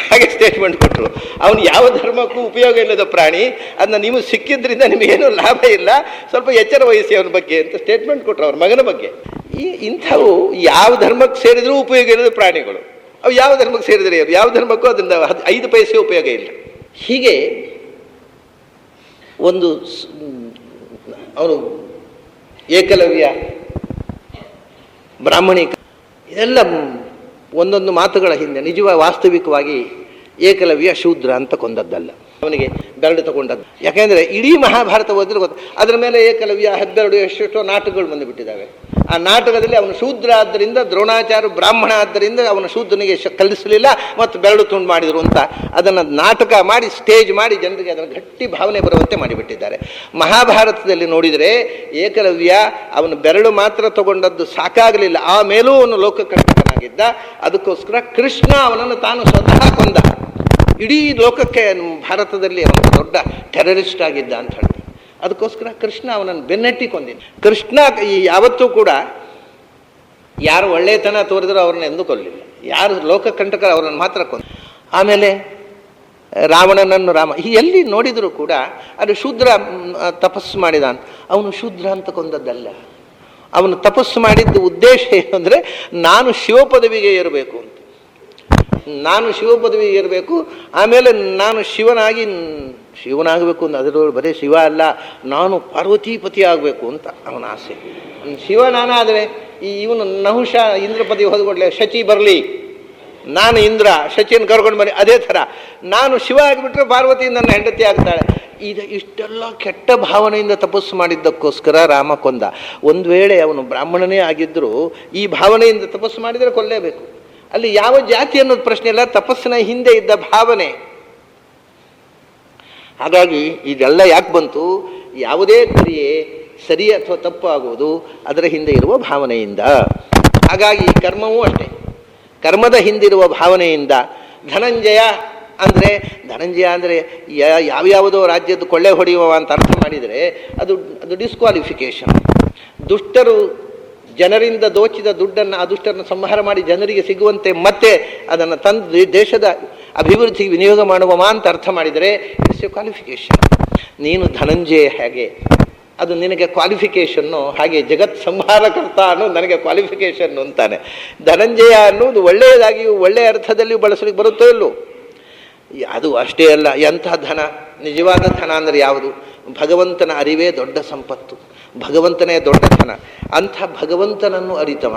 ಹಾಗೆ ಸ್ಟೇಟ್ಮೆಂಟ್ ಕೊಟ್ಟರು. ಅವನು ಯಾವ ಧರ್ಮಕ್ಕೂ ಉಪಯೋಗ ಇಲ್ಲದ ಪ್ರಾಣಿ, ಅದನ್ನ ನೀವು ಸಿಕ್ಕಿದ್ರಿಂದ ನಿಮಗೇನು ಲಾಭ ಇಲ್ಲ, ಸ್ವಲ್ಪ ಎಚ್ಚರ ವಹಿಸಿ ಅವನ ಬಗ್ಗೆ ಅಂತ ಸ್ಟೇಟ್ಮೆಂಟ್ ಕೊಟ್ಟರು ಅವ್ರ ಮಗನ ಬಗ್ಗೆ. ಇಂಥವು ಯಾವ ಧರ್ಮಕ್ಕೆ ಸೇರಿದರೂ ಉಪಯೋಗ ಇಲ್ಲದ ಪ್ರಾಣಿಗಳು. ಅವು ಯಾವ ಧರ್ಮಕ್ಕೆ ಸೇರಿದರೆ ಯಾವ ಧರ್ಮಕ್ಕೂ ಅದರಿಂದ 5 ಪೈಸೆ ಉಪಯೋಗ ಇಲ್ಲ. ಹೀಗೆ ಒಂದು ಅವನು ಏಕಲವ್ಯ, ಬ್ರಾಹ್ಮಣಿಕ, ಇದೆಲ್ಲ ಒಂದೊಂದು ಮಾತುಗಳ ಹಿಂದೆ ನಿಜವಾಗಿ ವಾಸ್ತವಿಕವಾಗಿ ಏಕಲವ್ಯ ಶೂದ್ರ ಅಂತ ಕೊಂದದ್ದಲ್ಲ, ಅವನಿಗೆ ಬೆರಡು ತಗೊಂಡದ್ದು. ಯಾಕೆಂದರೆ ಇಡೀ ಮಹಾಭಾರತ ಓದಿದ್ರೆ ಗೊತ್ತು, ಅದರ ಮೇಲೆ ಏಕಲವ್ಯ 12 ಎಷ್ಟೆಷ್ಟೋ ನಾಟಕಗಳು ಬಂದುಬಿಟ್ಟಿದ್ದಾವೆ. ಆ ನಾಟಕದಲ್ಲಿ ಅವನು ಶೂದ್ರ ಆದ್ದರಿಂದ, ದ್ರೋಣಾಚಾರ್ಯ ಬ್ರಾಹ್ಮಣ ಆದ್ದರಿಂದ ಅವನ ಶೂದ್ರನಿಗೆ ಕಲಿಸಲಿಲ್ಲ ಮತ್ತು ಬೆರಡು ತುಂಡು ಮಾಡಿದರು ಅಂತ ಅದನ್ನು ನಾಟಕ ಮಾಡಿ ಸ್ಟೇಜ್ ಮಾಡಿ ಜನರಿಗೆ ಅದನ್ನು ಗಟ್ಟಿ ಭಾವನೆ ಬರುವಂತೆ ಮಾಡಿಬಿಟ್ಟಿದ್ದಾರೆ. ಮಹಾಭಾರತದಲ್ಲಿ ನೋಡಿದರೆ ಏಕಲವ್ಯ ಅವನು ಬೆರಳು ಮಾತ್ರ ತಗೊಂಡದ್ದು ಸಾಕಾಗಲಿಲ್ಲ, ಆಮೇಲೂ ಅವನು ಲೋಕಕಂಟಕನಾಗಿದ್ದ. ಅದಕ್ಕೋಸ್ಕರ ಕೃಷ್ಣ ಅವನನ್ನು ತಾನು ಸ್ವತಃ ಕೊಂದ. ಇಡೀ ಲೋಕಕ್ಕೆ ಭಾರತದಲ್ಲಿ ಅವನು ದೊಡ್ಡ ಟೆರರಿಸ್ಟ್ ಆಗಿದ್ದ ಅಂತ ಹೇಳ್ತಾರೆ. ಅದಕ್ಕೋಸ್ಕರ ಕೃಷ್ಣ ಅವನನ್ನು ಬೆನ್ನಟ್ಟಿ ಕೊಂದಿದ್ದ. ಕೃಷ್ಣ ಯಾವತ್ತೂ ಕೂಡ ಯಾರು ಒಳ್ಳೆಯತನ ತೋರಿದರೂ ಅವ್ರನ್ನ ಎಂದೂ ಕೊಲ್ಲಲಿಲ್ಲ, ಯಾರು ಲೋಕಕಂಟಕ ಅವರನ್ನು ಮಾತ್ರ ಕೊಂದ. ಆಮೇಲೆ ರಾವಣನನ್ನು ಎಲ್ಲಿ ನೋಡಿದರೂ ಕೂಡ ಅದು ಶೂದ್ರ ತಪಸ್ಸು ಮಾಡಿದ ಅಂತ, ಅವನು ಶೂದ್ರ ಅಂತ ಕೊಂದದ್ದಲ್ಲ. ಅವನು ತಪಸ್ಸು ಮಾಡಿದ್ದ ಉದ್ದೇಶ ಏನು ಅಂದರೆ, ನಾನು ಶಿವಪದವಿಗೆ ಏರಬೇಕು ಅಂತ. ನಾನು ಶಿವ ಪದವಿಗೆ ಇರಬೇಕು, ಆಮೇಲೆ ನಾನು ಶಿವನಾಗಬೇಕು ಅಂತ. ಅದರೊಳಗೆ ಬರೀ ಶಿವ ಅಲ್ಲ, ನಾನು ಪಾರ್ವತೀಪತಿ ಆಗಬೇಕು ಅಂತ ಅವನ ಆಸೆ. ಶಿವ ನಾನಾದರೆ ಇವನು ನಹುಷ ಇಂದ್ರ ಪದವಿ ಹೋದ್ಕೊಡ್ಲೆ ಶಚಿ ಬರಲಿ, ನಾನು ಇಂದ್ರ, ಶಚಿಯನ್ನು ಕರ್ಕೊಂಡು ಬರಲಿ. ಅದೇ ಥರ ನಾನು ಶಿವ ಆಗಿಬಿಟ್ರೆ ಪಾರ್ವತಿ ನನ್ನ ಹೆಂಡತಿ ಆಗ್ತಾಳೆ. ಇಷ್ಟೆಲ್ಲ ಕೆಟ್ಟ ಭಾವನೆಯಿಂದ ತಪಸ್ಸು ಮಾಡಿದ್ದಕ್ಕೋಸ್ಕರ ರಾಮ ಕೊಂದ. ಒಂದು ವೇಳೆ ಅವನು ಬ್ರಾಹ್ಮಣನೇ ಆಗಿದ್ದರೂ ಈ ಭಾವನೆಯಿಂದ ತಪಸ್ಸು ಮಾಡಿದರೆ ಕೊಲ್ಲೇಬೇಕು. ಅಲ್ಲಿ ಯಾವ ಜಾತಿ ಅನ್ನೋದು ಪ್ರಶ್ನೆ ಇಲ್ಲ, ತಪಸ್ಸಿನ ಹಿಂದೆ ಇದ್ದ ಭಾವನೆ. ಹಾಗಾಗಿ ಇದೆಲ್ಲ ಯಾಕೆ ಬಂತು? ಯಾವುದೇ ಕ್ರಿಯೆ ಸರಿ ಅಥವಾ ತಪ್ಪು ಆಗುವುದು ಅದರ ಹಿಂದೆ ಇರುವ ಭಾವನೆಯಿಂದ. ಹಾಗಾಗಿ ಕರ್ಮವೂ ಅಷ್ಟೇ, ಕರ್ಮದ ಹಿಂದಿರುವ ಭಾವನೆಯಿಂದ. ಧನಂಜಯ ಅಂದರೆ ಯಾವ್ಯಾವುದೋ ರಾಜ್ಯದ ಕೊಳ್ಳೆ ಹೊಡೆಯುವ ಅಂತ ಅರ್ಥ ಮಾಡಿದರೆ ಅದು ಡಿಸ್ಕ್ವಾಲಿಫಿಕೇಶನ್. ದುಷ್ಟರು ಜನರಿಂದ ದೋಚಿದ ದುಡ್ಡನ್ನು, ಆ ದುಷ್ಟರನ್ನು ಸಂಹಾರ ಮಾಡಿ ಜನರಿಗೆ ಸಿಗುವಂತೆ ಮತ್ತೆ ಅದನ್ನು ತಂದು ದೇಶದ ಅಭಿವೃದ್ಧಿಗೆ ವಿನಿಯೋಗ ಮಾಡುವ ಅಂತ ಅರ್ಥ ಮಾಡಿದರೆ ಇಟ್ಸ್ ಎ ಕ್ವಾಲಿಫಿಕೇಶನ್. ನೀನು ಧನಂಜಯ ಹೇಗೆ, ಅದು ನಿನಗೆ ಕ್ವಾಲಿಫಿಕೇಷನ್ನು. ಹಾಗೆ ಜಗತ್ ಸಂಹಾರಕರ್ತ ಅನ್ನೋದು ನನಗೆ ಕ್ವಾಲಿಫಿಕೇಷನ್ನು ಅಂತಾನೆ. ಧನಂಜಯ ಅನ್ನೋದು ಒಳ್ಳೆಯದಾಗಿಯೂ ಒಳ್ಳೆಯ ಅರ್ಥದಲ್ಲಿಯೂ ಬಳಸಲಿಕ್ಕೆ ಬರುತ್ತೋ ಇಲ್ಲೋ. ಅದು ಅಷ್ಟೇ ಅಲ್ಲ, ಎಂಥ ಧನ, ನಿಜವಾದ ಧನ ಅಂದರೆ ಯಾವುದು? ಭಗವಂತನ ಅರಿವೇ ದೊಡ್ಡ ಸಂಪತ್ತು, ಭಗವಂತನೇ ದೊಡ್ಡ ಧನ. ಅಂಥ ಭಗವಂತನನ್ನು ಅರಿತವ,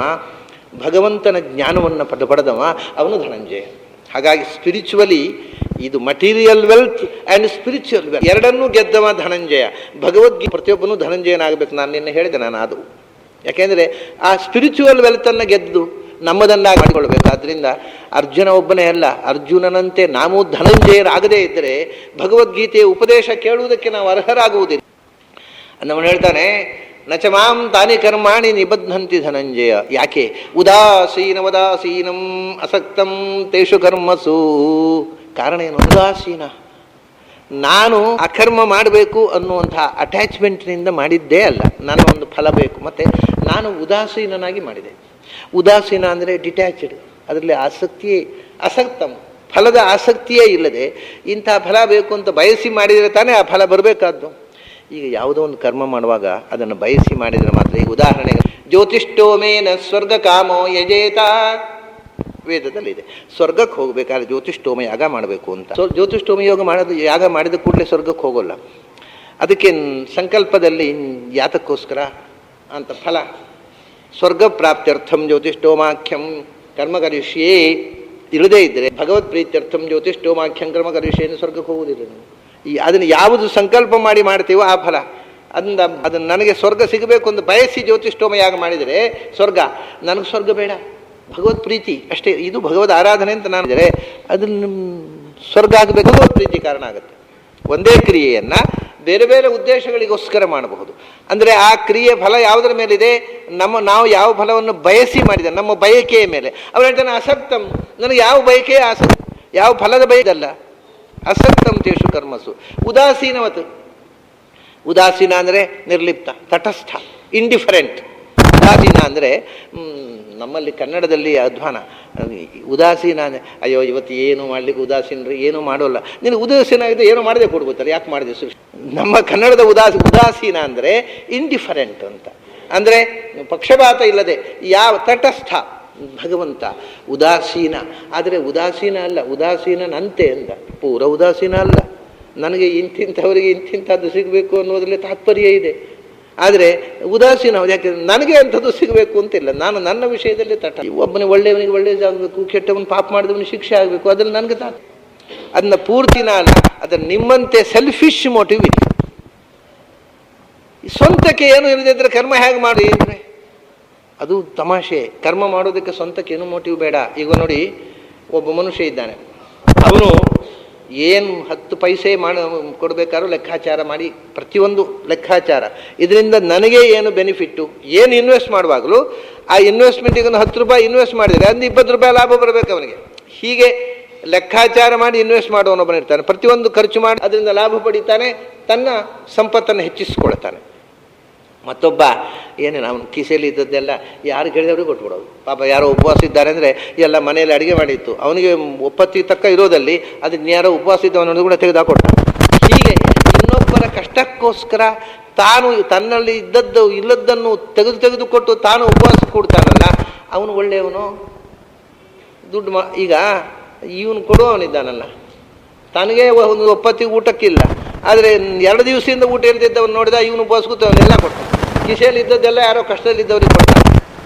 ಭಗವಂತನ ಜ್ಞಾನವನ್ನು ಪಡೆದವ ಅವನು ಧನಂಜಯ. ಹಾಗಾಗಿ ಸ್ಪಿರಿಚುವಲಿ ಇದು material wealth and spiritual wealth ಎರಡನ್ನೂ ಗೆದ್ದವ ಧನಂಜಯ. ಭಗವದ್ಗೀತೆ ಪ್ರತಿಯೊಬ್ಬನೂ ಧನಂಜಯನಾಗಬೇಕು. ನಾನು ನಿನ್ನೆ ಹೇಳಿದೆ, ನಾನು ಅದು ಯಾಕೆಂದರೆ ಆ ಸ್ಪಿರಿಚುವಲ್ ವೆಲ್ತನ್ನು ಗೆದ್ದು ನಮ್ಮದನ್ನಾಗಿ ಮಾಡಿಕೊಳ್ಬೇಕು. ಆದ್ದರಿಂದ ಅರ್ಜುನ ಒಬ್ಬನೇ ಅಲ್ಲ, ಅರ್ಜುನನಂತೆ ನಾವು ಧನಂಜಯರಾಗದೇ ಇದ್ದರೆ ಭಗವದ್ಗೀತೆಯ ಉಪದೇಶ ಕೇಳುವುದಕ್ಕೆ ನಾವು ಅರ್ಹರಾಗುವುದಿಲ್ಲ. ನಮ್ಮನ್ನು ಹೇಳ್ತಾನೆ, ನಚ ಮಾಂ ತಾನಿ ಕರ್ಮಾಣಿ ನಿಬದ್ಧಂತಿ ಧನಂಜಯ. ಯಾಕೆ? ಉದಾಸೀನಂ ಅಸಕ್ತಂ ತೇಷು ಕರ್ಮಸು. ಕಾರಣ ಏನು? ಉದಾಸೀನ, ನಾನು ಅಕರ್ಮ ಮಾಡಬೇಕು ಅನ್ನುವಂಥ ಅಟ್ಯಾಚ್ಮೆಂಟ್ನಿಂದ ಮಾಡಿದ್ದೇ ಅಲ್ಲ, ನನ್ನ ಒಂದು ಫಲ ಬೇಕು. ಮತ್ತು ನಾನು ಉದಾಸೀನನಾಗಿ ಮಾಡಿದೆ. ಉದಾಸೀನ ಅಂದರೆ ಡಿಟ್ಯಾಚ್ಡ್, ಅದರಲ್ಲಿ ಆಸಕ್ತಿಯೇ, ಅಸಕ್ತಂ ಫಲದ ಆಸಕ್ತಿಯೇ ಇಲ್ಲದೆ ಇಂಥ ಫಲ ಬೇಕು ಅಂತ ಬಯಸಿ ಮಾಡಿದರೆ ತಾನೇ ಆ ಫಲ ಬರಬೇಕಾದ್ದು. ಈಗ ಯಾವುದೋ ಒಂದು ಕರ್ಮ ಮಾಡುವಾಗ ಅದನ್ನು ಬಯಸಿ ಮಾಡಿದರೆ ಮಾತ್ರ. ಈಗ ಉದಾಹರಣೆಗೆ ಜ್ಯೋತಿಷ್ಠೋಮೇನ ಸ್ವರ್ಗ ಕಾಮೋ ಯಜೇತ, ವೇದದಲ್ಲಿದೆ. ಸ್ವರ್ಗಕ್ಕೆ ಹೋಗಬೇಕಾದ್ರೆ ಜ್ಯೋತಿಷ್ಠೋಮ ಯಾಗ ಮಾಡಬೇಕು ಅಂತ. ಜ್ಯೋತಿಷ್ಠೋಮ ಯಾಗ ಮಾಡಿದ ಕೂಡಲೇ ಸ್ವರ್ಗಕ್ಕೆ ಹೋಗೋಲ್ಲ. ಅದಕ್ಕೆ ಸಂಕಲ್ಪದಲ್ಲಿ ಯಾತಕ್ಕೋಸ್ಕರ ಅಂತ ಫಲ, ಸ್ವರ್ಗ ಪ್ರಾಪ್ತ್ಯರ್ಥಂ ಜ್ಯೋತಿಷ್ಠೋಮಾಖ್ಯಂ ಕರ್ಮ ಕರಿಷ್ಯೇ ಇಲ್ಲದೇ ಇದ್ದರೆ, ಭಗವತ್ ಪ್ರೀತ್ಯರ್ಥಂ ಜ್ಯೋತಿಷ್ಠೋಮಾಖ್ಯಂ ಕರ್ಮ ಕರಿಷ್ಯೇನು ಸ್ವರ್ಗಕ್ಕೆ ಹೋಗುವುದಿಲ್ಲ. ಅದನ್ನು ಯಾವುದು ಸಂಕಲ್ಪ ಮಾಡಿ ಮಾಡ್ತೀವೋ ಆ ಫಲ. ಅದನ್ನು ನನಗೆ ಸ್ವರ್ಗ ಸಿಗಬೇಕು ಅಂತ ಬಯಸಿ ಜ್ಯೋತಿಷ್ಠೋಮ ಯಾಗ ಮಾಡಿದರೆ ಸ್ವರ್ಗ, ನನಗೆ ಸ್ವರ್ಗ ಬೇಡ, ಭಗವತ್ ಪ್ರೀತಿ ಅಷ್ಟೇ. ಇದು ಭಗವದ್ ಆರಾಧನೆ ಅಂತ ನಾನು ಇದ್ದರೆ ಅದನ್ನು ಸ್ವರ್ಗ ಆಗಬೇಕು, ಭಗವತ್ ಪ್ರೀತಿ ಕಾರಣ ಆಗುತ್ತೆ. ಒಂದೇ ಕ್ರಿಯೆಯನ್ನು ಬೇರೆ ಬೇರೆ ಉದ್ದೇಶಗಳಿಗೋಸ್ಕರ ಮಾಡಬಹುದು. ಅಂದರೆ ಆ ಕ್ರಿಯೆ ಫಲ ಯಾವುದರ ಮೇಲಿದೆ? ನಾವು ಯಾವ ಫಲವನ್ನು ಬಯಸಿ ಮಾಡಿದೆ, ನಮ್ಮ ಬಯಕೆಯ ಮೇಲೆ. ಅವ್ರು ಹೇಳ್ತಾನೆ ಅಸಕ್ತಂ, ನನಗೆ ಯಾವ ಬಯಕೆಯ ಯಾವ ಫಲದ ಬಯದಲ್ಲ. ಅಸಕ್ತಂ ತೇಷು ಕರ್ಮಸು ಉದಾಸೀನವತ್. ಉದಾಸೀನ ಅಂದರೆ ನಿರ್ಲಿಪ್ತ, ತಟಸ್ಥ, ಇಂಡಿಫರೆಂಟ್. ಉದಾಸೀನ ಅಂದರೆ ನಮ್ಮಲ್ಲಿ ಕನ್ನಡದಲ್ಲಿ ಅಧ್ವಾನ. ಉದಾಸೀನ ಅಂದರೆ ಅಯ್ಯೋ ಇವತ್ತು ಏನು ಮಾಡಲಿಕ್ಕೆ ಉದಾಸೀನರು, ಏನೂ ಮಾಡೋಲ್ಲ, ನೀನು ಉದಾಸೀನ ಆಗಿದೆ, ಏನೋ ಮಾಡದೆ ಕೊಡ್ಬೋದಲ್ಲ, ಯಾಕೆ ಮಾಡಿದೆ ಸೃಷ್ಟಿ. ನಮ್ಮ ಕನ್ನಡದ ಉದಾಸೀನ ಅಂದರೆ ಇಂಡಿಫರೆಂಟ್ ಅಂತ, ಅಂದರೆ ಪಕ್ಷಪಾತ ಇಲ್ಲದೆ ಯಾವ ತಟಸ್ಥ ಭಗವಂತ. ಉದಾಸೀನ ಆದರೆ ಉದಾಸೀನ ಅಲ್ಲ, ಉದಾಸೀನನಂತೆ ಅಂದ. ಪೂರ ಉದಾಸೀನ ಅಲ್ಲ, ನನಗೆ ಇಂಥವರಿಗೆ ಇಂಥದ್ದು ಸಿಗಬೇಕು ಅನ್ನೋದ್ರಲ್ಲಿ ತಾತ್ಪರ್ಯ ಇದೆ. ಆದರೆ ಉದಾಸೀನ, ಯಾಕೆಂದರೆ ನನಗೆ ಅಂಥದ್ದು ಸಿಗಬೇಕು ಅಂತಿಲ್ಲ. ನಾನು ನನ್ನ ವಿಷಯದಲ್ಲಿ ಒಬ್ಬನಿಗೆ ಒಳ್ಳೆಯವನಿಗೆ ಒಳ್ಳೆಯದಾಗಬೇಕು, ಕೆಟ್ಟವನು ಪಾಪ ಮಾಡಿದವನಿಗೆ ಶಿಕ್ಷೆ ಆಗಬೇಕು, ಅದ್ರಲ್ಲಿ ನನಗೆ ಅದನ್ನ ಪೂರ್ತಿನ ಅಲ್ಲ, ಅದನ್ನು ನಿಮ್ಮಂತೆ ಸೆಲ್ಫಿಶ್ ಮೋಟಿವ್ ಇದೆ. ಸ್ವಂತಕ್ಕೆ ಏನು ಇಲ್ಲದಿದ್ದರೆ ಕರ್ಮ ಹೇಗೆ ಮಾಡಿ ಅಂದರೆ ಅದು ತಮಾಷೆ. ಕರ್ಮ ಮಾಡೋದಕ್ಕೆ ಸ್ವಂತಕ್ಕೆ ಏನು ಮೋಟಿವ್ ಬೇಡ. ಈಗ ನೋಡಿ, ಒಬ್ಬ ಮನುಷ್ಯ ಇದ್ದಾನೆ, ಅವನು ಏನು 10 ಪೈಸೆ ಕೊಡಬೇಕಾದ್ರೂ ಲೆಕ್ಕಾಚಾರ ಮಾಡಿ, ಪ್ರತಿಯೊಂದು ಲೆಕ್ಕಾಚಾರ, ಇದರಿಂದ ನನಗೆ ಏನು ಬೆನಿಫಿಟ್ಟು, ಏನು ಇನ್ವೆಸ್ಟ್ ಮಾಡುವಾಗಲೂ ಆ ಇನ್ವೆಸ್ಟ್ಮೆಂಟಿಗೆ ಒಂದು 10 ರೂಪಾಯಿ ಇನ್ವೆಸ್ಟ್ ಮಾಡಿದರೆ ಒಂದು 20 ರೂಪಾಯಿ ಲಾಭ ಬರಬೇಕು ಅವನಿಗೆ. ಹೀಗೆ ಲೆಕ್ಕಾಚಾರ ಮಾಡಿ ಇನ್ವೆಸ್ಟ್ ಮಾಡುವವನೊಬ್ಬನಿರ್ತಾನೆ. ಪ್ರತಿಯೊಂದು ಖರ್ಚು ಮಾಡಿ ಅದರಿಂದ ಲಾಭ ಪಡಿತಾನೆ, ತನ್ನ ಸಂಪತ್ತನ್ನು ಹೆಚ್ಚಿಸಿಕೊಳ್ತಾನೆ. ಮತ್ತೊಬ್ಬ ಏನೇನು ಅವನ ಕಿಸೆಯಲ್ಲಿ ಇದ್ದದ್ದೆಲ್ಲ ಯಾರು ಕೇಳಿದವ್ರಿಗೆ ಕೊಟ್ಬಿಡೋದು. ಪಾಪ ಯಾರೋ ಉಪವಾಸ ಇದ್ದಾರೆ ಅಂದರೆ ಎಲ್ಲ ಮನೆಯಲ್ಲಿ ಅಡುಗೆ ಮಾಡಿತ್ತು, ಅವನಿಗೆ ಒಪ್ಪತ್ತಿ ತಕ್ಕ ಇರೋದಲ್ಲಿ ಅದಕ್ಕೆ ಯಾರೋ ಉಪವಾಸ ಇದ್ದವನನ್ನು ಕೂಡ ತೆಗೆದುಕೊಟ್ಟ. ಹೀಗೆ ಇನ್ನೊಬ್ಬರ ಕಷ್ಟಕ್ಕೋಸ್ಕರ ತಾನು ತನ್ನಲ್ಲಿ ಇಲ್ಲದ್ದನ್ನು ತೆಗೆದುಕೊಟ್ಟು ತಾನು ಉಪವಾಸ ಕೊಡ್ತಾನಲ್ಲ, ಅವನು ಒಳ್ಳೆಯವನು. ದುಡ್ಡು ಈಗ ಇವನು ಕೊಡುವವನಿದ್ದಾನಲ್ಲ, ತನಗೆ ಒಂದು ಒಪ್ಪತ್ತಿಗೆ ಊಟಕ್ಕಿಲ್ಲ, ಆದರೆ 2 ದಿವಸದಿಂದ ಊಟ ಇಲ್ದಿದ್ದವನು ನೋಡಿದ, ಇವನು ಉಪವಾಸ ಕೂತವನ್ನೆಲ್ಲ ಕೊಡ್ತಾನೆ. ಕಿಸೆಯಲ್ಲಿ ಇದ್ದದ್ದೆಲ್ಲ ಯಾರೋ ಕಷ್ಟದಲ್ಲಿದ್ದವ್ರಿಗೆ ಕೊಡ್ತಾನೆ.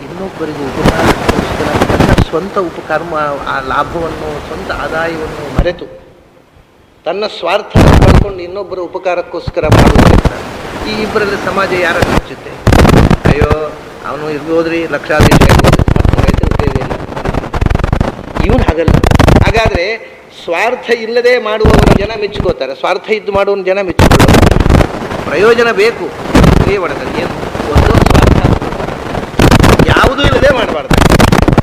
ಇನ್ನೊಬ್ಬರಿಗೆ ಉಪಕಾರಕ್ಕೋಸ್ಕರ ತನ್ನ ಸ್ವಂತ ಉಪಕರ್ಮ, ಆ ಲಾಭವನ್ನು, ಸ್ವಂತ ಆದಾಯವನ್ನು ಮರೆತು ತನ್ನ ಸ್ವಾರ್ಥ ಕಳ್ಕೊಂಡು ಇನ್ನೊಬ್ಬರ ಉಪಕಾರಕ್ಕೋಸ್ಕರ ಮಾಡುತ್ತಿರ್ತಾರೆ. ಈ ಇಬ್ಬರಲ್ಲಿ ಸಮಾಜ ಯಾರ ಮೆಚ್ಚುತ್ತೆ? ಅಯ್ಯೋ ಅವನು ಇರ್ಬೋದ್ರಿ, ಲಕ್ಷಾಧೀಶ ಇವನು ಹಾಗಲ್ಲ. ಹಾಗಾದರೆ ಸ್ವಾರ್ಥ ಇಲ್ಲದೆ ಮಾಡುವವರ ಜನ ಮೆಚ್ಚಿಕೋತಾರೆ, ಸ್ವಾರ್ಥ ಇದ್ದು ಮಾಡುವವನ ಜನ ಮೆಚ್ಚಿಕೊಳ್ಳೋರು. ಪ್ರಯೋಜನ ಬೇಕು ಒಳಗಲ್ಲಿ ಏನು ಒಂದು ಸ್ವಾರ್ಥ ಯಾವುದೂ ಇಲ್ಲದೆ ಮಾಡಬಾರ್ದು.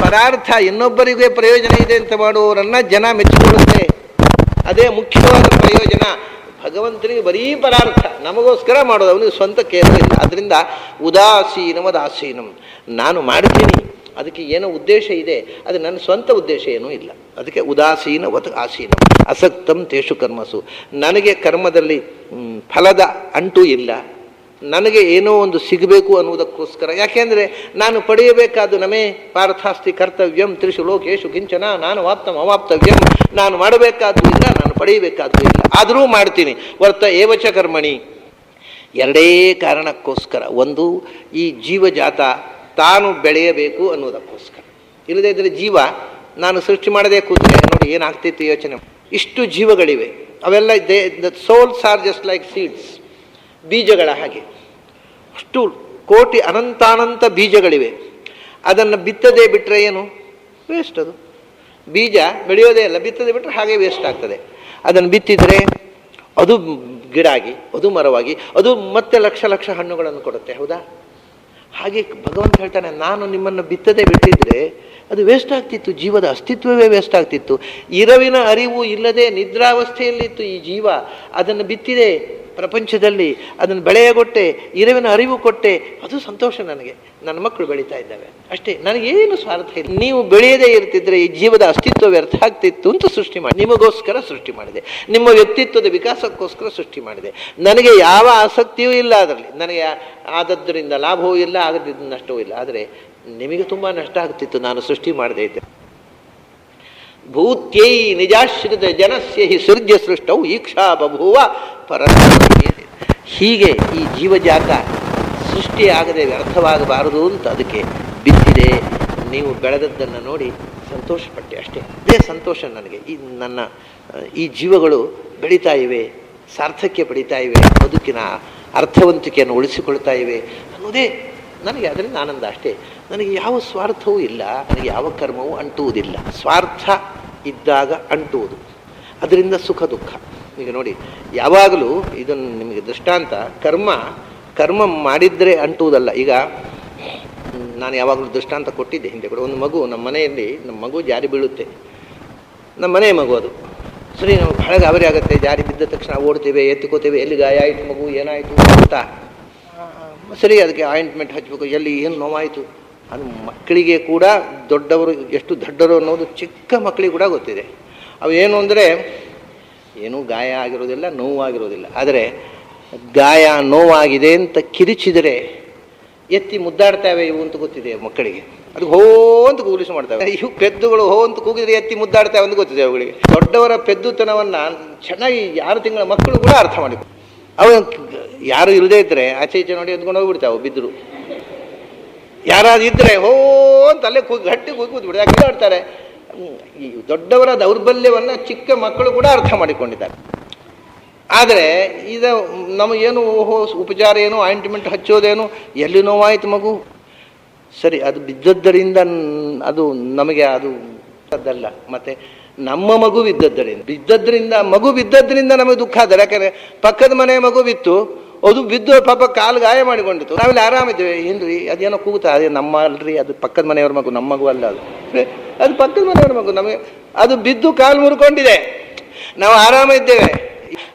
ಪರಾರ್ಥ ಇನ್ನೊಬ್ಬರಿಗೆ ಪ್ರಯೋಜನ ಇದೆ ಅಂತ ಮಾಡುವವರನ್ನು ಜನ ಮೆಚ್ಚಿಕೊಳ್ಳುತ್ತೆ, ಅದೇ ಮುಖ್ಯವಾದ ಪ್ರಯೋಜನ. ಭಗವಂತನಿಗೆ ಬರೀ ಪರಾರ್ಥ, ನಮಗೋಸ್ಕರ ಮಾಡೋದು, ಅವನಿಗೆ ಸ್ವಂತಕ್ಕೇನೂ ಇಲ್ಲ. ಅದರಿಂದ ಉದಾಸೀನಮದಾಸೀನಂ, ನಾನು ಮಾಡ್ತೀನಿ ಅದಕ್ಕೆ ಏನೋ ಉದ್ದೇಶ ಇದೆ, ಅದು ನನ್ನ ಸ್ವಂತ ಉದ್ದೇಶ ಏನೂ ಇಲ್ಲ. ಅದಕ್ಕೆ ಉದಾಸೀನವತ್ ಆಸೀನಂ ಅಸಕ್ತಂ ತೇಷು ಕರ್ಮಸು, ನನಗೆ ಕರ್ಮದಲ್ಲಿ ಫಲದ ಅಂಟು ಇಲ್ಲ, ನನಗೆ ಏನೋ ಒಂದು ಸಿಗಬೇಕು ಅನ್ನುವುದಕ್ಕೋಸ್ಕರ. ಯಾಕೆಂದರೆ ನಾನು ಪಡೆಯಬೇಕಾದ್ದು ನಮೇ ಪಾರ್ಥಾಸ್ತಿ ಕರ್ತವ್ಯಂ ತ್ರಿಷು ಲೋಕೇಶು ಕಿಂಚನ ನಾನು ವಾಪ್ತಂ ಅವಾಪ್ತವ್ಯಂ, ನಾನು ಮಾಡಬೇಕಾದ್ದು ಇಲ್ಲ, ನಾನು ಪಡೆಯಬೇಕಾದ್ದು ಇಲ್ಲ, ಆದರೂ ಮಾಡ್ತೀನಿ. ವರ್ತ ಏವಚ ಕರ್ಮಣಿ, ಎರಡೇ ಕಾರಣಕ್ಕೋಸ್ಕರ. ಒಂದು, ಈ ಜೀವಜಾತ ತಾನು ಬೆಳೆಯಬೇಕು ಅನ್ನೋದಕ್ಕೋಸ್ಕರ. ಇಲ್ಲದೇ ಇದ್ದರೆ ಜೀವ ನಾನು ಸೃಷ್ಟಿ ಮಾಡದೇ ಕೂತ್ರೆ ನೋಡಿ ಏನಾಗ್ತಿತ್ತು ಯೋಚನೆ. ಇಷ್ಟು ಜೀವಗಳಿವೆ, ಅವೆಲ್ಲ the souls are just like seeds, ಬೀಜಗಳ ಹಾಗೆ. ಅಷ್ಟು ಕೋಟಿ ಅನಂತಾನಂತ ಬೀಜಗಳಿವೆ. ಅದನ್ನು ಬಿತ್ತದೇ ಬಿಟ್ಟರೆ ಏನು ವೇಸ್ಟ್. ಅದು ಬೀಜ ಬೆಳೆಯೋದೇ ಇಲ್ಲ, ಬಿತ್ತದೇ ಬಿಟ್ಟರೆ ಹಾಗೆ ವೇಸ್ಟ್ ಆಗ್ತದೆ. ಅದನ್ನು ಬಿತ್ತಿದರೆ ಅದು ಗಿಡ ಆಗಿ, ಅದು ಮರವಾಗಿ, ಅದು ಮತ್ತೆ ಲಕ್ಷ ಲಕ್ಷ ಹಣ್ಣುಗಳನ್ನು ಕೊಡುತ್ತೆ, ಹೌದಾ? ಹಾಗೆ ಭಗವಂತ ಹೇಳ್ತಾನೆ, ನಾನು ನಿಮ್ಮನ್ನು ಬಿತ್ತದೇ ಬಿಟ್ಟಿದ್ರೆ ಅದು ವೇಸ್ಟ್ ಆಗ್ತಿತ್ತು, ಜೀವದ ಅಸ್ತಿತ್ವವೇ ವೇಸ್ಟ್ ಆಗ್ತಿತ್ತು. ಇರವಿನ ಅರಿವು ಇಲ್ಲದೆ ನಿದ್ರಾವಸ್ಥೆಯಲ್ಲಿತ್ತು ಈ ಜೀವ, ಅದನ್ನು ಬಿತ್ತಿದೆ ಪ್ರಪಂಚದಲ್ಲಿ, ಅದನ್ನು ಬೆಳೆಯಗೊಟ್ಟೆ, ಇರವಿನ ಅರಿವು ಕೊಟ್ಟೆ, ಅದು ಸಂತೋಷ ನನಗೆ. ನನ್ನ ಮಕ್ಕಳು ಬೆಳೀತಾ ಇದ್ದಾವೆ ಅಷ್ಟೇ, ನನಗೇನು ಸ್ವಾರ್ಥ ಇಲ್ಲ. ನೀವು ಬೆಳೆಯದೇ ಇರ್ತಿದ್ರೆ ಈ ಜೀವದ ಅಸ್ತಿತ್ವ ವ್ಯರ್ಥ ಆಗ್ತಿತ್ತು ಅಂತ ಸೃಷ್ಟಿ ಮಾಡಿ, ನಿಮಗೋಸ್ಕರ ಸೃಷ್ಟಿ ಮಾಡಿದೆ, ನಿಮ್ಮ ವ್ಯಕ್ತಿತ್ವದ ವಿಕಾಸಕ್ಕೋಸ್ಕರ ಸೃಷ್ಟಿ ಮಾಡಿದೆ. ನನಗೆ ಯಾವ ಆಸಕ್ತಿಯೂ ಇಲ್ಲ ಅದರಲ್ಲಿ, ನನಗೆ ಆದದ್ದರಿಂದ ಲಾಭವೂ ಇಲ್ಲ, ಆಗದಿದ್ದ ನಷ್ಟವೂ ಇಲ್ಲ. ಆದರೆ ನಿಮಗೆ ತುಂಬ ನಷ್ಟ ಆಗ್ತಿತ್ತು ನಾನು ಸೃಷ್ಟಿ ಮಾಡದೇ ಇದ್ದೆ. ಭೂತ್ಯೈ ನಿಜಾಶ್ರಿತ ಜನಸ್ಯ ಹಿ ಸೃಜ್ಯ ಸೃಷ್ಟವು ಈಕ್ಷಾ ಬಭೂವ ಪರಸ್ಪರ. ಹೀಗೆ ಈ ಜೀವಜಾತ ಸೃಷ್ಟಿಯಾಗದೆ ವ್ಯರ್ಥವಾಗಬಾರದು ಅಂತ ಅದಕ್ಕೆ ಬಿದ್ದಿದೆ. ನೀವು ಬೆಳೆದದ್ದನ್ನು ನೋಡಿ ಸಂತೋಷಪಟ್ಟೆ ಅಷ್ಟೇ, ಅದೇ ಸಂತೋಷ ನನಗೆ. ಈ ಜೀವಗಳು ಬೆಳೀತಾ ಇವೆ, ಸಾರ್ಥಕ್ಯ ಪಡೀತಾ ಇವೆ, ಬದುಕಿನ ಅರ್ಥವಂತಿಕೆಯನ್ನು ಉಳಿಸಿಕೊಳ್ತಾ ಇವೆ ಅನ್ನೋದೇ ನನಗೆ ಅದರಿಂದ ಆನಂದ ಅಷ್ಟೇ. ನನಗೆ ಯಾವ ಸ್ವಾರ್ಥವೂ ಇಲ್ಲ, ನನಗೆ ಯಾವ ಕರ್ಮವೂ ಅಂಟುವುದಿಲ್ಲ. ಸ್ವಾರ್ಥ ಇದ್ದಾಗ ಅಂಟುವುದು, ಅದರಿಂದ ಸುಖ ದುಃಖ. ಈಗ ನೋಡಿ, ಯಾವಾಗಲೂ ಇದನ್ನು ನಿಮಗೆ ದೃಷ್ಟಾಂತ, ಕರ್ಮ ಮಾಡಿದರೆ ಅಂಟುವುದಲ್ಲ. ಈಗ ನಾನು ಯಾವಾಗಲೂ ದೃಷ್ಟಾಂತ ಕೊಟ್ಟಿದ್ದೆ ಹಿಂದೆ ಕೂಡ. ಒಂದು ಮಗು, ನಮ್ಮ ಮನೆಯಲ್ಲಿ ನಮ್ಮ ಮಗು ಜಾರಿ ಬೀಳುತ್ತೆ, ನಮ್ಮ ಮನೆಯ ಮಗು ಅದು. ಸರಿ, ನಾವು ಬಹಳ ಗಾಬರಿ ಆಗುತ್ತೆ, ಜಾರಿ ಬಿದ್ದ ತಕ್ಷಣ ಓಡ್ತೇವೆ, ಎತ್ತಿಕೋತೇವೆ, ಎಲ್ಲಿ ಗಾಯ ಆಯಿತು ಮಗು, ಏನಾಯಿತು ಅಂತ. ಸರಿ, ಅದಕ್ಕೆ ಆಯಿಂಟ್ಮೆಂಟ್ ಹಚ್ಚಬೇಕು, ಎಲ್ಲಿ ಏನು ನೋವಾಯಿತು. ಅದು ಮಕ್ಕಳಿಗೆ ಕೂಡ, ದೊಡ್ಡವರು ಎಷ್ಟು ದೊಡ್ಡವರು ಅನ್ನೋದು ಚಿಕ್ಕ ಮಕ್ಕಳಿಗೆ ಕೂಡ ಗೊತ್ತಿದೆ. ಅವು ಏನು ಅಂದರೆ, ಏನೂ ಗಾಯ ಆಗಿರೋದಿಲ್ಲ, ನೋವಾಗಿರೋದಿಲ್ಲ. ಆದರೆ ಗಾಯ ನೋವಾಗಿದೆ ಅಂತ ಕಿರಿಚಿದರೆ ಎತ್ತಿ ಮುದ್ದಾಡ್ತಾವೆ ಇವು ಅಂತ ಗೊತ್ತಿದೆ ಮಕ್ಕಳಿಗೆ. ಅದು ಹೋ ಅಂತ ಕೂಗಿಸಿ ಮಾಡ್ತವೆ. ಇವು ಪೆದ್ದುಗಳು ಹೋ ಅಂತ ಕೂಗಿದ್ರೆ ಎತ್ತಿ ಮುದ್ದಾಡ್ತಾವೆ ಅಂತ ಗೊತ್ತಿದೆ ಅವುಗಳಿಗೆ. ದೊಡ್ಡವರ ಪೆದ್ದುತನವನ್ನು ಚೆನ್ನಾಗಿ 6 ತಿಂಗಳ ಮಕ್ಕಳು ಕೂಡ ಅರ್ಥ ಮಾಡಿ. ಅವ ಯಾರು ಇಲ್ಲದೇ ಇದ್ದರೆ ಆಚೆ ಈಚೆ ನೋಡಿ ಎದ್ಕೊಂಡು ಹೋಗ್ಬಿಡ್ತಾವೆ ಬಿದ್ದರು. ಯಾರಾದ್ರು ಇದ್ದರೆ ಹೋ ಅಂತ ಅಲ್ಲೇ ಗಟ್ಟಿ ಕೂತ್ಬಿಡ್ತಾರೆ, ಯಾಕೆ ಆಡ್ತಾರೆ. ಈ ದೊಡ್ಡವರ ದೌರ್ಬಲ್ಯವನ್ನು ಚಿಕ್ಕ ಮಕ್ಕಳು ಕೂಡ ಅರ್ಥ ಮಾಡಿಕೊಂಡಿದ್ದಾರೆ. ಆದರೆ ಇದು ನಮಗೇನು ಉಪಚಾರ ಏನು, ಆಯಿಂಟ್ಮೆಂಟ್ ಹಚ್ಚೋದೇನು, ಎಲ್ಲಿ ನೋವಾಯಿತು ಮಗು, ಸರಿ ಅದು ಬಿದ್ದದ್ದರಿಂದ ಅದು ನಮಗೆ ಅದು ಅದಲ್ಲ. ಮತ್ತು ನಮ್ಮ ಮಗು ಬಿದ್ದದ್ರಿಂದ ಮಗು ಬಿದ್ದದ್ರಿಂದ ನಮಗೆ ದುಃಖ ಆದರೆ, ಯಾಕಂದರೆ ಪಕ್ಕದ ಮನೆ ಮಗು ಬಿತ್ತು, ಅದು ಬಿದ್ದು ಪಾಪ ಕಾಲು ಗಾಯ ಮಾಡಿಕೊಂಡಿತ್ತು, ನಾವೆಲ್ಲ ಆರಾಮಿದ್ದೇವೆ. ಏನ್ರಿ ಅದೇನೋ ಕೂಗುತ್ತಾ, ಅದೇ ನಮ್ಮ ಅಲ್ರಿ, ಅದು ಪಕ್ಕದ ಮನೆಯವ್ರ ಮಗು, ನಮ್ಮ ಮಗು ಅಲ್ಲ ಅದು ಪಕ್ಕದ ಮನೆಯವ್ರ ಮಗು. ನಮಗೆ ಅದು ಬಿದ್ದು ಕಾಲು ಮುರ್ಕೊಂಡಿದೆ, ನಾವು ಆರಾಮಿದ್ದೇವೆ.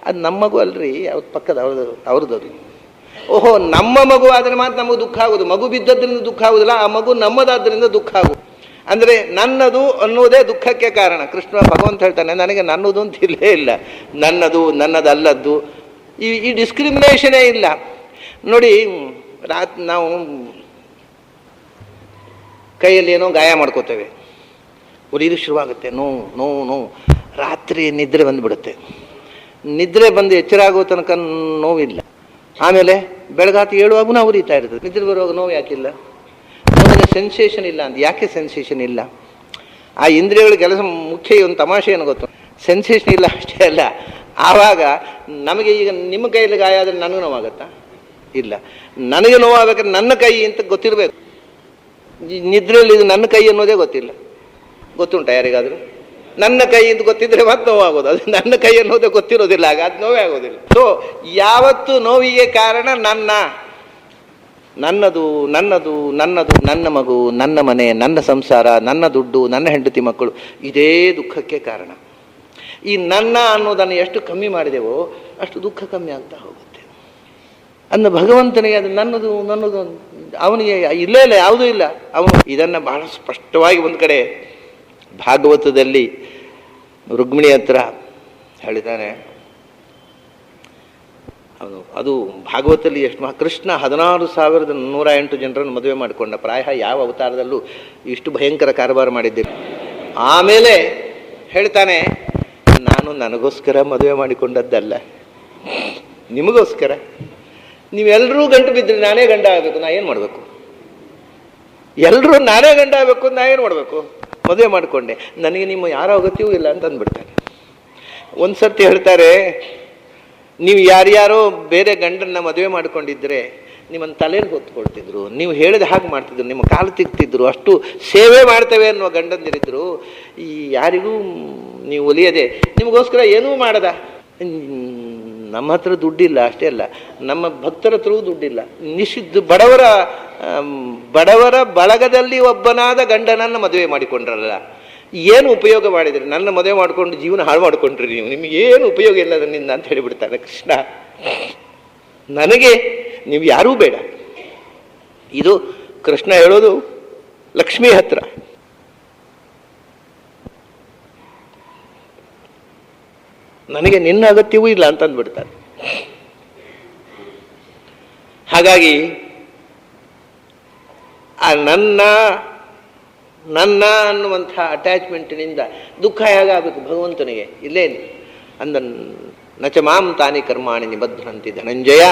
ಅದು ನಮ್ಮ ಮಗು ಅಲ್ರಿ, ಅವ್ರ ಪಕ್ಕದ ಅವ್ರದ್ದು. ಓಹೋ, ನಮ್ಮ ಮಗು ಆದರೆ ಮಾತ್ರ ನಮಗೆ ದುಃಖ ಆಗೋದು, ಮಗು ಬಿದ್ದದ್ರಿಂದ ದುಃಖ ಆಗೋದಿಲ್ಲ, ಆ ಮಗು ನಮ್ಮದಾದ್ರಿಂದ ದುಃಖ ಆಗೋದು. ಅಂದರೆ ನನ್ನದು ಅನ್ನೋದೇ ದುಃಖಕ್ಕೆ ಕಾರಣ. ಕೃಷ್ಣ ಭಗವಂತ ಹೇಳ್ತಾನೆ, ನನಗೆ ನನ್ನದು ಅಂತ ಇಲ್ಲೇ ಇಲ್ಲ, ನನ್ನದಲ್ಲದ್ದು, ಈ ಡಿಸ್ಕ್ರಿಮಿನೇಷನೇ ಇಲ್ಲ. ನೋಡಿ, ನಾವು ಕೈಯಲ್ಲಿ ಏನೋ ಗಾಯ ಮಾಡ್ಕೋತೇವೆ, ಉರಿದು ಶುರುವಾಗುತ್ತೆ, ನೋವು. ರಾತ್ರಿ ನಿದ್ರೆ ಬಂದುಬಿಡುತ್ತೆ, ನಿದ್ರೆ ಬಂದು ಎಚ್ಚರ ಆಗೋ ತನಕ ನೋವಿಲ್ಲ. ಆಮೇಲೆ ಬೆಳಗಾತಿ ಹೇಳುವಾಗೂ ನಾವು ಉರಿತಾ ಇರ್ತದೆ, ನಿದ್ರೆ ಬರುವಾಗ ನೋವು ಯಾಕಿಲ್ಲ, ನೋವಿನ ಸೆನ್ಸೇಷನ್ ಇಲ್ಲ ಅಂತ. ಯಾಕೆ ಸೆನ್ಸೇಷನ್ ಇಲ್ಲ? ಆ ಇಂದ್ರಿಯಗಳ ಕೆಲಸ ಮುಖ್ಯ. ಒಂದು ತಮಾಷೆ ಏನು ಗೊತ್ತು, ಸೆನ್ಸೇಷನ್ ಇಲ್ಲ ಅಷ್ಟೇ ಅಲ್ಲ, ಆವಾಗ ನಮಗೆ ಈಗ ನಿಮ್ಮ ಕೈಯಲ್ಲಿ ಗಾಯ ಆದರೆ ನನಗೆ ನೋವಾಗತ್ತಾ? ಇಲ್ಲ. ನನಗೆ ನೋವಾಗಬೇಕಾದ್ರೆ ನನ್ನ ಕೈ ಅಂತ ಗೊತ್ತಿರಬೇಕು. ನಿದ್ರೆಯಲ್ಲಿ ಇದು ನನ್ನ ಕೈ ಅನ್ನೋದೇ ಗೊತ್ತಿಲ್ಲ. ಗೊತ್ತುಂಟ ಯಾರಿಗಾದರೂ? ನನ್ನ ಕೈ ಅಂತ ಗೊತ್ತಿದ್ರೆ ಮತ್ತೆ ನೋವಾಗೋದು. ಅದು ನನ್ನ ಕೈ ಅನ್ನೋದೇ ಗೊತ್ತಿರೋದಿಲ್ಲ, ಆಗ ಅದು ನೋವೇ ಆಗೋದಿಲ್ಲ. ಸೊ ಯಾವತ್ತು ನೋವಿಗೆ ಕಾರಣ ನನ್ನದು ನನ್ನದು ನನ್ನದು, ನನ್ನ ಮಗು, ನನ್ನ ಮನೆ, ನನ್ನ ಸಂಸಾರ, ನನ್ನ ದುಡ್ಡು, ನನ್ನ ಹೆಂಡತಿ ಮಕ್ಕಳು, ಇದೇ ದುಃಖಕ್ಕೆ ಕಾರಣ. ಈ ನನ್ನ ಅನ್ನೋದನ್ನು ಎಷ್ಟು ಕಮ್ಮಿ ಮಾಡಿದೆವೋ ಅಷ್ಟು ದುಃಖ ಕಮ್ಮಿ ಆಗ್ತಾ ಹೋಗುತ್ತೆ. ಅಂದ ಭಗವಂತನಿಗೆ ಅದು ನನ್ನದು ನನ್ನದು, ಅವನಿಗೆ ಇಲ್ಲೇ ಇಲ್ಲ, ಯಾವುದೂ ಇಲ್ಲ. ಅವನು ಇದನ್ನು ಬಹಳ ಸ್ಪಷ್ಟವಾಗಿ ಒಂದು ಕಡೆ ಭಾಗವತದಲ್ಲಿ ರುಕ್ಮಿಣಿ ಹತ್ರ ಹೇಳಿದ್ದಾನೆ. ಅದು ಭಾಗವತದಲ್ಲಿ ಎಷ್ಟು ಕೃಷ್ಣ 16,108 ಜನರನ್ನು ಮದುವೆ ಮಾಡಿಕೊಂಡ. ಪ್ರಾಯ ಯಾವ ಅವತಾರದಲ್ಲೂ ಇಷ್ಟು ಭಯಂಕರ ಕಾರಬಾರ ಮಾಡಿದ್ದೀರಿ. ಆಮೇಲೆ ಹೇಳ್ತಾನೆ, ನಾನು ನನಗೋಸ್ಕರ ಮದುವೆ ಮಾಡಿಕೊಂಡದ್ದಲ್ಲ, ನಿಮಗೋಸ್ಕರ. ನೀವೆಲ್ಲರೂ ಗಂಟು ಬಿದ್ದರೆ ನಾನೇ ಗಂಡ ಆಗಬೇಕು, ನಾ ಏನು ಮಾಡಬೇಕು? ಎಲ್ಲರೂ ನಾನೇ ಗಂಡ ಆಗಬೇಕು, ನಾ ಏನು ಮಾಡಬೇಕು? ಮದುವೆ ಮಾಡಿಕೊಂಡೆ, ನನಗೆ ನಿಮ್ಮ ಯಾರ ಅಗತ್ಯವೂ ಇಲ್ಲ ಅಂತ ಅಂದ್ಬಿಡ್ತಾನೆ. ಒಂದು ಸರ್ತಿ ಹೇಳ್ತಾರೆ, ನೀವು ಯಾರ್ಯಾರೋ ಬೇರೆ ಗಂಡನ್ನ ಮದುವೆ ಮಾಡಿಕೊಂಡಿದ್ದರೆ ನಿಮ್ಮನ್ನು ತಲೆಯಲ್ಲಿ ಹೊತ್ಕೊಳ್ತಿದ್ರು, ನೀವು ಹೇಳಿದ ಹಾಗೆ ಮಾಡ್ತಿದ್ರು, ನಿಮ್ಮ ಕಾಲು ತಿಕ್ತಿದ್ರು, ಅಷ್ಟು ಸೇವೆ ಮಾಡ್ತೇವೆ ಅನ್ನುವ ಗಂಡಂದಿರಿದ್ರು. ಈ ಯಾರಿಗೂ ನೀವು ಒಲಿಯದೆ ನಿಮಗೋಸ್ಕರ ಏನೂ ಮಾಡದ. ನಮ್ಮ ಹತ್ರ ದುಡ್ಡಿಲ್ಲ, ಅಷ್ಟೇ ಅಲ್ಲ, ನಮ್ಮ ಭಕ್ತರ ಹತ್ರವೂ ದುಡ್ಡಿಲ್ಲ. ನಿಷಿದ್ಧ ಬಡವರ ಬಳಗದಲ್ಲಿ ಒಬ್ಬನಾದ ಗಂಡನನ್ನು ಮದುವೆ ಮಾಡಿಕೊಂಡ್ರಲ್ಲ, ಏನು ಉಪಯೋಗ ಮಾಡಿದ್ರಿ? ನನ್ನ ಮದುವೆ ಮಾಡಿಕೊಂಡು ಜೀವನ ಹಾಳು ಮಾಡಿಕೊಂಡ್ರಿ ನೀವು, ನಿಮಗೇನು ಉಪಯೋಗ ಇಲ್ಲ ಅದರಿಂದ ಅಂತ ಹೇಳಿಬಿಡ್ತಾನೆ ಕೃಷ್ಣ. ನನಗೆ ನೀವು ಯಾರೂ ಬೇಡ. ಇದು ಕೃಷ್ಣ ಹೇಳೋದು ಲಕ್ಷ್ಮೀ ಹತ್ರ. ನನಗೆ ನಿನ್ನ ಅಗತ್ಯವೂ ಇಲ್ಲ ಅಂತ ಅಂದ್ಬಿಡ್ತಾರೆ. ಹಾಗಾಗಿ ಆ ನನ್ನ ಅನ್ನುವಂಥ ಅಟ್ಯಾಚ್ಮೆಂಟಿನಿಂದ ದುಃಖ ಹೇಗಾಗಬೇಕು ಭಗವಂತನಿಗೆ? ಇಲ್ಲೇ ಅಂದ ನಚ ಮಾಂ ತಾನಿ ಕರ್ಮಾಣಿ ನಿಬಧ್ನಂತಿ ಧನಂಜಯ.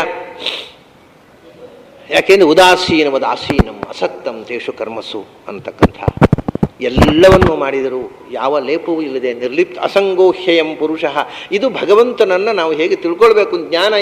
ಯಾಕೆಂದ್ರೆ ಉದಾಸೀನಂ ಅಸಕ್ತಂ ತೇಷು ಕರ್ಮಸು ಅಂತಕ್ಕಂಥ ಎಲ್ಲವನ್ನೂ ಮಾಡಿದರೂ ಯಾವ ಲೇಪವೂ ಇಲ್ಲದೆ ನಿರ್ಲಿಪ್ತ ಅಸಂಗೋಹ್ಯಯಂ ಪುರುಷ. ಇದು ಭಗವಂತನನ್ನು ನಾವು ಹೇಗೆ ತಿಳ್ಕೊಳ್ಬೇಕು? ಜ್ಞಾನ